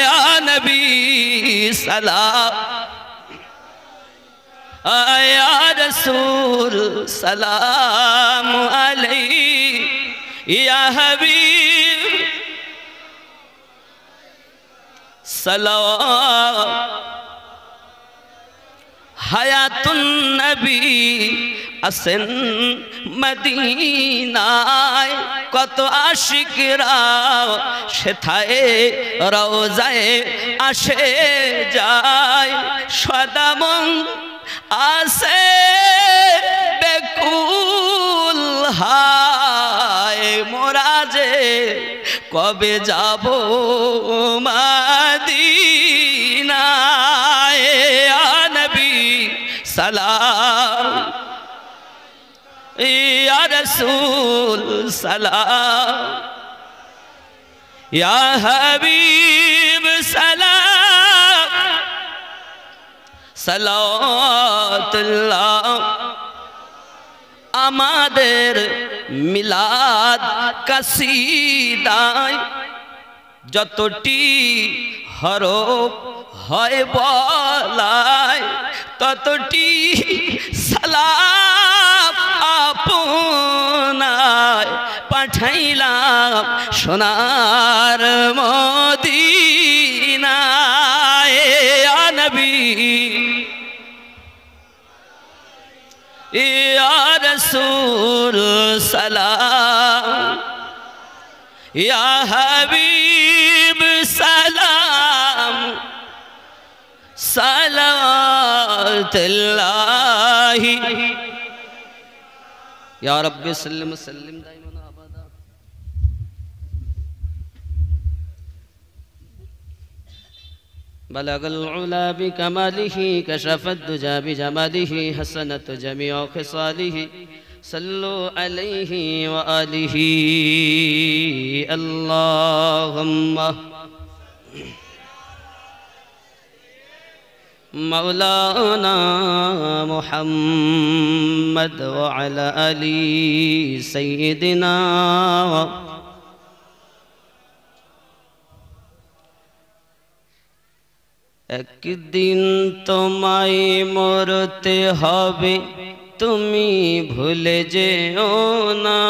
S1: या नबी सलाम या रसूल सलाम अलैहि या हबीब सलाम हयातुन नबी असन मदीनाय कत आशिकरा सेथाए रौजाए आशे जाय सदामन आसे बेकुल हाय मोरा जे कबे जाबो मदीनाय या नबी सलाम या रसूल सलाम या हबीब सलाम सलावतुल्लाह आमादेर मिलाद कसीदाय जतटी हरफ হয় বলায় ততটি সালাম আপনায় পাঠাইলাম সোনার মদিনায় ইয়া নবী ইয়া রাসূল সালাম ইয়া হাবিব সালাম सलावतुल्लाहि या रब्बि सल्लिम सल्लिम दाइमन अबदा। بلغ العلا بكماله كشف الدجى بجماله حسنت جميع خصاله صلوا عليه وآله اللهم مولانا محمد وعلى آل سيدنا একদিন তোমায় মরতে হবে তুমি ভুলে যেও না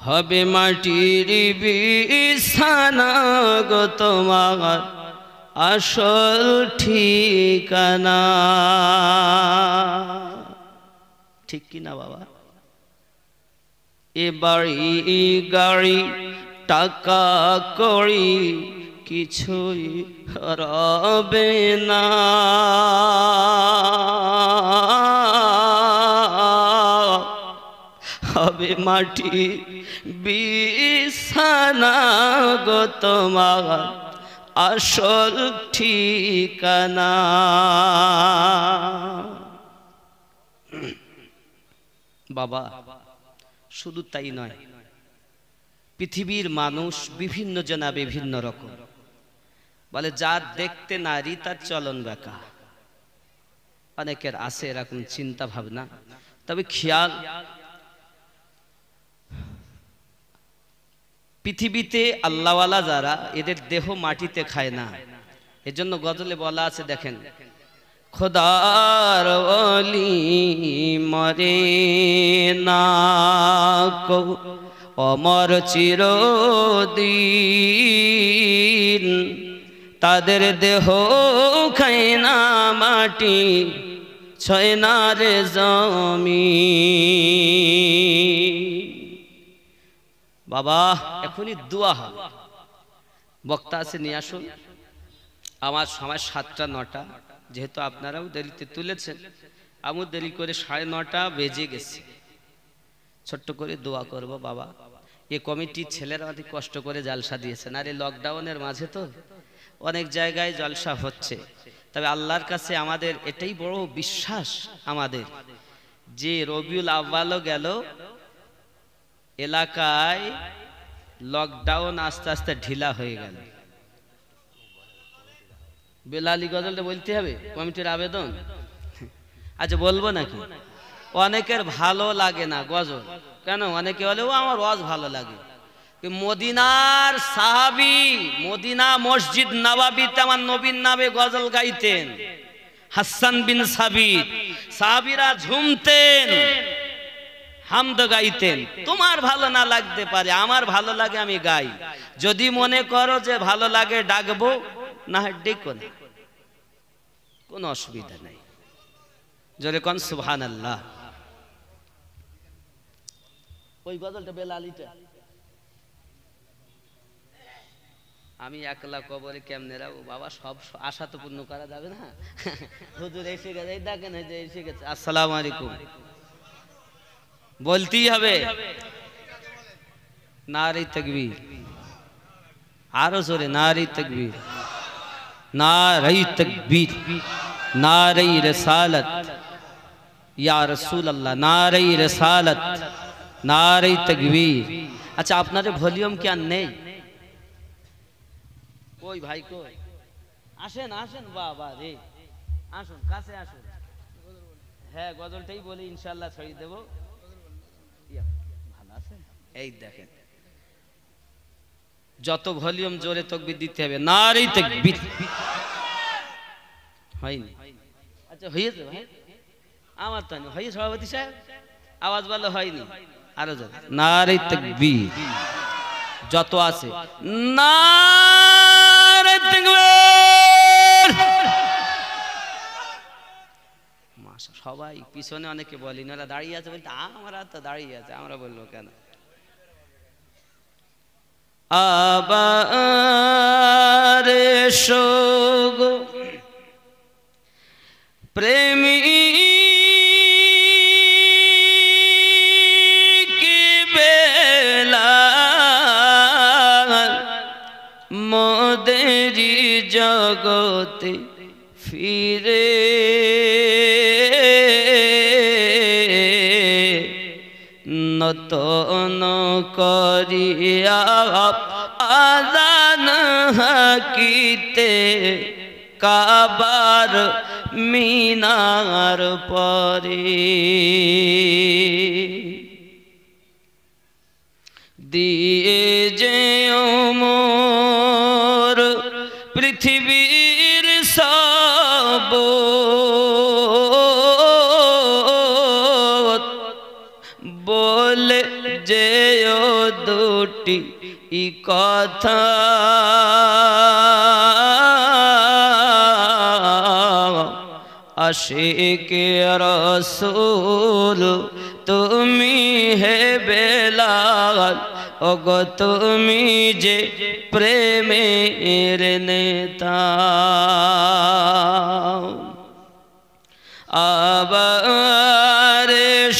S1: হবে মাটির বিছানা গো তোমার আসল ঠিকানা ঠিক কি না বাবা এ বাড়ি গাড়ি টাকা করি কিছুই রবে না হবে মাটি বিছানা গো তোমার আসল ঠিকানা বাবা শুধু তাই নয় পৃথিবীর মানুষ বিভিন্ন জনা বিভিন্ন রকম বলে যার দেখতে নারী তার চলন বেকা অনেকের আছে এরকম চিন্তা ভাবনা তবে খেয়াল পৃথিবীতে আল্লাহওয়ালা যারা এদের দেহ মাটিতে খায় না এজন্য গজলে বলা আছে দেখেন খোদার ওলি মরে না কো অমর চিরদিন তাদের দেহ খায় না মাটি ছয় না রে জমিন বাবা এখনই দোয়া হবে বক্তা আছে নিয়ে আসুন আমার সময় 7টা 9টা যেহেতু আপনারাও দেরিতে তুলেছেন আমিও দেরি করে 9:30 বেজে গেছে ছোট্ট করে দোয়া করব বাবা এই কমিটির ছেলেরা অনেক কষ্ট করে জলসা দিয়েছেন আর এই লকডাউনের মাঝে তো অনেক জায়গায় জলসা হচ্ছে তবে আল্লাহর কাছে আমাদের এটাই বড় বিশ্বাস আমাদের যে রবিউল আউয়ালও গেল এলাকায় লকডাউন আস্তে আস্তে ঢিলা হয়ে গেল বেলালি গজলটা বলতে হবে কমিটির আবেদন আচ্ছা বলবো নাকি অনেকের ভালো লাগে না গজল কেন অনেকে বলে ও আমার ওয়াজ ভালো লাগে মদিনার সাহাবী মদিনা মসজিদ নববীতে আমার নবীর নামে গজল গাইতেন হাসান বিন সাবিত সাহাবীরা ঝুমতেন হামদ গাইতেন তোমার ভালো না লাগতে পারে আমার ভালো লাগে আমি গাই যদি মনে করো যে ভালো লাগে ডাকবো না ডেকো না কোনো অসুবিধা নাই জোরে কোন সুবহানাল্লাহ ওই গজলটা বেলালিটা আমি একলা কবরে কেমনে রাখবো বাবা সব আশা তো পূর্ণ করা যাবে না হুজুর এসে গেছে এই দেখেন এই যে এসে গেছে আসসালামু আলাইকুম বলতেই হবে নারে তাকবীর আরো জোরে নারে তাকবীর নারে তাকবীর নারে রিসালাত ইয়া রাসূলুল্লাহ নারে রিসালাত নারে তাকবীর আচ্ছা আপনাদের ভলিউম কি আর নেই ওই ভাই কই আসেন আসেন বাবা রে আসুন কাছে আসুন হ্যাঁ গজলটাই বলি ইনশাআল্লাহ ছড়িয়ে দেব ভালো আছেন এই দেখেন যত ভলিউম জোরে তাকবীর দিতে হবে নারে তাকবীর হয়নি আচ্ছা হয়েছে ভাই আমার তো না হয় সভাপতি সাহেব আওয়াজ ভালো হয়নি আরো জোরে নারে তাকবীর যত আছে নারে তাকবীর মাশা সবাই পিছনে অনেকে বলেন ওরা দাঁড়িয়ে আছে বলতে আমরা তো দাঁড়িয়ে আছে আমরা বলবো কেন আবার শোগো প্রেমী কি বেলা জগতে ফিরে নতন করিয়া আযান হাকিতে কাবার মিনার পরে দিয়ে যে মোর পৃথিবীর সব বলে যে দুটি কথা আশিকে রাসূল তুমি হে বেলাল ওগো তুমি যে প্রেমের নেতা আবার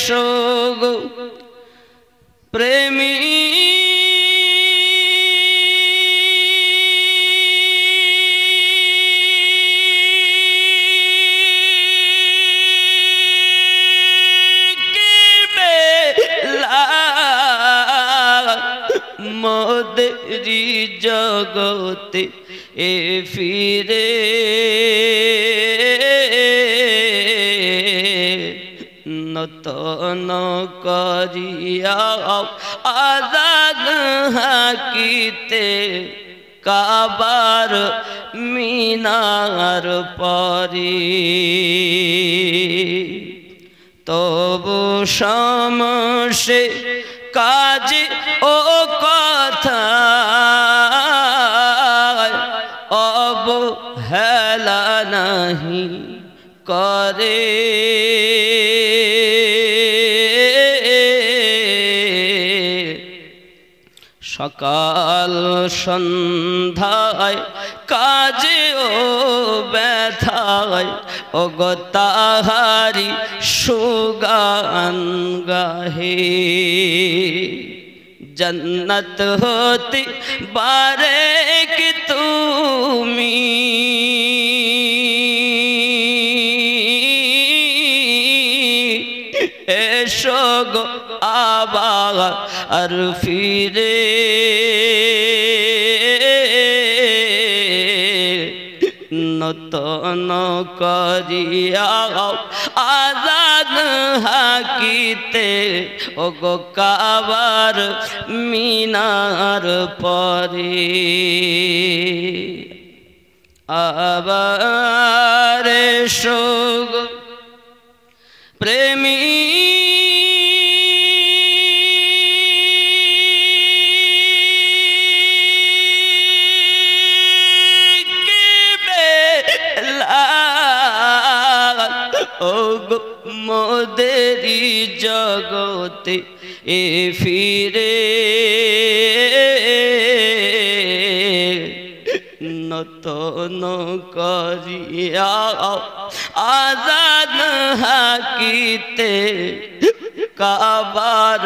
S1: শোগো প্রেমী মোদেরি জগতে এ ফিরে নতন করিয়া আযান হাকিতে কাবার মিনার পরে তবু সমসে কাজ ও কথা অবহেলা নাহি করে সকাল সন্ধ্যায় কাজে ও ব্যথায় ওগো তাহারি সুগান গাহে জন্নত হতে বারেক তুমি এসো গো আবার ফিরে নতন করিয়া আযান হাকিতে ওগো কাবার মিনার পরে আবার শোগ প্রেমী ওগো মোদেরি জগতে এ ফিরে নতন করিয়া আযান হাকিতে কাবার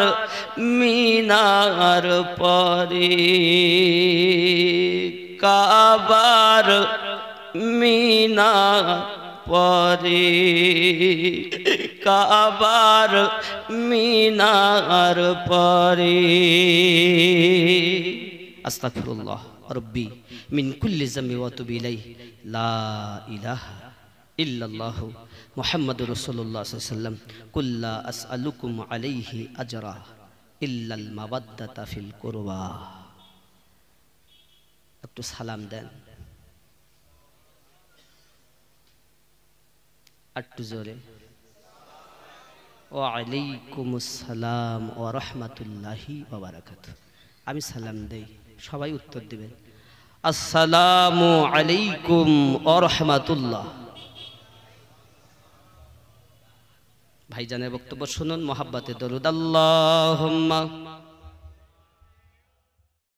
S1: মিনার পরে কাবার মিনার পরে কাবার মিনার পরে আস্তাগফিরুল্লাহ রব্বি মিন কুল্লি যামবি ওয়া আতুবু ইলাইহি লা ইলাহা ইল্লাল্লাহু মুহাম্মাদুর রাসূলুল্লাহ সাল্লাল্লাহু আলাইহি ওয়াসাল্লাম কুল্লা আসআলুকুম আলাইহি আজরা ইল্লাল মাওয়াদ্দাতা ফিল কুরবা। একটু সালাম দেন একটু জোরে। ওয়ালাইকুমুস সালাম ওয়া রাহমাতুল্লাহি ওয়া বারাকাতুহু। আমি সালাম দেই, সবাই উত্তর দিবেন আসসালামু আলাইকুম ওয়া রাহমাতুল্লাহ। ভাইজানের বক্তব্য শুনুন, মোহাব্বতে দরুদ। আল্লাহুম্মা